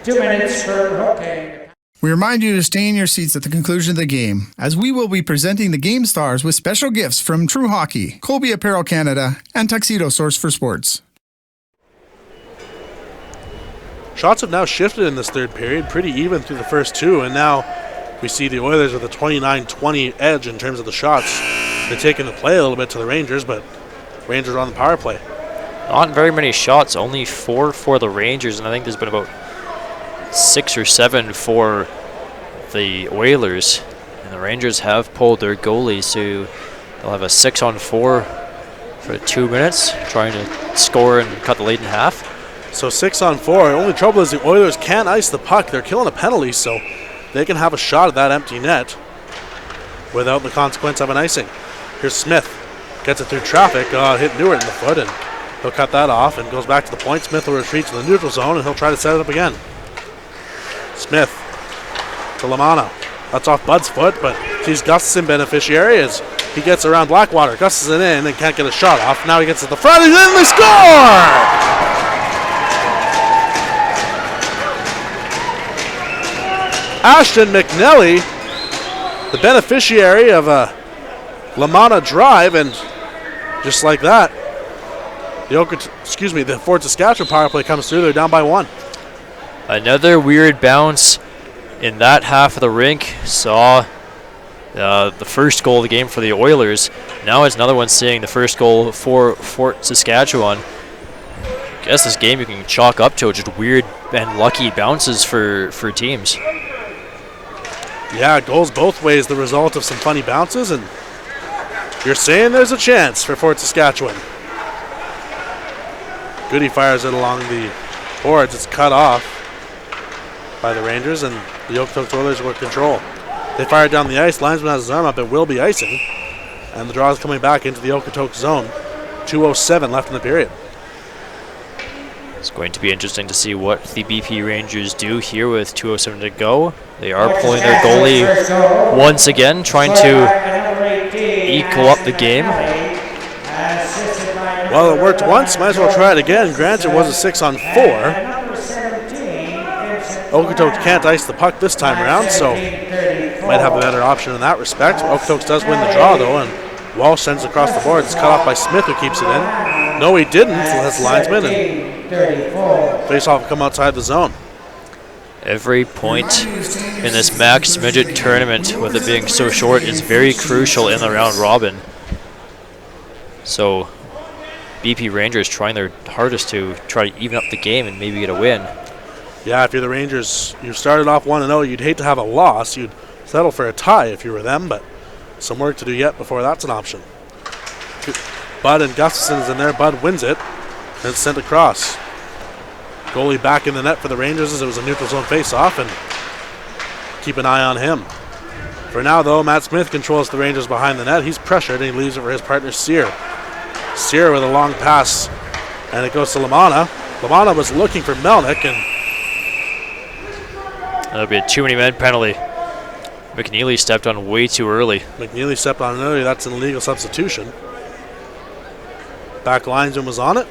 2 minutes for hooking. We remind you to stay in your seats at the conclusion of the game, as we will be presenting the Game Stars with special gifts from True Hockey, Colby Apparel Canada, and Tuxedo Source for Sports. Shots have now shifted in this third period, pretty even through the first two, and now we see the Oilers with a 29-20 edge in terms of the shots. They're taking the play a little bit to the Rangers, but Rangers are on the power play. Not very many shots, only 4 for the Rangers, and I think there's been about 6 or 7 for the Oilers. And the Rangers have pulled their goalie, so they'll have a 6-on-4 for 2 minutes, trying to score and cut the lead in half. So 6-on-4. Only trouble is the Oilers can't ice the puck. They're killing a penalty, so they can have a shot at that empty net without the consequence of an icing. Here's Smith. Gets it through traffic. Hit Newart in the foot, and he'll cut that off and goes back to the point. Smith will retreat to the neutral zone, and he'll try to set it up again. Smith to Lamanna. That's off Bud's foot, but sees Gustafson beneficiary as he gets around Blackwater. Gustafson in and can't get a shot off. Now he gets at the front. He's in. They score! Ashton McNelly, the beneficiary of a Lamanna drive, and just like that, the Fort Saskatchewan power play comes through. They're down by 1. Another weird bounce in that half of the rink. Saw the first goal of the game for the Oilers. Now it's another one seeing the first goal for Fort Saskatchewan. I guess this game you can chalk up to just weird and lucky bounces for teams. Yeah, goals both ways, the result of some funny bounces, and you're saying there's a chance for Fort Saskatchewan. Goody fires it along the boards. It's cut off by the Rangers, and the Okotoks Oilers will control. They fire it down the ice. Linesman has his arm up. It will be icing, and the draw is coming back into the Okotoks zone. 2:07 left in the period. It's going to be interesting to see what the BP Rangers do here with 2:07 to go. They are pulling their goalie once again, trying to equal up the game. Well, it worked once. Might as well try it again. Granted, it was a 6-on-4. Okotoks can't ice the puck this time around, so might have a better option in that respect. Okotoks does win the draw, though, and Walsh sends it across the board. It's cut off by Smith, who keeps it in. No, he didn't. That's linesman, and face-off will come outside the zone. Every point in this max midget tournament, with it being so short, is very crucial in the round robin. So BP Rangers trying their hardest to try to even up the game and maybe get a win. Yeah, if you're the Rangers, you started off 1-0. You'd hate to have a loss. You'd settle for a tie if you were them, but some work to do yet before that's an option. Bud and Gustafson's in there. Bud wins it, and it's sent across. Goalie back in the net for the Rangers as it was a neutral zone face-off, and keep an eye on him. For now, though, Matt Smith controls the Rangers behind the net. He's pressured, and he leaves it for his partner, Sear. Sear with a long pass, and it goes to Lamanna. Lamanna was looking for Melnick, and that'll be a too many men penalty. McNeely stepped on way too early. McNeely stepped on early. That's an illegal substitution. Back linesman was on it.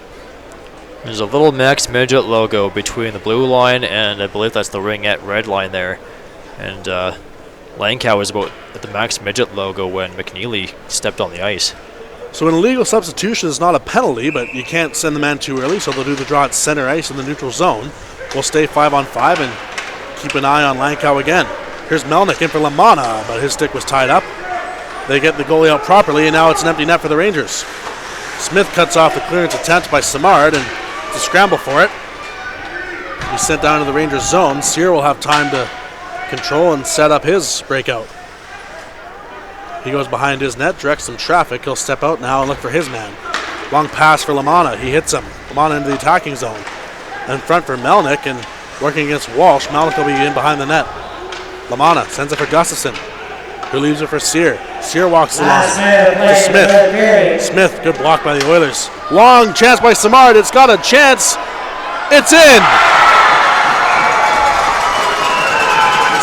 There's a little Max Midget logo between the blue line and I believe that's the ringette red line there. And Lankow was about at the Max Midget logo when McNeely stepped on the ice. So an illegal substitution is not a penalty, but you can't send the man too early, so they'll do the draw at center ice in the neutral zone. We'll stay 5-on-5 and keep an eye on Lankow again. Here's Melnick in for Lamanna, but his stick was tied up. They get the goalie out properly, and now it's an empty net for the Rangers. Smith cuts off the clearance attempt by Simard, and it's a scramble for it. He's sent down to the Rangers zone. Sear will have time to control and set up his breakout. He goes behind his net, directs some traffic. He'll step out now and look for his man. Long pass for Lamanna. He hits him. Lamanna into the attacking zone. In front for Melnick, and working against Walsh. Melnick will be in behind the net. Lamanna sends it for Gustafson, who leaves it for Sear. Sear walks along to Smith. Smith, good block by the Oilers. Long chance by Simard. It's got a chance. It's in.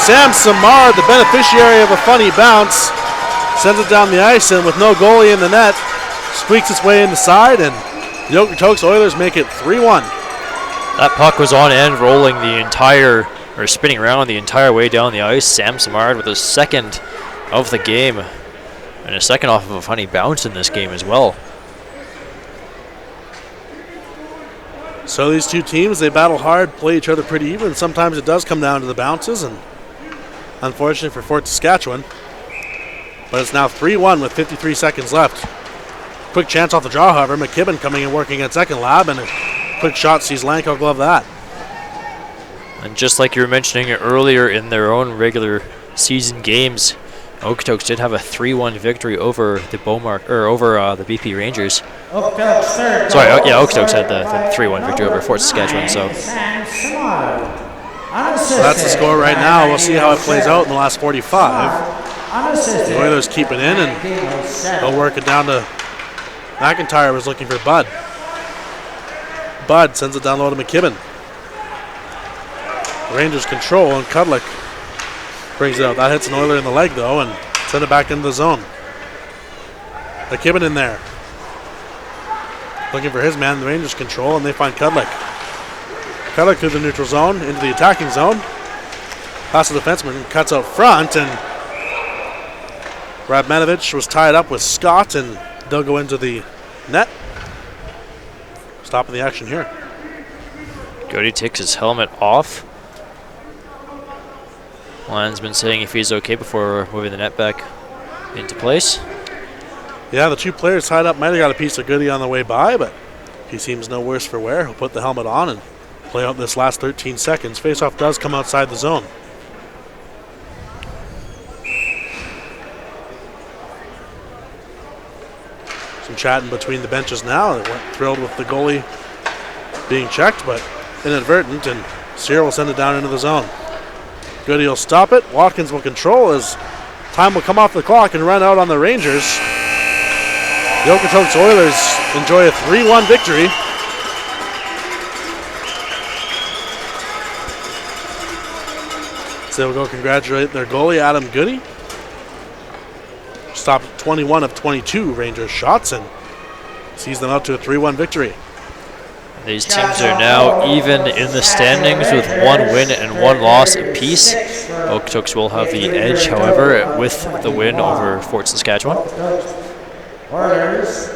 Sam Simard, the beneficiary of a funny bounce, sends it down the ice, and with no goalie in the net, squeaks its way inside, and the Okotoks Oilers make it 3-1. That puck was on end, rolling the entire, or spinning around the entire way down the ice. Sam Simard with his second of the game, and a second off of a funny bounce in this game as well. So these two teams, they battle hard, play each other pretty even. Sometimes it does come down to the bounces, and unfortunately for Fort Saskatchewan. But it's now 3-1 with 53 seconds left. Quick chance off the draw, however. McKibben coming and working at second lab, and a quick shot sees Lankow glove that. And just like you were mentioning earlier, in their own regular season games, Okotoks did have a 3-1 victory over the over the BP Rangers. Okotoks had the 3-1 victory over Fort Saskatchewan. So that's the score right now. We'll see how it plays out in the last 45. The Oilers keep it in, and they'll work it down to McIntyre. Was looking for Bud. Bud sends it down low to McKibben. The Rangers control, and Kudlick brings it out. That hits an Oiler in the leg, though, and send it back into the zone. McKibben in there, looking for his man. The Rangers control, and they find Kudlick. Kudlick through the neutral zone, into the attacking zone. Pass the defenseman, cuts out front, and Radmanovich was tied up with Scott, and they'll go into the net. Stopping the action here. Goody takes his helmet off. Linesman saying if he's okay before moving the net back into place. Yeah, the two players tied up might have got a piece of Goody on the way by, but he seems no worse for wear. He'll put the helmet on and play out this last 13 seconds. Faceoff does come outside the zone. Some chatting between the benches now. They weren't thrilled with the goalie being checked, but inadvertent, and Sear will send it down into the zone. Goody will stop it. Watkins will control as time will come off the clock and run out on the Rangers. The Okotoks Oilers enjoy a 3-1 victory. So we'll go congratulate their goalie, Adam Goody. Stopped 21 of 22 Rangers shots and sees them out to a 3-1 victory. These teams are now even in the standings with 1 win and 1 loss apiece. Okotoks will have the edge, however, with the win over Fort Saskatchewan.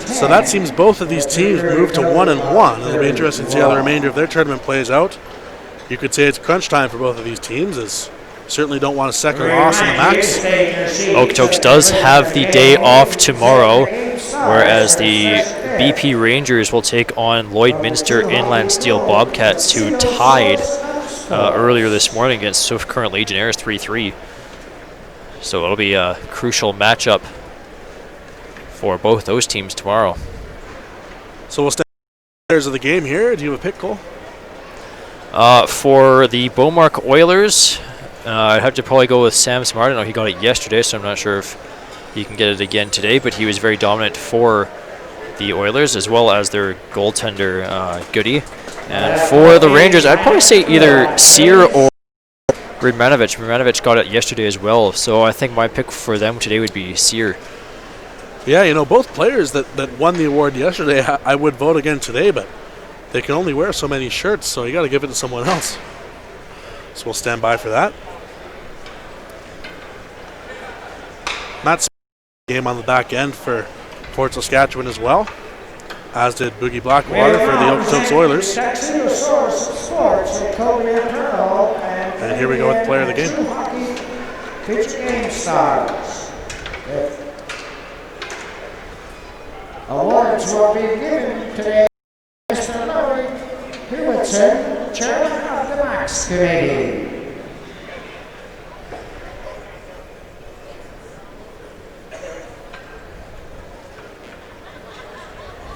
So that seems both of these teams move to 1-1. It'll be interesting to see how the remainder of their tournament plays out. you could say it's crunch time for both of these teams, as certainly don't want a second loss in the Max. Okotoks does have the day off tomorrow, whereas the BP Rangers will take on Lloydminster Inland Steel Bobcats, who tied earlier this morning against Swift Current Legionnaires 3-3. So it'll be a crucial matchup for both those teams tomorrow. So we'll stand players of the game here. Do you have a pick, Cole? For the Beaumark Oilers, I'd have to probably go with Sam Smart. I know he got it yesterday, so I'm not sure if he can get it again today, but he was very dominant for the Oilers, as well as their goaltender, Goody. And for the Rangers, I'd probably say either Sear or Rimanovic. Rimanovic got it yesterday as well, so I think my pick for them today would be Sear. Yeah, you know, both players that won the award yesterday, I would vote again today, but they can only wear so many shirts, so you got to give it to someone else. So we'll stand by for that. Matt's game on the back end for Fort Saskatchewan as well, as did Boogie Blackwater for the Okotoks Oilers. And here we go with the player of the game. Future game stars. Awards will be given today to Mr. Lloyd Hewitson, Chairman of the Max Committee.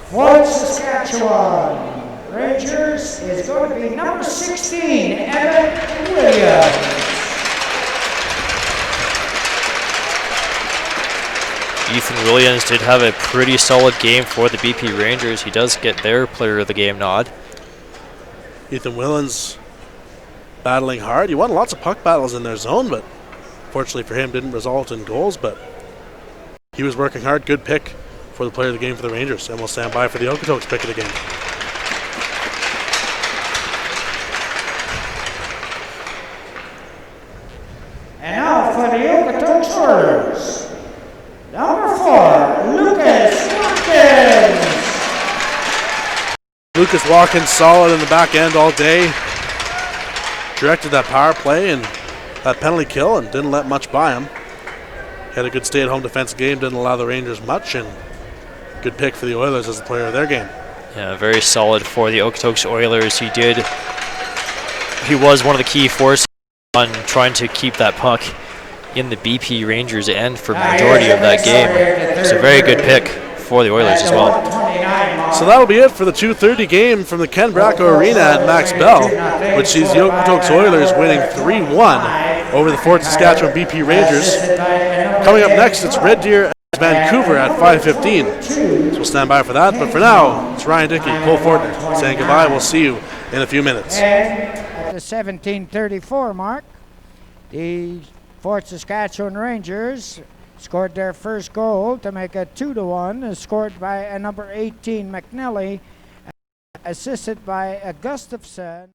Fort Saskatchewan Rangers is going to be number 16, Evan Williams. Ethan Williams did have a pretty solid game for the BP Rangers. He does get their player of the game nod. Ethan Williams battling hard. He won lots of puck battles in their zone, but fortunately for him didn't result in goals, but he was working hard. Good pick for the player of the game for the Rangers, and we'll stand by for the Okotoks pick of the game. And now for the Okotoks Oilers. Number 4, Lucas Watkins. Lucas Watkins solid in the back end all day. Directed that power play and that penalty kill and didn't let much by him. Had a good stay-at-home defensive game, didn't allow the Rangers much, and good pick for the Oilers as the player of their game. Yeah, very solid for the Okotoks Oilers. He was one of the key forces on trying to keep that puck in the BP Rangers end for majority of that game. So very good pick for the Oilers as well. So that'll be it for the 2:30 game from the Ken Bracco Arena at Max Bell, which sees the Okotoks Oilers winning 3-1 over the Fort Saskatchewan BP Rangers. Coming up next, it's Red Deer Vancouver at 5:15. So we'll stand by for that. But for now, it's Ryan Dickey, Cole Fortner saying goodbye. We'll see you in a few minutes. At the 17:34 mark, the Fort Saskatchewan Rangers scored their first goal to make it 2-1, scored by a number 18 McNelly, assisted by a Gustafson.